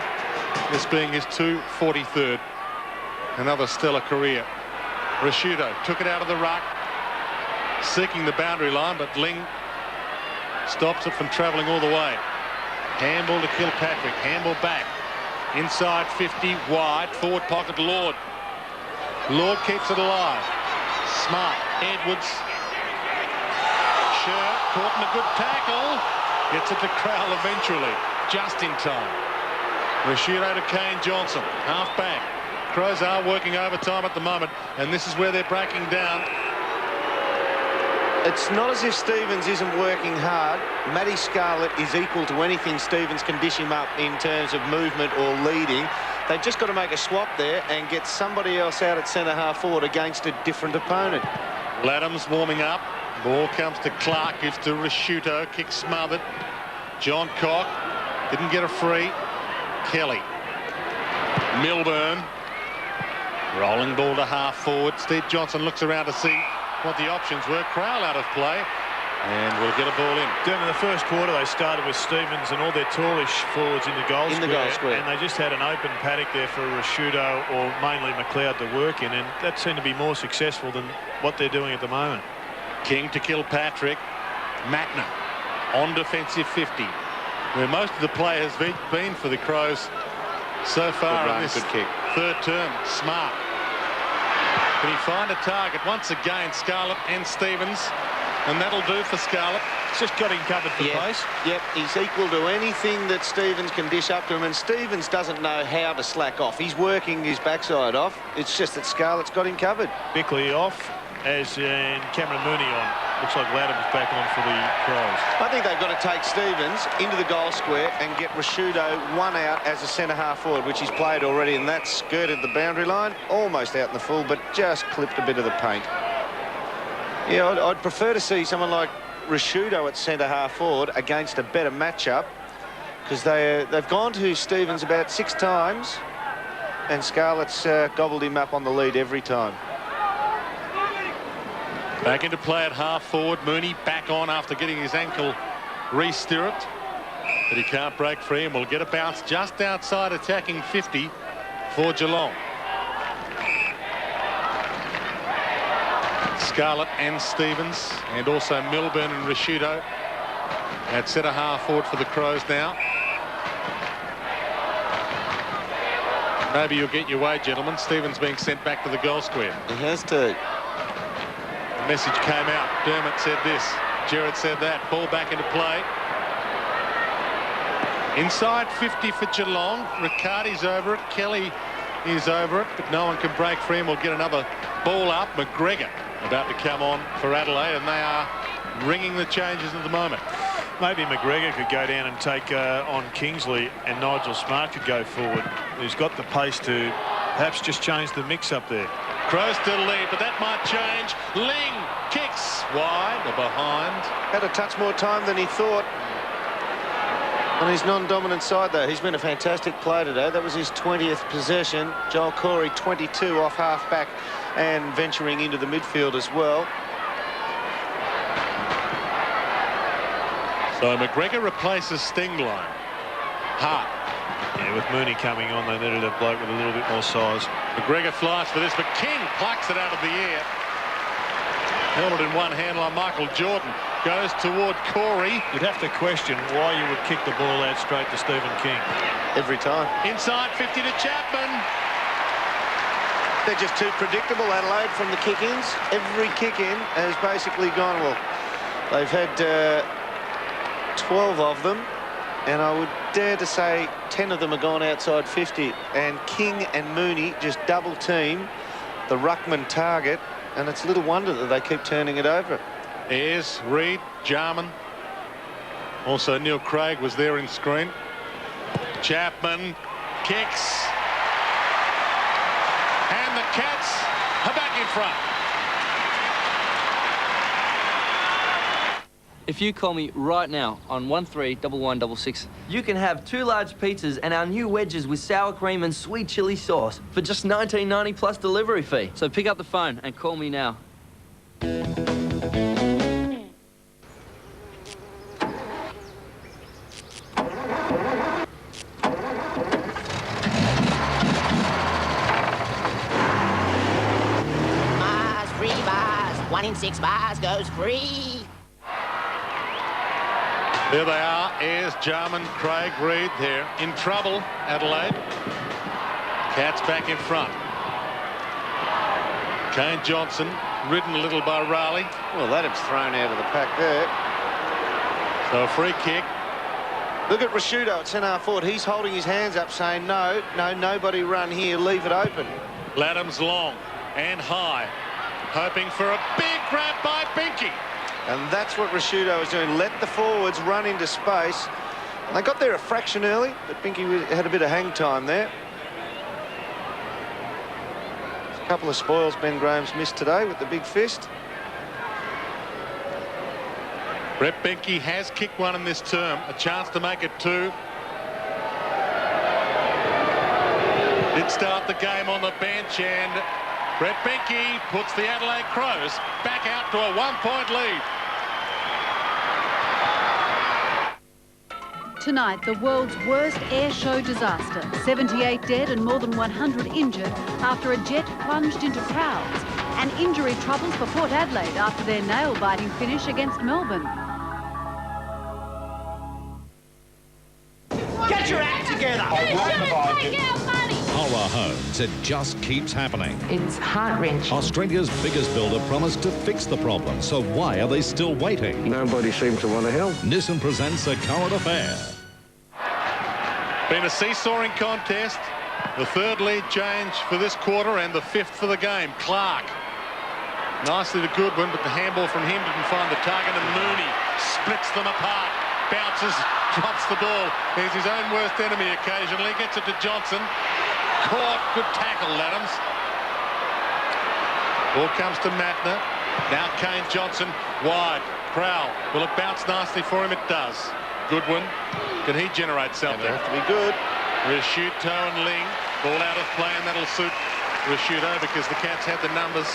this being his 243rd. Another stellar career. Rashuto took it out of the ruck, seeking the boundary line, but Ling stops it from travelling all the way. Handball to Kilpatrick. Handball back. Inside 50, wide. Forward pocket, Lord. Lord keeps it alive. Smart. Edwards. Sure. Caught in a good tackle. Gets it to Crowell eventually. Just in time. Rashuto to Kane Johnson. Half back. Crows are working overtime at the moment, and this is where they're breaking down. It's not as if Stevens isn't working hard. Matty Scarlett is equal to anything Stevens can dish him up in terms of movement or leading. They've just got to make a swap there and get somebody else out at centre-half forward against a different opponent. Laddams warming up. Ball comes to Clark, gives to Rashuto. Kick smothered. John Cock didn't get a free. Kelly. Milburn. Rolling ball to half forward. Steve Johnson looks around to see what the options were. Crowell out of play, and we'll get a ball in. In the first quarter, they started with Stevens and all their tallish forwards in the goal square, and they just had an open paddock there for Rashuto or mainly McLeod to work in, and that seemed to be more successful than what they're doing at the moment. King to Kilpatrick. Matner on defensive 50, where most of the play has been for the Crows so far in this third term. Smart. Can he find a target? Once again, Scarlett and Stevens, and that'll do for Scarlett. It's just got him covered for pace. Yep, he's equal to anything that Stevens can dish up to him, and Stevens doesn't know how to slack off. He's working his backside off. It's just that Scarlett's got him covered. Bickley off, as in Cameron Mooney on. Looks like Laddham's back on for the Crows. I think they've got to take Stevens into the goal square and get Rashuto one out as a centre-half forward, which he's played already, and that skirted the boundary line, almost out in the full, but just clipped a bit of the paint. Yeah, I'd prefer to see someone like Rashudo at centre-half forward against a better matchup, because they've gone to Stevens about 6 times, and Scarlett's gobbled him up on the lead every time. Back into play at half forward. Mooney back on after getting his ankle re-stirruped, but he can't break free and will get a bounce just outside attacking 50 for Geelong. Scarlett and Stevens, and also Milburn and Rashudo at centre half forward for the Crows now. Maybe you'll get your way, gentlemen. Stevens being sent back to the goal square. He has to. The message came out. Dermott said this. Gerrard said that. Ball back into play. Inside 50 for Geelong. Riccardi's over it. Kelly is over it, but no one can break free, and we'll get another ball up. McGregor about to come on for Adelaide, and they are ringing the changes at the moment. Maybe McGregor could go down and take on Kingsley, and Nigel Smart could go forward. He's got the pace to perhaps just change the mix up there. Crows still lead, but that might change. Ling kicks wide or behind. Had a touch more time than he thought on his non-dominant side, though. He's been a fantastic player today. That was his 20th possession. Joel Corey, 22 off half-back and venturing into the midfield as well. So McGregor replaces Stingline. Hart. Yeah, with Mooney coming on, they needed a bloke with a little bit more size. McGregor flies for this, but King plucks it out of the air. Held it in one hand like Michael Jordan. Goes toward Corey. You'd have to question why you would kick the ball out straight to Stephen King. Every time. Inside 50 to Chapman. They're just too predictable, Adelaide, from the kick-ins. Every kick-in has basically gone, well, they've had 12 of them, and I would dare to say 10 of them have gone outside 50. And King and Mooney just double-team the ruckman target, and it's little wonder that they keep turning it over. Ayres, Reid, Jarman. Also Neil Craig was there in screen. Chapman kicks. And the Cats are back in front. If you call me right now on 131166, you can have 2 large pizzas and our new wedges with sour cream and sweet chili sauce for just $19.90 plus delivery fee. So pick up the phone and call me now. Bars, free bars. 1 in 6 bars goes free. There they are, Ayres, Jarman, Craig, Reid. They're in trouble, Adelaide. Cats back in front. Kane Johnson, ridden a little by Raleigh. Well, Adams thrown out of the pack there. So a free kick. Look at Rashudo at centre forward. He's holding his hands up saying, no, nobody run here, leave it open. Laddams long and high, hoping for a big grab by Binky. And that's what Rashudo was doing. Let the forwards run into space. They got there a fraction early, but Binky had a bit of hang time there. A couple of spoils Ben Graham's missed today with the big fist. Brett Binky has kicked one in this term. A chance to make it 2. Did start the game on the bench, and Brett Binky puts the Adelaide Crows back out to a 1-point lead. Tonight, the world's worst air show disaster. 78 dead and more than 100 injured after a jet plunged into crowds. And injury troubles for Port Adelaide after their nail-biting finish against Melbourne. Get your act together. Horror Homes, it just keeps happening. It's heart-wrenching. Australia's biggest builder promised to fix the problem, so why are they still waiting? Nobody seems to want to help. Nissan presents a current affair. Been a seesawing contest. The 3rd lead change for this quarter and the 5th for the game. Clark. Nicely to Goodwin, but the handball from him didn't find the target, and Mooney splits them apart. Bounces, drops the ball. He's his own worst enemy occasionally. Gets it to Johnson. Caught. Good tackle, Laddams. Ball comes to Matner. Now Kane Johnson wide. Crowell. Will it bounce nicely for him? It does. Goodwin. Can he generate something? It'll have to be good. Rashuto and Ling. Ball out of play, and that'll suit Rashuto because the Cats had the numbers.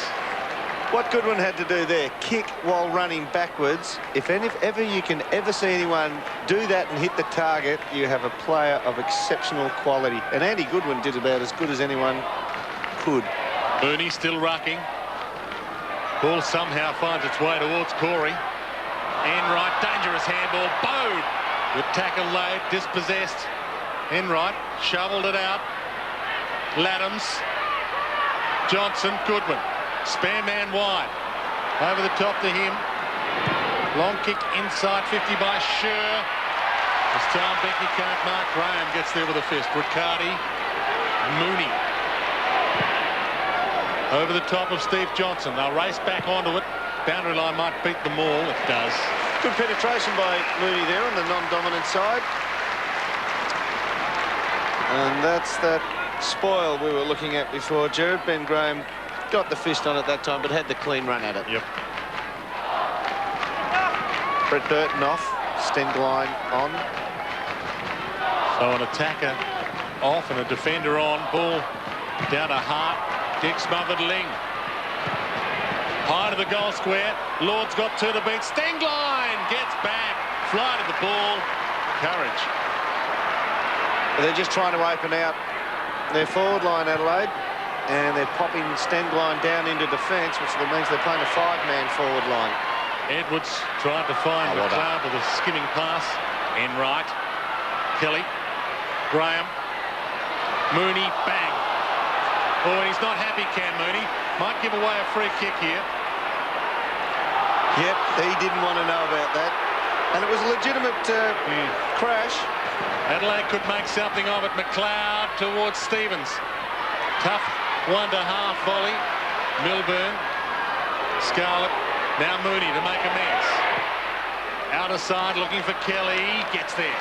What Goodwin had to do there, kick while running backwards. If ever you can ever see anyone do that and hit the target, you have a player of exceptional quality. And Andy Goodwin did about as good as anyone could. Mooney still rucking. Ball somehow finds its way towards Corey. Enright, dangerous handball. Bowed. Good tackle laid, dispossessed. Enright shoveled it out. Laddams. Johnson, Goodwin. Spare man wide. Over the top to him. Long kick inside 50 by Scher. This time Becky can't mark. Graham gets there with a fist. Riccardi. Mooney. Over the top of Steve Johnson. They'll race back onto it. Boundary line might beat them all. It does. Good penetration by Mooney there on the non-dominant side. And that's that spoil we were looking at before. Jared Ben Graham got the fist on it that time, but had the clean run at it. Yep. Brett Burton off. Stengline on. So an attacker off and a defender on. Ball down to Hart. Dick smothered Ling. High to the goal square. Lord's got two to beat. Stengline gets back. Fly to the ball. Courage. They're just trying to open out their forward line, Adelaide. And they're popping Stengline down into defence, which means they're playing a five-man forward line. Edwards tried to find McLeod with a skimming pass. Enright. Kelly. Graham. Mooney. Bang. Oh, and he's not happy, Cam Mooney. Might give away a free kick here. Yep, he didn't want to know about that. And it was a legitimate crash. Adelaide could make something of it. McLeod towards Stevens. Tough one-to-half volley. Milburn. Scarlett. Now Mooney to make amends. Outer side looking for Kelly. Gets there.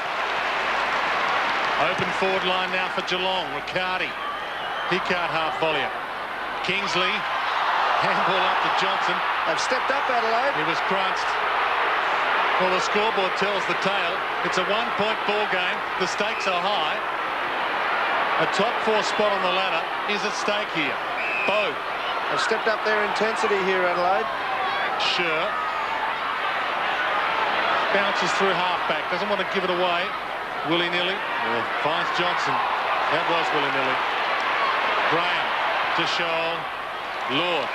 Open forward line now for Geelong. Riccardi. He can't half volley it. Kingsley. Handball up to Johnson. They've stepped up, Adelaide. He was crunched. Well, the scoreboard tells the tale. It's a one-point ball game. The stakes are high. A top four spot on the ladder is at stake here. Bow. They've stepped up their intensity here, Adelaide. Sure. Bounces through halfback. Doesn't want to give it away. Willy-nilly. Finds Johnson. That was willy-nilly. Graham to Scholl. Lord.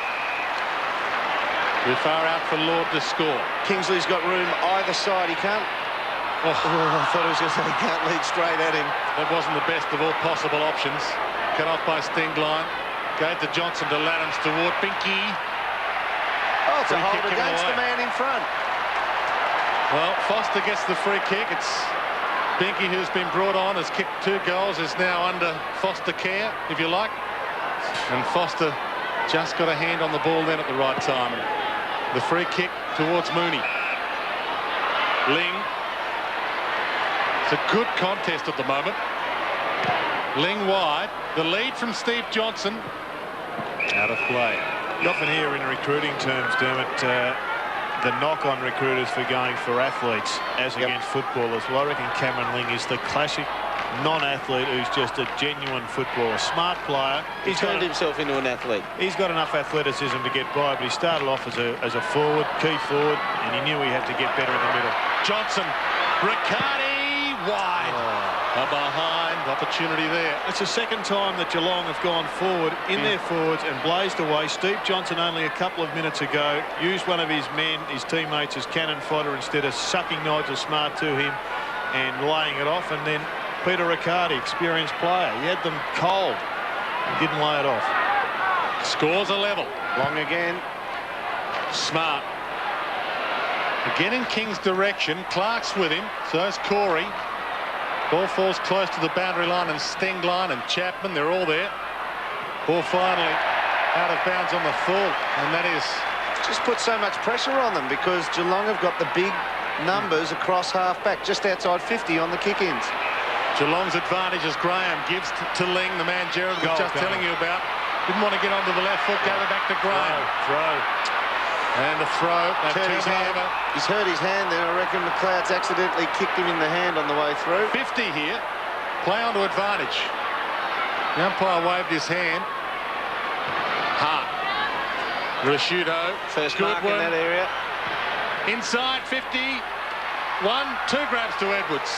Too far out for Lord to score. Kingsley's got room either side. He can't. Oh, I thought he was going to say he can't lead straight at him. That wasn't the best of all possible options. Cut off by Stengline. Gave to Johnson to Laddams toward Binky. Oh, it's a hold against the man in front. Well, Foster gets the free kick. It's Binky, who's been brought on, has kicked 2 goals, is now under Foster care, if you like. And Foster just got a hand on the ball then at the right time. The free kick towards Mooney. Ling. It's a good contest at the moment. Ling wide. The lead from Steve Johnson. Out of play. You often hear in recruiting terms, Dermot, the knock on recruiters for going for athletes as against footballers. Well, I reckon Cameron Ling is the classic non-athlete who's just a genuine footballer. Smart player. He's turned himself into an athlete. He's got enough athleticism to get by, but he started off as a forward, key forward, and he knew he had to get better in the middle. Johnson. Riccardi wide. A behind opportunity there. It's the second time that Geelong have gone forward in their forwards and blazed away. Steve Johnson only a couple of minutes ago used one of his men, his teammates, as cannon fodder instead of sucking Nigel Smart to him and laying it off. And then Peter Riccardi, experienced player, he had them cold and didn't lay it off. Scores a level. Long again. Smart. Again in King's direction. Clark's with him. So's Corey. Ball falls close to the boundary line, and Stengline and Chapman, they're all there. Ball finally out of bounds on the full, and that is... Just put so much pressure on them because Geelong have got the big numbers across half-back, just outside 50 on the kick-ins. Geelong's advantage as Graham gives to Ling, the man Jared was just telling you about. Didn't want to get onto the left foot, gave it back to Graham. Throw. And a throw. He's hurt his hand there. I reckon McLeod's accidentally kicked him in the hand on the way through. 50 here. Play on to advantage. The umpire waved his hand. Hart. Rashudo. First mark in that area. Inside 50. 1-2 grabs to Edwards.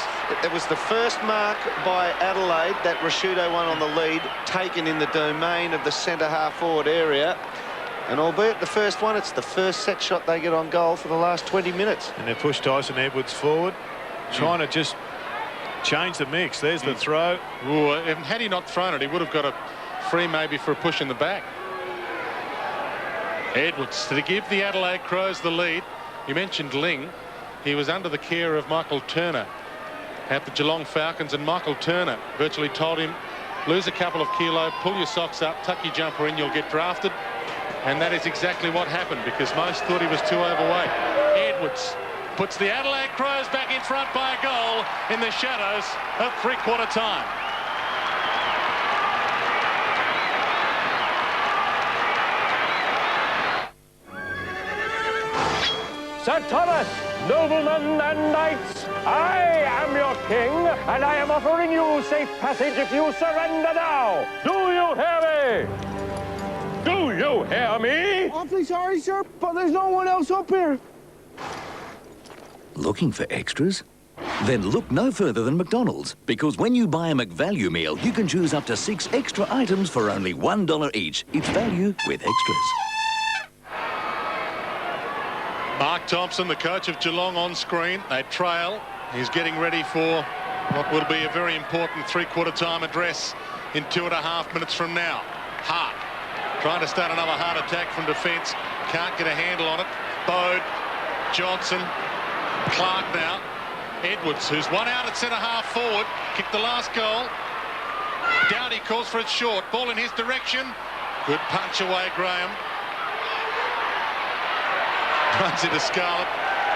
It was the first mark by Adelaide that Rashudo won on the lead, taken in the domain of the centre half forward area. And albeit the first one, it's the first set shot they get on goal for the last 20 minutes. And they push Tyson Edwards forward, trying to just change the mix. There's the throw. Ooh, had he not thrown it, he would have got a free maybe for a push in the back. Edwards to give the Adelaide Crows the lead. You mentioned Ling. He was under the care of Michael Turner at the Geelong Falcons, and Michael Turner virtually told him, lose a couple of kilo, pull your socks up, tuck your jumper in, you'll get drafted. And that is exactly what happened, because most thought he was too overweight. Edwards puts the Adelaide Crows back in front by a goal in the shadows of three-quarter time. Sir Thomas, noblemen and knights, I am your king, and I am offering you safe passage if you surrender now. Do you hear me? Do you hear me? Awfully sorry, sir, but there's no one else up here. Looking for extras? Then look no further than McDonald's, because when you buy a McValue meal, you can choose up to 6 extra items for only $1 each. It's value with extras. Mark Thompson, the coach of Geelong, on screen. They trail. He's getting ready for what will be a very important three-quarter time address in 2.5 minutes from now. Hart trying to start another heart attack from defence. Can't get a handle on it. Bode, Johnson, Clark now. Edwards, who's one out at centre-half forward, kicked the last goal. Dowdy calls for it short. Ball in his direction. Good punch away, Graham. Runs into Scarlett,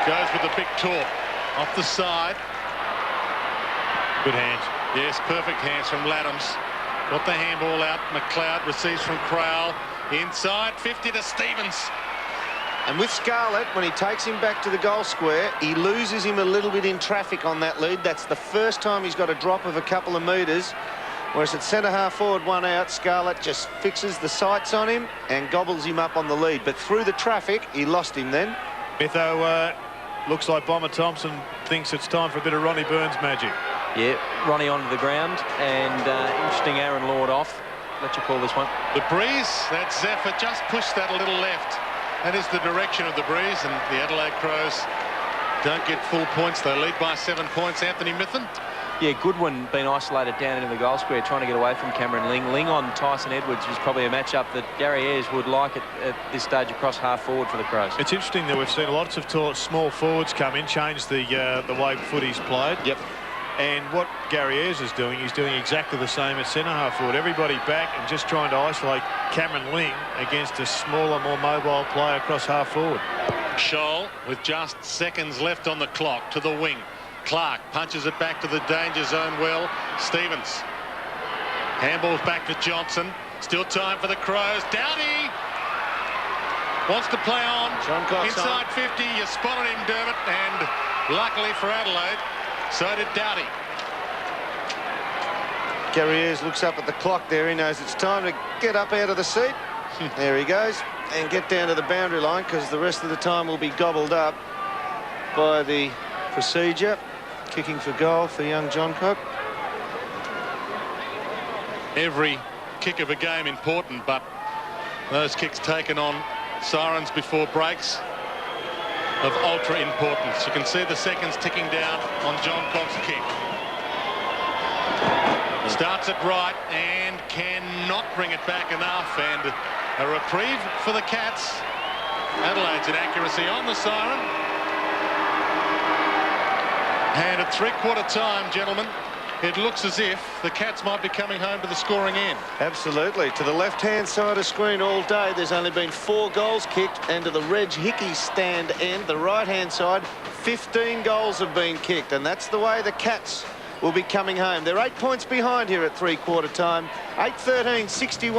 goes with the big talk off the side. Good hands. Yes, perfect hands from Laddams. Got the handball out. McLeod receives from Crowell. Inside 50 to Stevens. And with Scarlett, when he takes him back to the goal square, he loses him a little bit in traffic on that lead. That's the first time he's got a drop of a couple of metres. Whereas at centre-half forward, one out, Scarlett just fixes the sights on him and gobbles him up on the lead. But through the traffic, he lost him then. Mitho, looks like Bomber Thompson thinks it's time for a bit of Ronnie Burns magic. Yeah, Ronnie onto the ground, and interesting Aaron Lord off. Let you call this one. The breeze, that Zephyr just pushed that a little left. That is the direction of the breeze, and the Adelaide Crows don't get full points. They lead by 7 points. Anthony Mithen. Yeah, Goodwin being isolated down into the goal square, trying to get away from Cameron Ling. Ling on Tyson Edwards was probably a matchup that Gary Ayres would like at this stage across half forward for the Crows. It's interesting that we've seen lots of small forwards come in, change the way footy's played. Yep. And what Gary Ayres is doing, he's doing exactly the same at centre-half forward. Everybody back and just trying to isolate Cameron Ling against a smaller, more mobile player across half forward. Scholl with just seconds left on the clock to the wing. Clark punches it back to the danger zone well. Stevens. Handballs back to Johnson. Still time for the Crows. Dowdy wants to play on. Inside 50. You spotted him, Dermot. And luckily for Adelaide, so did Dowdy. Gary Ayres looks up at the clock there. He knows it's time to get up out of the seat. There he goes. And get down to the boundary line, because the rest of the time will be gobbled up by the procedure. Kicking for goal for young Johncock. Every kick of a game important, but those kicks taken on sirens before breaks of ultra importance. You can see the seconds ticking down on Johncock's kick. Starts it right and cannot bring it back enough, and a reprieve for the Cats. Adelaide's inaccuracy on the siren. And at three-quarter time, gentlemen, it looks as if the Cats might be coming home to the scoring end. Absolutely. To the left-hand side of screen all day, there's only been 4 goals kicked, and to the Reg Hickey stand end, the right-hand side, 15 goals have been kicked, and that's the way the Cats will be coming home. They're 8 points behind here at three-quarter time. 8-13, 61.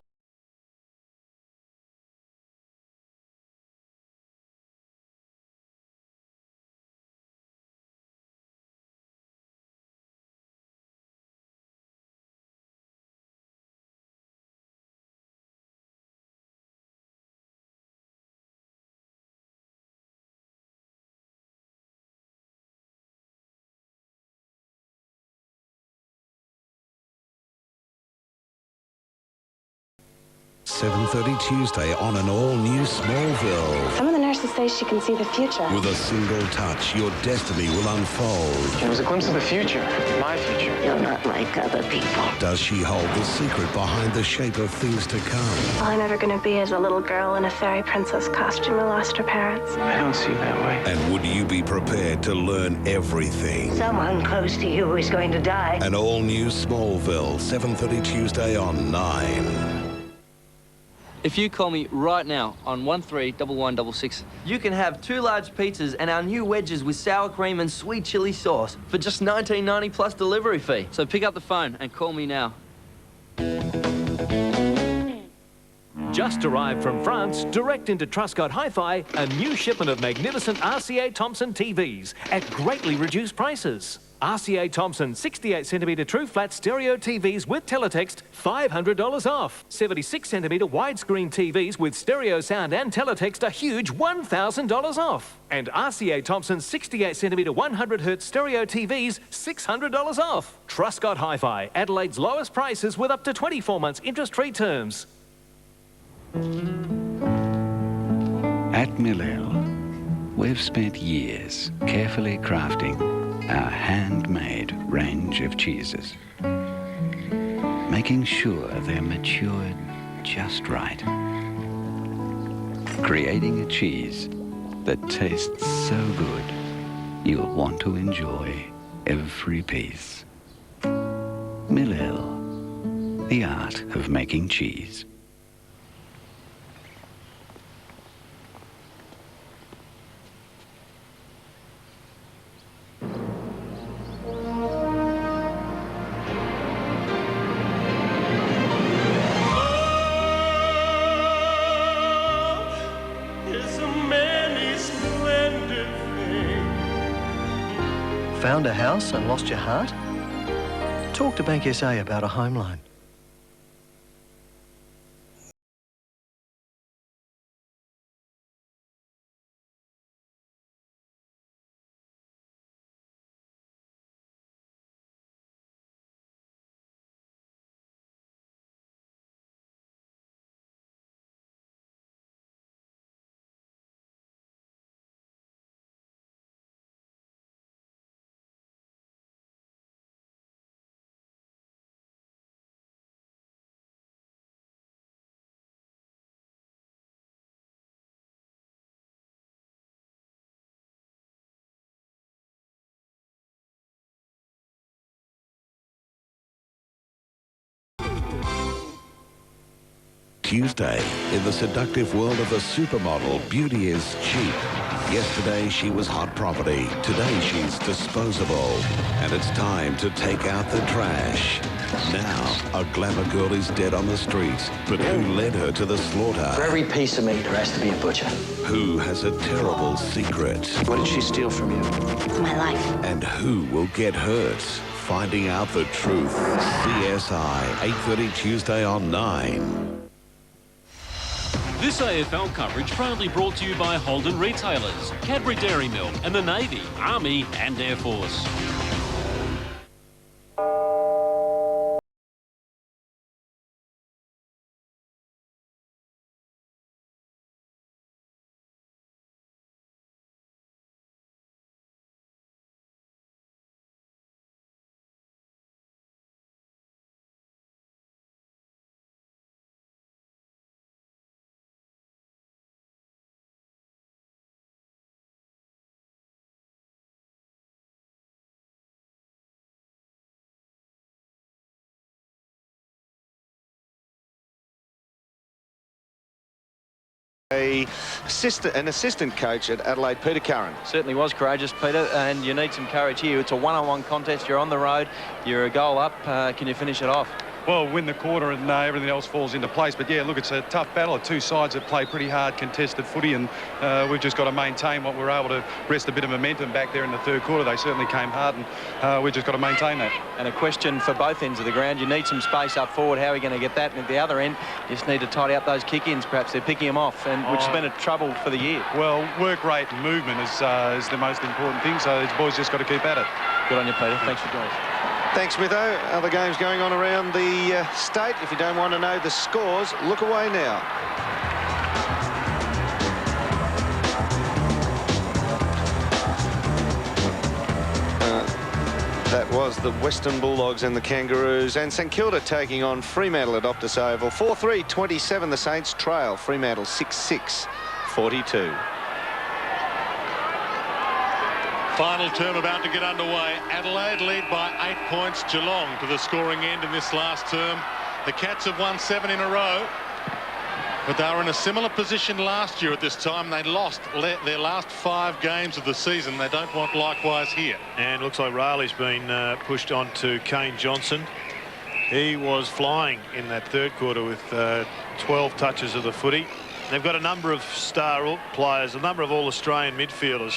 7:30 Tuesday on an all-new Smallville. Some of the nurses say she can see the future. With a single touch, your destiny will unfold. It was a glimpse of the future, my future. You're not like other people. Does she hold the secret behind the shape of things to come? All I'm ever going to be is a little girl in a fairy princess costume who lost her parents. I don't see it that way. And would you be prepared to learn everything? Someone close to you is going to die. An all-new Smallville, 7:30 Tuesday on 9. If you call me right now on 131166, you can have 2 large pizzas and our new wedges with sour cream and sweet chili sauce for just $19.90 plus delivery fee. So pick up the phone and call me now. Just arrived from France, direct into Truscott Hi-Fi, a new shipment of magnificent RCA Thompson TVs at greatly reduced prices. RCA Thompson 68cm true flat stereo TVs with teletext, $500 off. 76cm widescreen TVs with stereo sound and teletext, a huge $1,000 off. And RCA Thompson 68cm 100Hz stereo TVs, $600 off. Truscott Hi-Fi, Adelaide's lowest prices with up to 24 months interest-free terms. At Millel, we've spent years carefully crafting our handmade range of cheeses, making sure they're matured just right, creating a cheese that tastes so good you'll want to enjoy every piece. Millel, the art of making cheese. Found a house and lost your heart? Talk to Bank SA about a home loan. Tuesday, in the seductive world of a supermodel, beauty is cheap. Yesterday, she was hot property. Today, she's disposable. And it's time to take out the trash. Now, a glamour girl is dead on the streets. But who led her to the slaughter? For every piece of meat, there has to be a butcher. Who has a terrible secret? What did she steal from you? My life. And who will get hurt? Finding out the truth. CSI, 8:30 Tuesday on 9. This AFL coverage proudly brought to you by Holden Retailers, Cadbury Dairy Milk and the Navy, Army and Air Force. An assistant coach at Adelaide, Peter Curran. Certainly was courageous, Peter, and you need some courage here. It's a one-on-one contest. You're on the road. You're a goal up. Can you finish it off? Well, win the quarter and everything else falls into place. But, yeah, look, it's a tough battle of two sides that play pretty hard contested footy, and we've just got to maintain what we're able to wrest a bit of momentum back there in the third quarter. They certainly came hard, and we've just got to maintain that. And a question for both ends of the ground. You need some space up forward. How are you going to get that? And at the other end, you just need to tidy up those kick-ins. Perhaps they're picking them off, and which has been a trouble for the year. Well, work rate and movement is the most important thing, so these boys just got to keep at it. Good on you, Peter. Thanks for joining us. Thanks, Smitho. Other games going on around the state. If you don't want to know the scores, look away now. That was the Western Bulldogs and the Kangaroos, and St Kilda taking on Fremantle at Optus Oval. 4-3-27 the Saints trail. Fremantle 6-6-42. Final term about to get underway. Adelaide lead by 8 points. Geelong to the scoring end in this last term. The Cats have won 7 in a row, but they were in a similar position last year at this time. They lost their last 5 games of the season. They don't want likewise here. And looks like Riley's been pushed on to Kane Johnson. He was flying in that third quarter with 12 touches of the footy. They've got a number of star players, a number of all-Australian midfielders.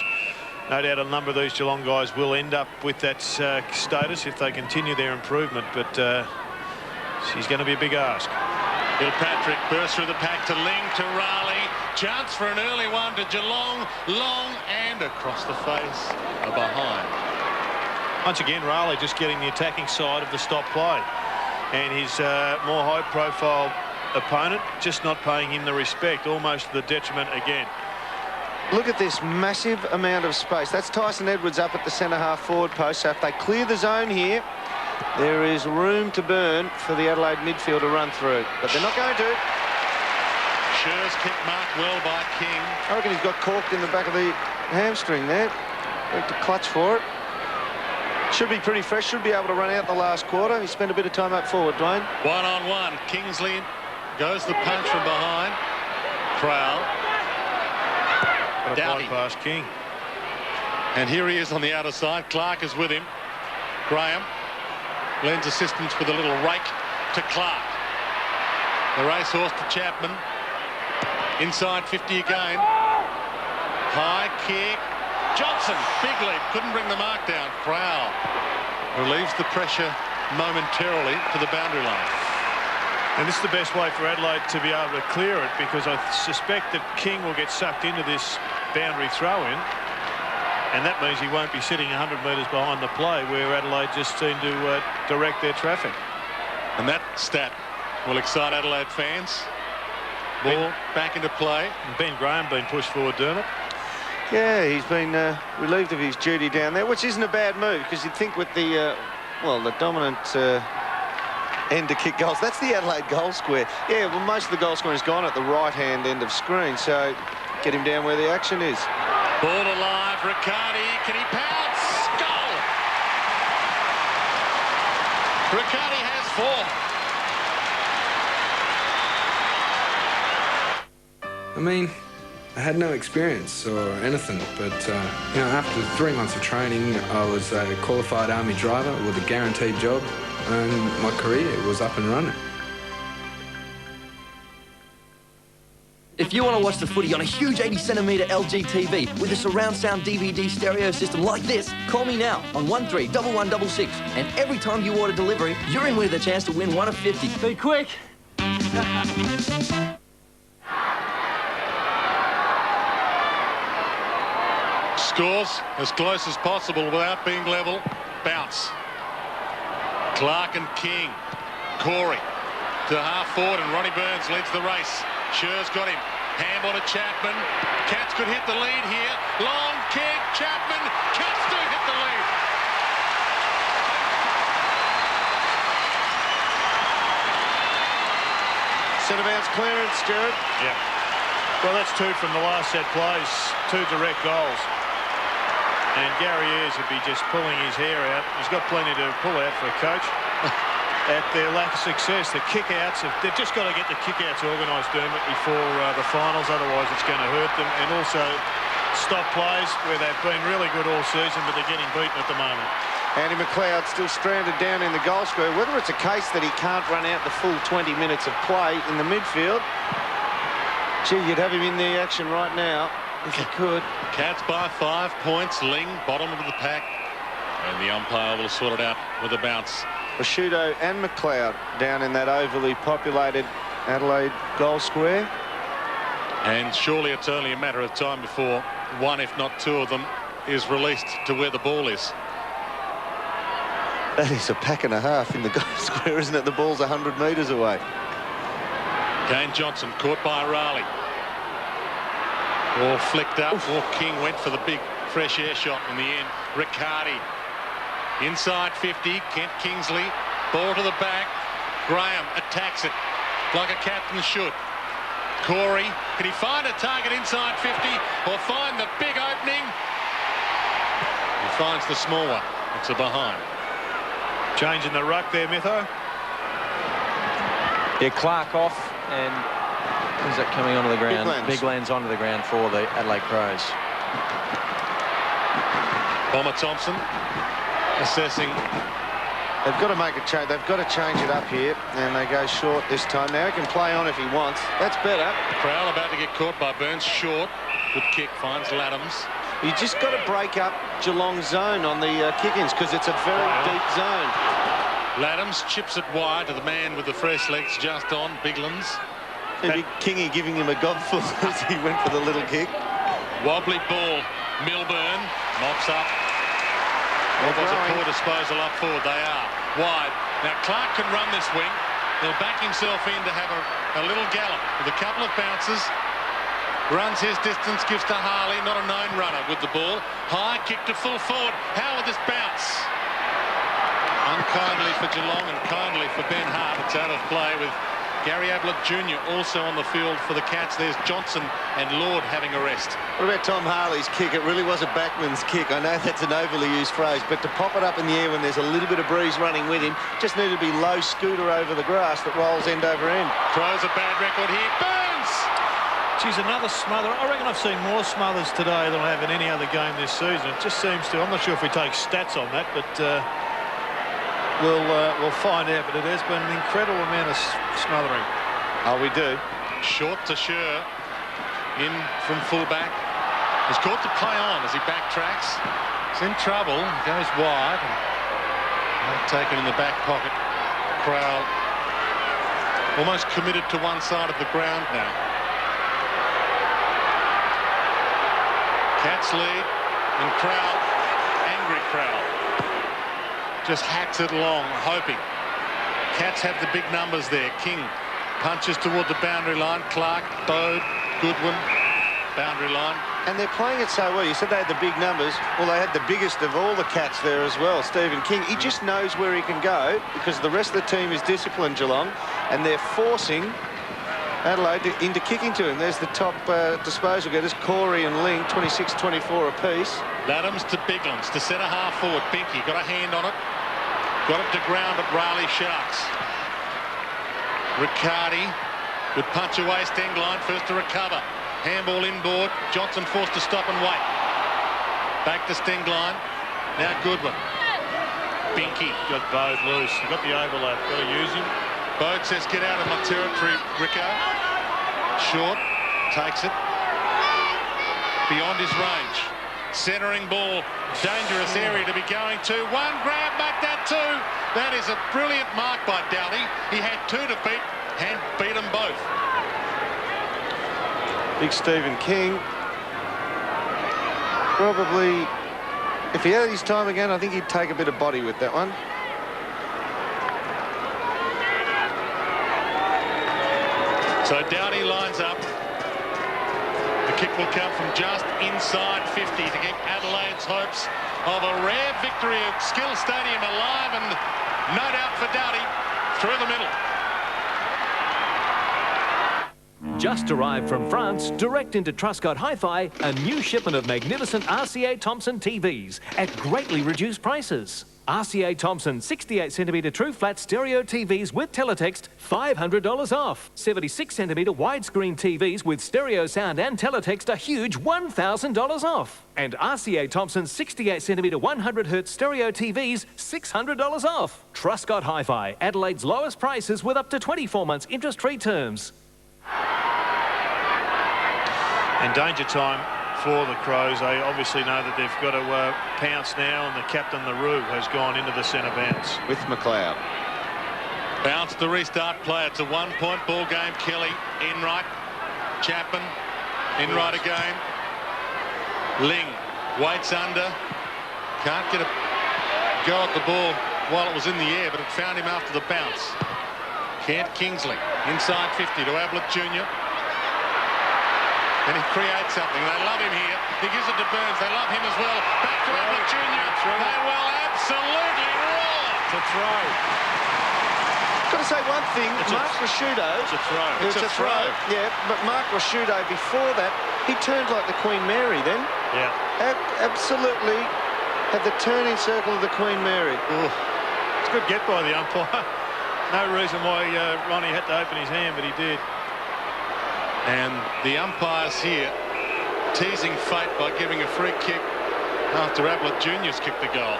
No doubt a number of these Geelong guys will end up with that status if they continue their improvement, but she's going to be a big ask. Patrick bursts through the pack to Ling, to Raleigh. Chance for an early one to Geelong. Long and across the face. A behind. Once again, Raleigh just getting the attacking side of the stop play. And his more high-profile opponent just not paying him the respect, almost to the detriment again. Look at this massive amount of space. That's Tyson Edwards up at the centre-half forward post. So if they clear the zone here, there is room to burn for the Adelaide midfield to run through. But they're not going to. Schur's kick marked well by King. I reckon he's got corked in the back of the hamstring there. Need to clutch for it. Should be pretty fresh. Should be able to run out the last quarter. He spent a bit of time up forward, Dwayne. 1-on-1. Kingsley goes the punch from behind. Crowell. Down past King. And here he is on the outer side. Clark is with him. Graham lends assistance with a little rake to Clark. The racehorse to Chapman. Inside 50 again. High kick. Johnson, big leap, couldn't bring the mark down. Crowell relieves the pressure momentarily to the boundary line. And this is the best way for Adelaide to be able to clear it, because I suspect that King will get sucked into this boundary throw-in, and that means he won't be sitting 100 metres behind the play, where Adelaide just seem to direct their traffic. And that stat will excite Adelaide fans. Ball back into play. And Ben Graham being pushed forward, Dermot. Yeah, he's been relieved of his duty down there, which isn't a bad move, because you'd think with the, well, the dominant end to kick goals. That's the Adelaide goal square. Yeah, well, most of the goal scoring has gone at the right-hand end of screen, so get him down where the action is. Ball alive, Riccardi, can he pounce? Goal! Riccardi has 4. I mean, I had no experience or anything, but you know, after 3 months of training, I was a qualified Army driver with a guaranteed job, and my career was up and running. If you want to watch the footy on a huge 80cm LG TV with a surround sound DVD stereo system like this, call me now on 131166, and every time you order delivery, you're in with a chance to win one of 50. Be quick! Scores as close as possible without being level. Bounce. Clark and King. Corey to half forward, and Ronnie Burns leads the race. Schur's got him. Handball to Chapman. Cats could hit the lead here. Long kick. Chapman. Cats do hit the lead. Centre bounce clearance, Stuart. Yeah. Well, that's 2 from the last set plays. 2 direct goals. And Gary Ayres would be just pulling his hair out. He's got plenty to pull out for a coach. At their lack of success, the kick-outs, they've just got to get the kick-outs organised, Dermot, before the finals, otherwise it's going to hurt them. And also stop plays where they've been really good all season, but they're getting beaten at the moment. Andy McLeod still stranded down in the goal square. Whether it's a case that he can't run out the full 20 minutes of play in the midfield, gee, you'd have him in the action right now if he could. Cats by 5 points. Ling, bottom of the pack. And the umpire will sort it out with a bounce. Prosciutto and McLeod down in that overly populated Adelaide goal square. And surely it's only a matter of time before one, if not 2 of them, is released to where the ball is. That is a pack and a half in the goal square, isn't it? The ball's 100 metres away. Kane Johnson caught by Raleigh. Ball flicked up. Or King went for the big fresh air shot in the end. Riccardi inside 50. Kent Kingsley. Ball to the back. Graham attacks it like a captain should. Corey, can he find a target inside 50 or find the big opening? He finds the small one. It's a behind. Changing the ruck there, Mitho. Yeah, Clark off, and who's that coming onto the ground? Big Land's onto the ground for the Adelaide Crows. Bomber Thompson assessing. They've got to make a change. They've got to change it up here, and they go short this time. Now he can play on if he wants. That's better. Crowell about to get caught by Burns. Short. Good kick. Finds Laddams. You just got to break up Geelong's zone on the kick-ins because it's a very deep zone. Laddams chips it wide to the man with the fresh legs just on, Biglands. Big Kingy giving him a gobful as he went for the little kick. Wobbly ball. Milburn mops up. What was a poor disposal up forward? They are wide. Now Clark can run this wing. He'll back himself in to have a little gallop with a couple of bounces. Runs his distance, gives to Harley, not a known runner with the ball. High kick to full forward. How will this bounce? Unkindly for Geelong and kindly for Ben Hart. It's out of play with Gary Ablett Jr. also on the field for the Cats. There's Johnson and Lord having a rest. What about Tom Harley's kick? It really was a backman's kick. I know that's an overly used phrase, but to pop it up in the air when there's a little bit of breeze running with him, just needed to be low scooter over the grass that rolls end over end. Crows a bad record here. Burns! Geez, another smother. I reckon I've seen more smothers today than I have in any other game this season. It just seems to. I'm not sure if we take stats on that, but we'll find out. But it has been an incredible amount of smothering. Oh, we do. Short to Scher. In from fullback. He's caught to play on as he backtracks. He's in trouble. Goes wide. And taken in the back pocket. Crowell almost committed to one side of the ground now. Cats lead, and Crowell, angry Crowell, just hacks it along, hoping. Cats have the big numbers there. King punches toward the boundary line. Clark, Bode, Goodwin, boundary line. And they're playing it so well. You said they had the big numbers. Well, they had the biggest of all the Cats there as well, Stephen King. He just knows where he can go because the rest of the team is disciplined, Geelong, and they're forcing Adelaide into kicking to him. There's the top disposal getters, Corey and Ling, 26-24 apiece. Laddams to Biglands to centre half forward. Binky got a hand on it. Got it to ground at Raleigh Sharks. Riccardi would punch away Stengline, first to recover. Handball inboard. Johnson forced to stop and wait. Back to Stengline. Now Goodwin. Binky. Got Bode loose. Got the overlap. Got to use him. Bode says, get out of my territory, Rico. Short, takes it. Beyond his range. Centering ball, dangerous area to be going to. One grab, make that two. That is a brilliant mark by Doughty. He had two to beat and beat them both. Big Stephen King. Probably, if he had his time again, I think he'd take a bit of body with that one. So Doughty lines up. The kick will come from just inside 50 to keep Adelaide's hopes of a rare victory at Skill Stadium alive, and no doubt for Doughty through the middle. Just arrived from France, direct into Truscott Hi-Fi, a new shipment of magnificent RCA Thompson TVs at greatly reduced prices. RCA Thompson 68cm true flat stereo TVs with teletext, $500 off. 76cm widescreen TVs with stereo sound and teletext, a huge $1,000 off. And RCA Thompson 68cm 100Hz stereo TVs, $600 off. Truscott Hi-Fi, Adelaide's lowest prices with up to 24 months interest-free terms. And danger time for the Crows. They obviously know that they've got to pounce now, and the captain, LaRue, has gone into the centre bounce. With McLeod. Bounce the restart play. It's a one-point ball game. Kelly, Enright, Chapman, Enright again. Ling waits under. Can't get a go at the ball while it was in the air, but it found him after the bounce. Kent Kingsley, inside 50 to Ablett Jr. And he creates something. They love him here. He gives it to Burns. They love him as well. Back to Ablett Jr. They will absolutely roar. It's a throw. Got to say one thing, Mark Rashudo. It's a throw. It's a throw. Yeah, but Mark Rashudo, before that, he turned like the Queen Mary then. Yeah. Absolutely had the turning circle of the Queen Mary. Ooh. It's a good get by the umpire. No reason why Ronnie had to open his hand, but he did. And the umpires here teasing fate by giving a free kick after Ablett Jr.'s kicked the goal.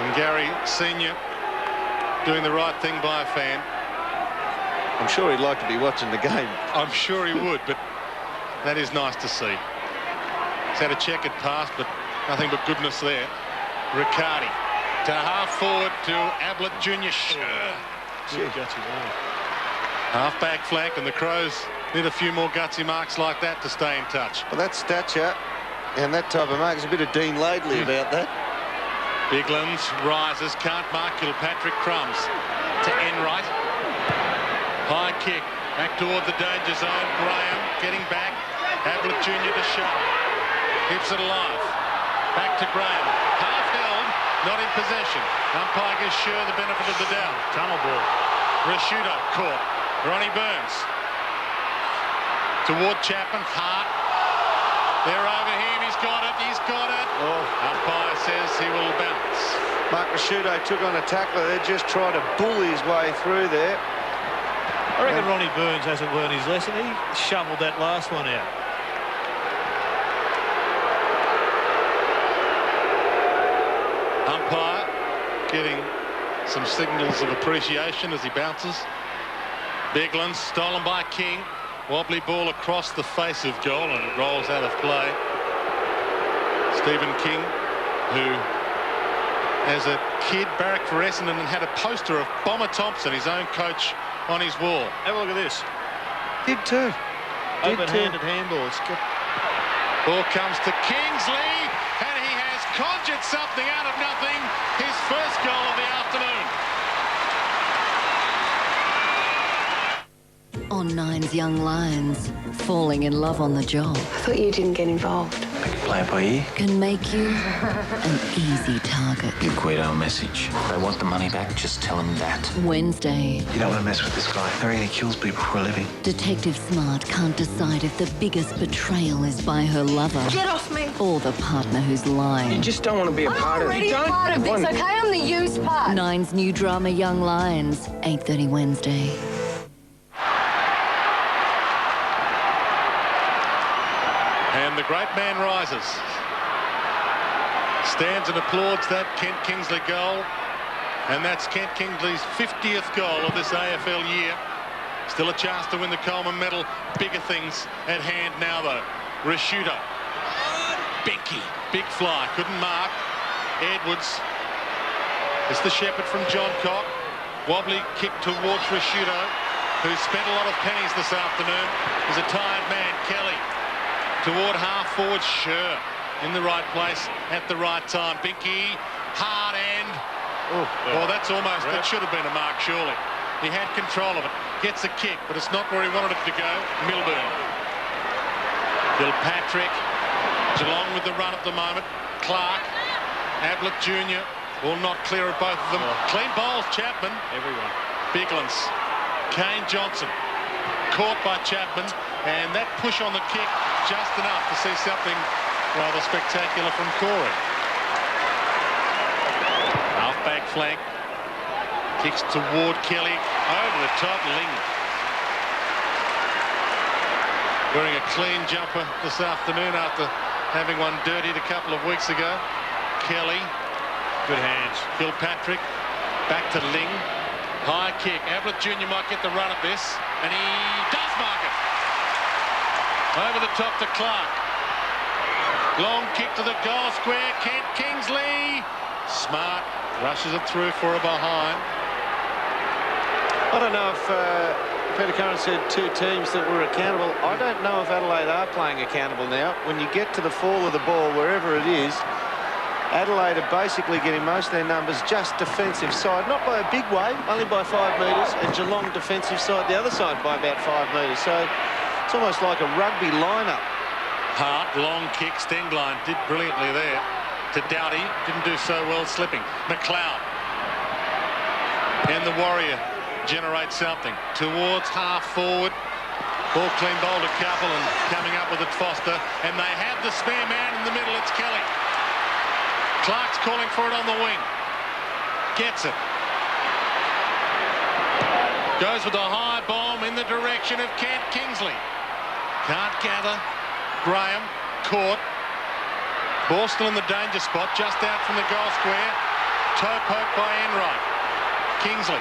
And Gary Senior doing the right thing by a fan. I'm sure he'd like to be watching the game. I'm sure he would, but that is nice to see. He's had a checkered pass, but nothing but goodness there. Riccardi to half forward to Ablett Jr. Half back flank, and the Crows need a few more gutsy marks like that to stay in touch. Well, that stature and that type of mark is a bit of Dean Laidley about that. Biglands rises, can't mark Kilpatrick. Crumbs to Enright. High kick back toward the danger zone. Graham getting back. Ablett Jr. to shove. Keeps it alive. Back to Graham. Half held, not in possession. Umpire gives Sure the benefit of the doubt. Tunnel ball. Rashudo caught. Ronnie Burns. Toward Chapman. Hart. They're over him. He's got it. He's got it. Oh. Umpire says he will bounce. Mark Rashudo took on a tackler there, just tried to bull his way through there. I reckon Ronnie Burns hasn't learned his lesson. He shoveled that last one out. Umpire getting some signals of appreciation as he bounces. Biglands stolen by King. Wobbly ball across the face of goal, and it rolls out of play. Stephen King, who as a kid barracked for Essendon and had a poster of Bomber Thompson, his own coach, on his wall. Have a look at this. Did too. Open-handed handball. Ball comes to Kingsley, and he has conjured something out of nothing. His first goal of the afternoon. On Nine's Young Lions, falling in love on the job. I thought you didn't get involved. I can play it by ear. Can make you an easy target. Give Guido a message. If they want the money back, just tell them that. Wednesday. You don't want to mess with this guy. I reckon he kills people for a living. Detective Smart can't decide if the biggest betrayal is by her lover. Get off me! Or the partner who's lying. You just don't want to be a part of it. I'm already a part of this, okay? I'm the used part. Nine's new drama Young Lions, 8:30 Wednesday. And the great man rises. Stands and applauds that Kent Kingsley goal. And that's Kent Kingsley's 50th goal of this AFL year. Still a chance to win the Coleman medal. Bigger things at hand now, though. Rashudo. Binky. Big fly. Couldn't mark. Edwards. It's the shepherd from John Cock. Wobbly kick towards Rashudo, who spent a lot of pennies this afternoon. He's a tired man. Kelly. Toward half forward, Sure in the right place at the right time. Binky, hard end. Oh, that's almost, that should have been a mark, surely. He had control of it. Gets a kick, but it's not where he wanted it to go. Milburn. Kilpatrick. Geelong with the run at the moment. Clark. Ablett Jr. Will not clear of both of them. Clean bowls, Chapman. Everyone. Biglands. Kane Johnson. Caught by Chapman. And that push on the kick, just enough to see something rather spectacular from Corey. Half-back flank. Kicks toward Kelly. Over the top, Ling. Wearing a clean jumper this afternoon after having one dirtied a couple of weeks ago. Kelly. Good hands. Kilpatrick. Back to Ling. High kick. Ablett Jr. might get the run at this. And he does mark it. Over the top to Clark. Long kick to the goal square. Kent Kingsley. Smart rushes it through for a behind. I don't know if Peter Curran said two teams that were accountable. I don't know if Adelaide are playing accountable now. When you get to the fall of the ball, wherever it is, Adelaide are basically getting most of their numbers just defensive side, not by a big way, only by 5 metres, and Geelong defensive side the other side by about 5 metres. So it's almost like a rugby lineup. Hart, long kick, Stenglein did brilliantly there. To Doughty, didn't do so well slipping. McLeod. And the Warrior generates something. Towards half forward. Ball clean bowled to Couple and coming up with it Foster. And they have the spare man in the middle. It's Kelly. Clark's calling for it on the wing. Gets it. Goes with a high bomb in the direction of Kent Kingsley. Can't gather. Graham caught. Ball still in the danger spot, just out from the goal square. Toe poke by Enright. Kingsley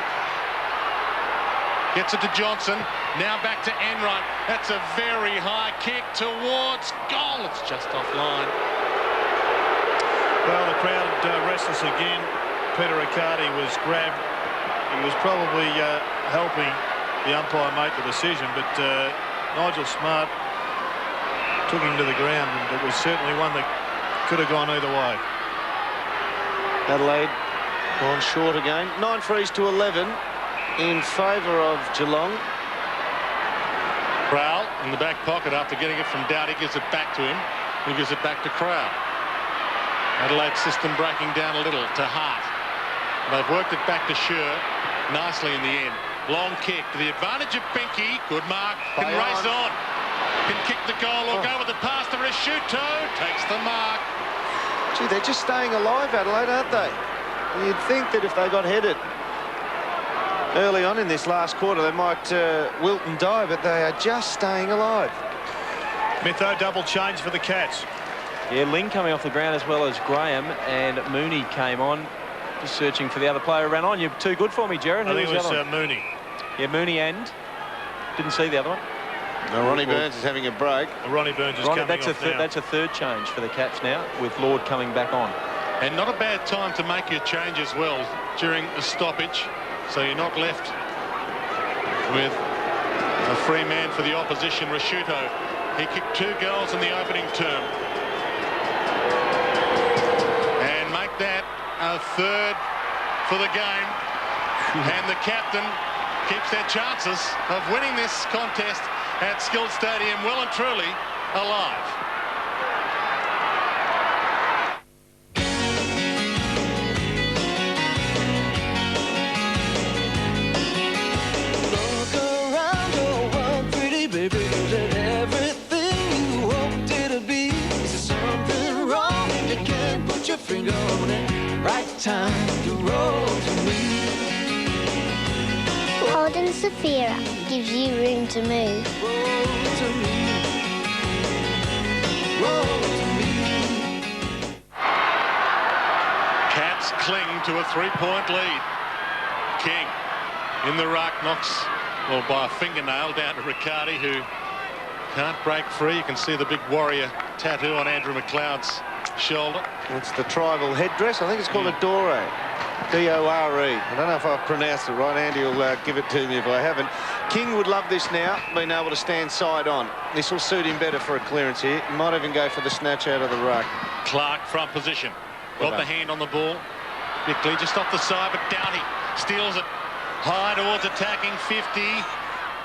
gets it to Johnson. Now back to Enright. That's a very high kick towards goal. It's just offline. Well, the crowd restless again. Peter Riccardi was grabbed. He was probably helping the umpire make the decision, but Nigel Smart took him to the ground, and it was certainly one that could have gone either way. Adelaide gone short again. 9 frees to 11 in favour of Geelong. Crowell in the back pocket after getting it from Doughty, gives it back to him. He gives it back to Crowell. Adelaide system breaking down a little to Hart. They've worked it back to Scher nicely in the end. Long kick to the advantage of Binky. Good mark. Can race on. Can kick the goal or go with the pass to Risciuto. Takes the mark. Gee, they're just staying alive, Adelaide, aren't they? You'd think that if they got headed early on in this last quarter, they might wilt and die, but they are just staying alive. Mitho double change for the Cats. Yeah, Ling coming off the ground as well as Graham, and Mooney came on, just searching for the other player who ran on. You're too good for me, Jared. I think it was Mooney. Yeah, Mooney, and didn't see the other one. No, Ronnie Burns is having a break. Ronnie Burns is coming off now. That's a third change for the Cats now, with Lord coming back on. And not a bad time to make your change as well during a stoppage, so you're not left with a free man for the opposition. Risciuto, he kicked 2 goals in the opening term. And make that a third for the game. And the captain keeps their chances of winning this contest at Skilled Stadium well and truly alive. Look around your world, pretty baby. Is it everything you hoped it'd be? Is there something wrong and you can't put your finger on it? Right time to roll to me. Holding Sophia gives you room to move. Roll to me. Roll to me. Cats cling to a 3-point lead. King in the ruck, knocks, well, by a fingernail down to Riccardi, who can't break free. You can see the big Warrior tattoo on Andrew McLeod's shoulder. It's the tribal headdress. I think it's called a dore. D-O-R-E. I don't know if I've pronounced it right. Andy will give it to me if I haven't. King would love this now, being able to stand side on. This will suit him better for a clearance here. He might even go for the snatch out of the ruck. Clark front position. Got the hand on the ball. Bickley just off the side, but Doughty steals it. High towards attacking 50.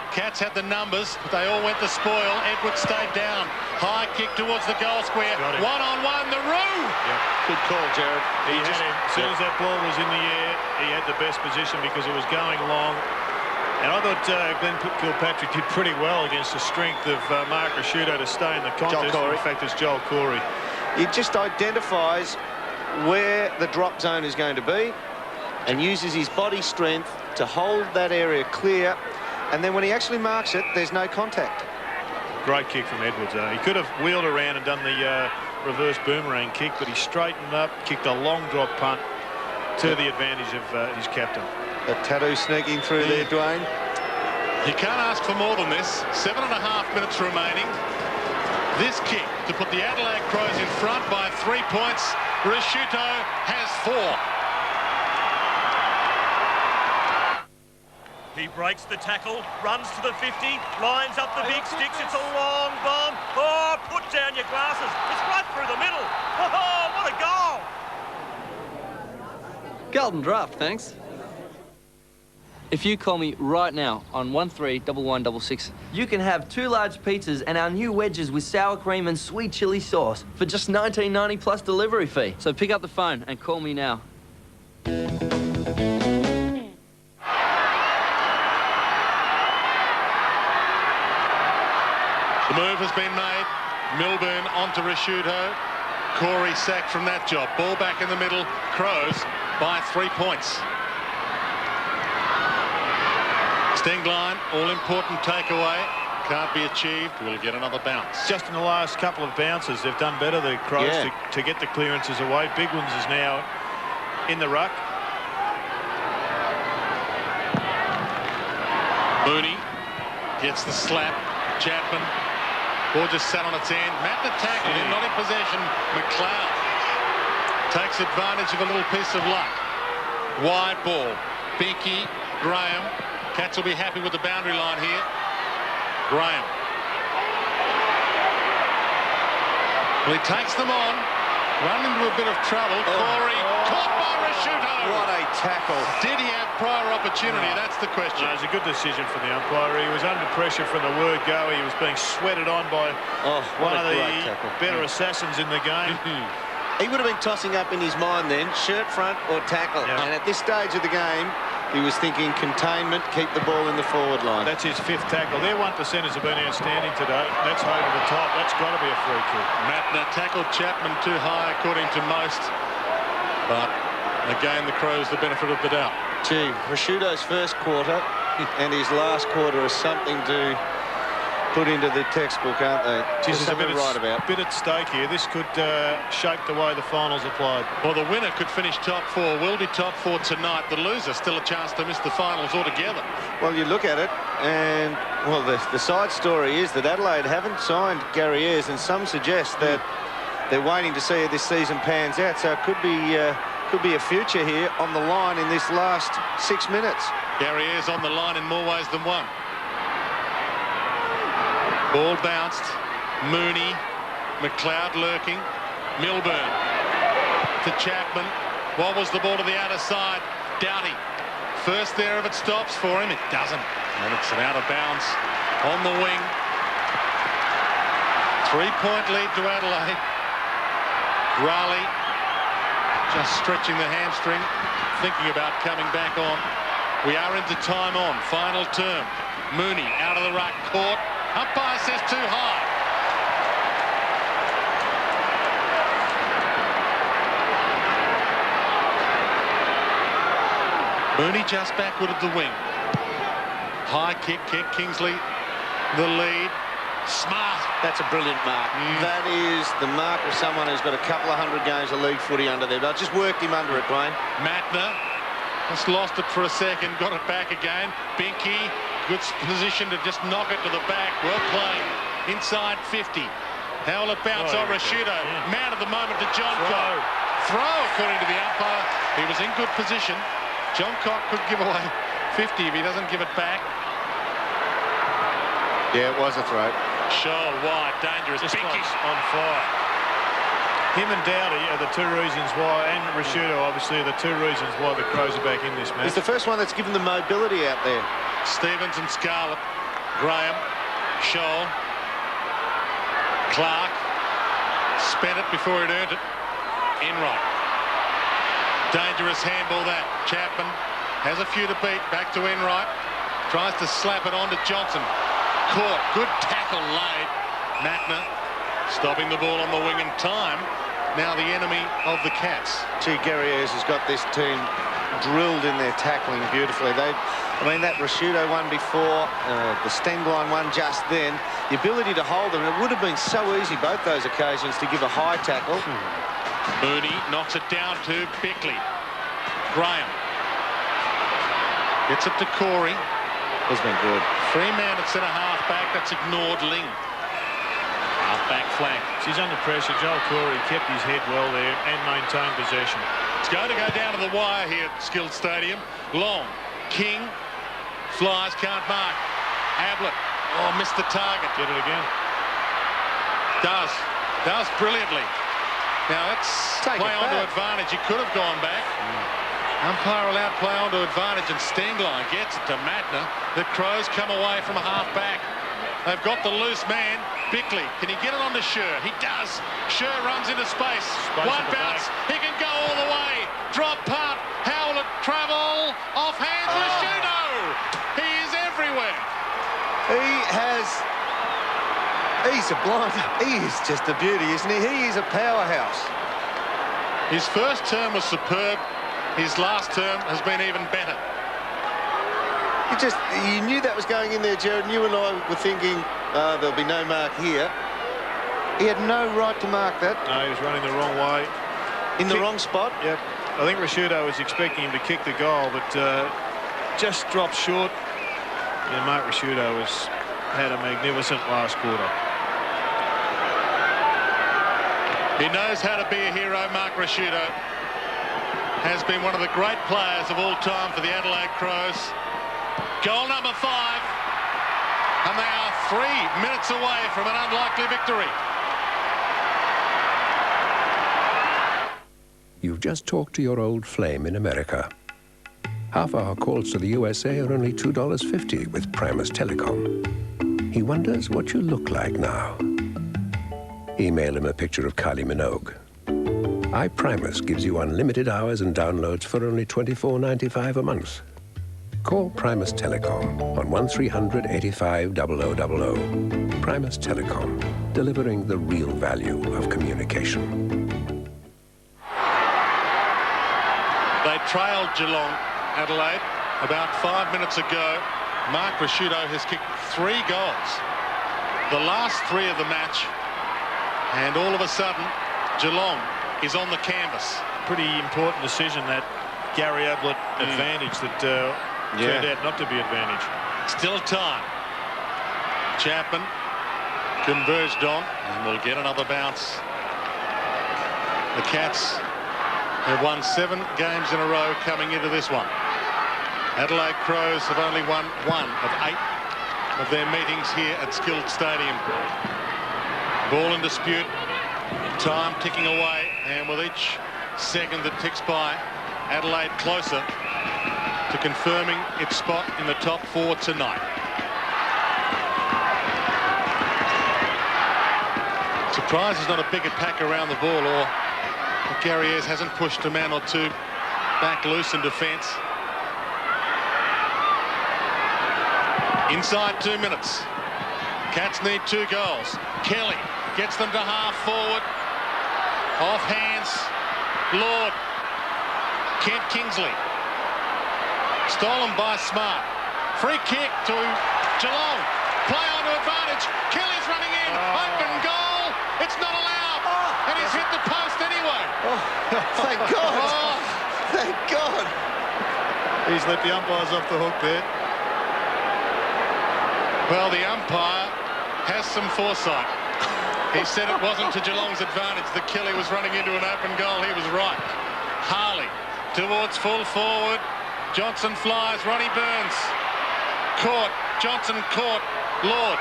Cats had the numbers, but they all went to spoil. Edwards stayed down. High kick towards the goal square. One-on-one, the Roo! Yep. Good call, Jared. He had him. As soon as that ball was in the air, he had the best position because it was going long. And I thought Glenn Kilpatrick did pretty well against the strength of Mark Risciuto to stay in the contest. In fact, it's Joel Corey. It just identifies where the drop zone is going to be and uses his body strength to hold that area clear. And then when he actually marks it, there's no contact. Great kick from Edwards. He could have wheeled around and done the reverse boomerang kick, but he straightened up, kicked a long drop punt to the advantage of his captain. A tattoo sneaking through there, Dwayne. You can't ask for more than this. 7.5 minutes remaining. This kick to put the Adelaide Crows in front by 3 points. Risciuto has 4. He breaks the tackle, runs to the 50, lines up the big sticks. It's a long bomb. Oh, put down your glasses. It's right through the middle. Oh, what a goal. Golden draft, thanks. If you call me right now on 131166, you can have 2 large pizzas and our new wedges with sour cream and sweet chili sauce for just $19.90 plus delivery fee. So pick up the phone and call me now. The move has been made. Milburn onto Rashudo. Corey sacked from that job. Ball back in the middle. Crows by 3 points. Stengline, all-important takeaway. Can't be achieved. We'll get another bounce. Just in the last couple of bounces, they've done better, the Crows, to get the clearances away. Big Ones is now in the ruck. Mooney gets the slap. Chapman. Ball just sat on its end. Mattner tackled him, not in possession. McLeod takes advantage of a little piece of luck. Wide ball. Binky, Graham. Cats will be happy with the boundary line here. Graham. Well, he takes them on. Run into a bit of trouble. Corey caught by Rashudo. What a tackle. Did he have prior opportunity? That's the question. No, it was a good decision from the umpire. He was under pressure from the word go. He was being sweated on by one of the better assassins in the game. He would have been tossing up in his mind then, shirt front or tackle. And at this stage of the game, he was thinking containment, keep the ball in the forward line. That's his 5th tackle. Their 1%ers have been outstanding today. That's over the top. That's got to be a free kick. Mattner tackled Chapman too high, according to most. But again, the Crows the benefit of the doubt. Gee, Rashudo's first quarter and his last quarter is something to put into the textbook, aren't they? There's something right about. A bit at stake here. This could shape the way the finals are played. Well, the winner could finish top 4, will be top 4 tonight. The loser still a chance to miss the finals altogether. Well, you look at it, and, well, the side story is that Adelaide haven't signed Gary Ayres, and some suggest that they're waiting to see how this season pans out, so it could be a future here on the line in this last 6 minutes. Gary Ayres on the line in more ways than one. Ball bounced. Mooney. McLeod lurking. Milburn to Chapman. Wobbles the ball to the outer side. Doughty. First there if it stops for him. It doesn't. And it's an out of bounds on the wing. 3-point lead to Adelaide. Raleigh just stretching the hamstring, thinking about coming back on. We are into time on. Final term. Mooney out of the ruck. Caught. Umpire says too high. Mooney just backward at the wing. High kick, Kingsley, the lead. Smart. That's a brilliant mark. That is the mark of someone who's got a couple of 100 games of league footy under there. But just worked him under it, Dwayne. Mattner just lost it for a second, got it back again. Binky, good position to just knock it to the back. Well played. Inside 50. How will it bounce? Rashudo. Man of the moment to John Cock. Throw, according to the umpire. He was in good position. John Cock could give away 50 if he doesn't give it back. Yeah, it was a throw. Shoal wide, dangerous. This Binky one's on fire. Him and Doughty are the 2 reasons why, and Rashudo obviously are the 2 reasons why the Crows are back in this match. He's the first one that's given them mobility out there. Stevens and Scarlett. Graham. Shoal. Clark. Spent it before he'd earned it. Enright. Dangerous handball that. Chapman has a few to beat. Back to Enright. Tries to slap it on to Johnson. Caught. Good tackle laid. Mattner stopping the ball on the wing in time. Now the enemy of the Cats. Gee, Gary Ayres has got this team drilled in their tackling beautifully. I mean, that Rashudo one before, the Stengline one just then, the ability to hold them, it would have been so easy both those occasions to give a high tackle. Mooney knocks it down to Bickley. Graham gets it to Corey. Has been good. 3-man at centre half back. That's ignored. Ling. Half back flank. He's under pressure. Joel Corey kept his head well there and maintained possession. It's going to go down to the wire here at Skilled Stadium. Long. King. Flies. Can't mark. Ablett. Oh, missed the target. Get it again. Does brilliantly. Now that's play onto advantage. He could have gone back. Umpire allowed play on to advantage, and Stengline gets it to Matner. The Crows come away from a half-back. They've got the loose man. Bickley, can he get it on to Scher? He does. Scher runs into space. One bounce. He can go all the way. Drop punt. How will it travel? Off hands. Rashudo. He is everywhere. He's a blinder. He is just a beauty, isn't he? He is a powerhouse. His first term was superb. His last term has been even better. You knew that was going in there, Jared. You and I were thinking, there'll be no mark here. He had no right to mark that. No, he was running the wrong way. In the wrong spot? Yep. I think Rashudo was expecting him to kick the goal, but just dropped short. And Mark Rashudo had a magnificent last quarter. He knows how to be a hero, Mark Rashudo. Has been one of the great players of all time for the Adelaide Crows. Goal number 5. And they are 3 minutes away from an unlikely victory. You've just talked to your old flame in America. Half-hour calls to the USA are only $2.50 with Primus Telecom. He wonders what you look like now. Email him a picture of Kylie Minogue. iPrimus gives you unlimited hours and downloads for only $24.95 a month. Call Primus Telecom on 1300 85 0000. Primus Telecom, delivering the real value of communication. They trailed Geelong, Adelaide, about 5 minutes ago. Mark Rashudo has kicked 3 goals. The last 3 of the match. And all of a sudden, Geelong is on the canvas. Pretty important decision, that Gary Ablett advantage that turned out not to be advantage. Still time. Chapman converged on and will get another bounce. The Cats have won 7 games in a row coming into this one. Adelaide Crows have only won 1 of 8 of their meetings here at Skilled Stadium. Ball in dispute, time ticking away, and with each second that ticks by, Adelaide closer to confirming its spot in the top 4 tonight. Surprised there's not a bigger pack around the ball, or Gary Ayres hasn't pushed a man or 2 back loose in defence. Inside 2 minutes. Cats need 2 goals. Kelly gets them to half forward. Off hands. Lord. Kent Kingsley. Stolen by Smart. Free kick to Geelong. Play on to advantage. Kelly's running in. Open goal. It's not allowed. And he's hit the post anyway. Thank God. Thank God. He's let the umpires off the hook there. Well, the umpire has some foresight. He said it wasn't to Geelong's advantage that Kelly was running into an open goal. He was right. Harley towards full forward. Johnson flies. Ronnie Burns. Caught. Johnson caught. Lord.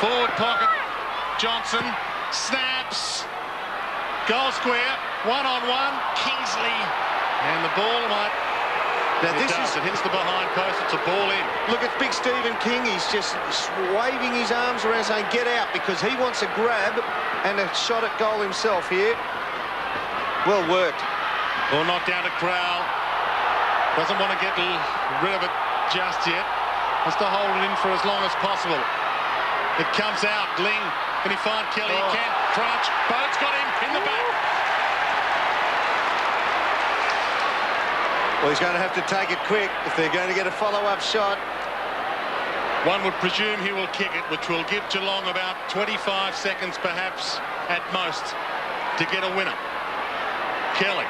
Forward pocket. Johnson snaps. Goal square. 1-on-1. Kingsley. And the ball might... Now it hits the behind post. It's a ball in. Look at big Stephen King. He's just waving his arms around saying, get out, because he wants a grab and a shot at goal himself here. Well worked. Ball knocked down to Crowell. Doesn't want to get rid of it just yet. Wants to hold it in for as long as possible. It comes out. Ling. Can he find Kelly? He can. Crouch. Boat's got him in the back. Well, he's going to have to take it quick if they're going to get a follow-up shot. One would presume he will kick it, which will give Geelong about 25 seconds, perhaps, at most, to get a winner. Kelly.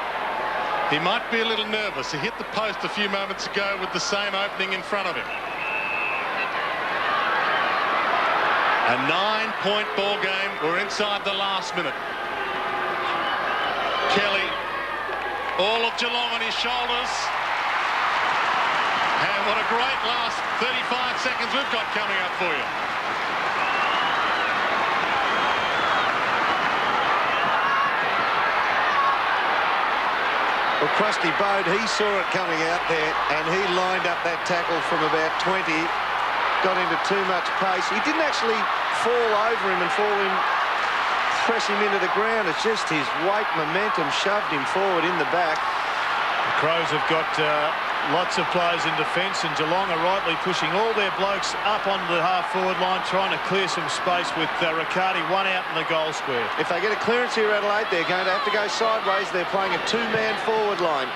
He might be a little nervous. He hit the post a few moments ago with the same opening in front of him. A 9-point ball game. We're inside the last minute. Kelly. All of Geelong on his shoulders. And what a great last 35 seconds we've got coming up for you. Well, Crusty Bode, he saw it coming out there, and he lined up that tackle from about 20, got into too much pace. He didn't actually fall over him and press him into the ground. It's just his weight, momentum shoved him forward in the back. The Crows have got lots of players in defence, and Geelong are rightly pushing all their blokes up onto the half-forward line, trying to clear some space with Riccardi one out in the goal square. If they get a clearance here, Adelaide, they're going to have to go sideways. They're playing a two-man forward line.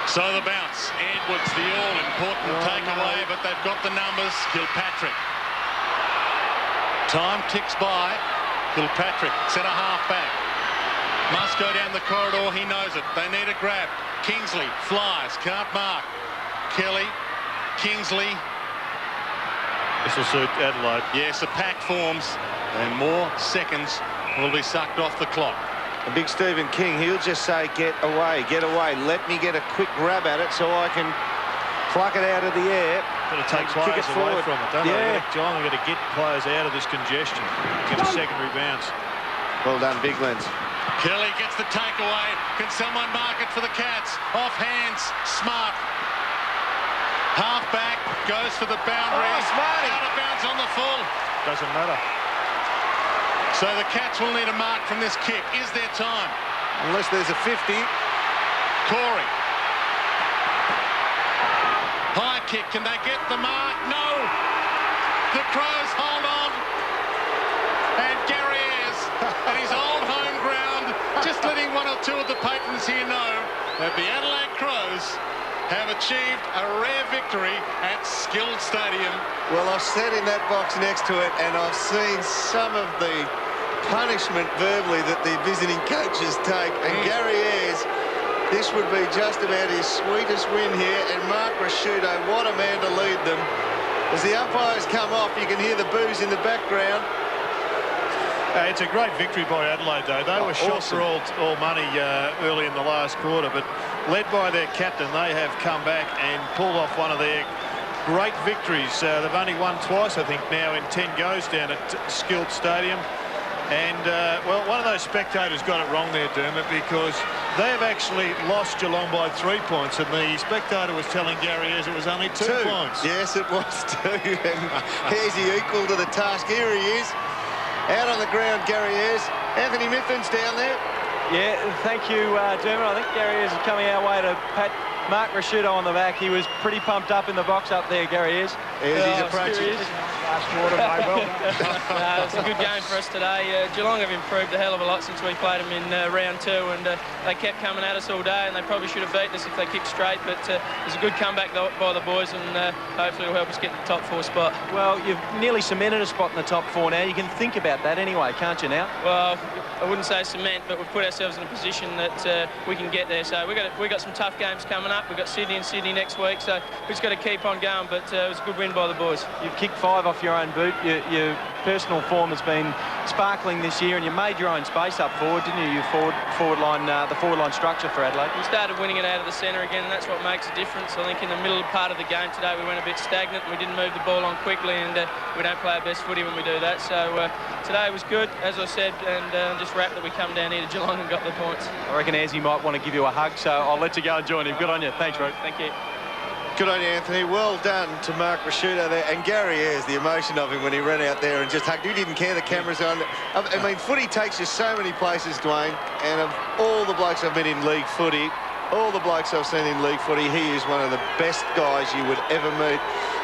So the bounce. Edwards, the all-important takeaway, but they've got the numbers. Kilpatrick. Time ticks by. Kilpatrick, centre half back. Must go down the corridor, he knows it. They need a grab. Kingsley flies, can't mark. Kelly, Kingsley. This will suit Adelaide. Yes, a pack forms, and more seconds will be sucked off the clock. And big Stephen King, he'll just say, get away, let me get a quick grab at it so I can pluck it out of the air. Got to take players away from it, don't they? Geelong have got to get players out of this congestion. Get a secondary bounce. Well done, Big Lens. Kelly gets the takeaway. Can someone mark it for the Cats? Off hands, Smart. Half back, goes for the boundary. Out of bounds on the full. Doesn't matter. So the Cats will need a mark from this kick. Is there time? Unless there's a 50. Corey. High kick, can they get the mark? No! The Crows hold on. And Gary Ayres, at his old home ground, just letting one or two of the patrons here know that the Adelaide Crows have achieved a rare victory at Skilled Stadium. Well, I've sat in that box next to it, and I've seen some of the punishment verbally that the visiting coaches take. And Gary Ayres, this would be just about his sweetest win here. And Mark Rasciuto, what a man to lead them. As the umpires come off, you can hear the boos in the background. It's a great victory by Adelaide, though. They were shot for all money early in the last quarter, but led by their captain, they have come back and pulled off one of their great victories. They've only won twice, I think, now in 10 goes down at Skilled Stadium. And, well, one of those spectators got it wrong there, Dermot, because they've actually lost Geelong by 3 points, and the spectator was telling Gary Ayres it was only 2 points. Yes, it was 2, and Ayres equal to the task. Here he is, out on the ground, Gary Ayres. Anthony Mithen's down there. Yeah, thank you, Dermot. I think Gary Ayres is coming our way to pat Mark Rasciuto on the back. He was pretty pumped up in the box up there, Gary Ayres. He's approaching. Last quarter, mate. Well done. It's a good game for us today. Geelong have improved a hell of a lot since we played them in round 2, and they kept coming at us all day, and they probably should have beaten us if they kicked straight, but it was a good comeback by the boys, and hopefully will help us get the top 4 spot. Well, you've nearly cemented a spot in the top 4 now. You can think about that anyway, can't you now? Well, I wouldn't say cement, but we've put ourselves in a position that we can get there. So we've got some tough games coming up. We've got Sydney and Sydney next week, so we've just got to keep on going, but it was a good win by the boys. You've kicked 5 off your own boot. Your personal form has been sparkling this year, and you made your own space up forward, didn't you? The forward line structure for Adelaide. We started winning it out of the centre again, and that's what makes a difference. I think in the middle part of the game today, we went a bit stagnant, and we didn't move the ball on quickly, and we don't play our best footy when we do that. So today was good, as I said, and I'm just wrapped that we come down here to Geelong and got the points. I reckon Azzy might want to give you a hug, so I'll let you go and join him. Good on you. Thanks, Rick. Thank you. Good on you, Anthony. Well done to Mark Rasciuto there. And Gary Ayres, the emotion of him when he ran out there and just hugged. He didn't care the cameras on. I mean, footy takes you so many places, Dwayne. And of all the blokes I've met in league footy, all the blokes I've seen in league footy, he is one of the best guys you would ever meet.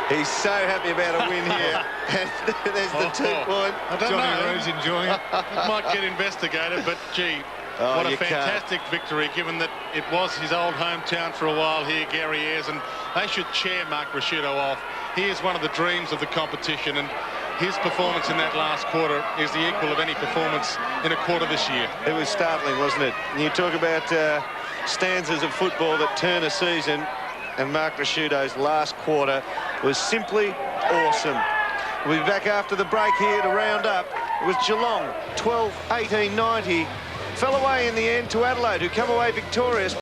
He's so happy about a win here. And there's the 2 point. I don't Johnny know. Reeves enjoying it. It might get investigated, but gee, what a fantastic victory, given that it was his old hometown for a while here, Gary Ayres, and they should chair Mark Rasciuto off. He is one of the dreams of the competition, and his performance in that last quarter is the equal of any performance in a quarter this year. It was startling, wasn't it? You talk about stanzas of football that turn a season, and Mark Rasciuto's last quarter was simply awesome. We'll be back after the break here to round up. It was Geelong 12-18-90. Fell away in the end to Adelaide, who come away victorious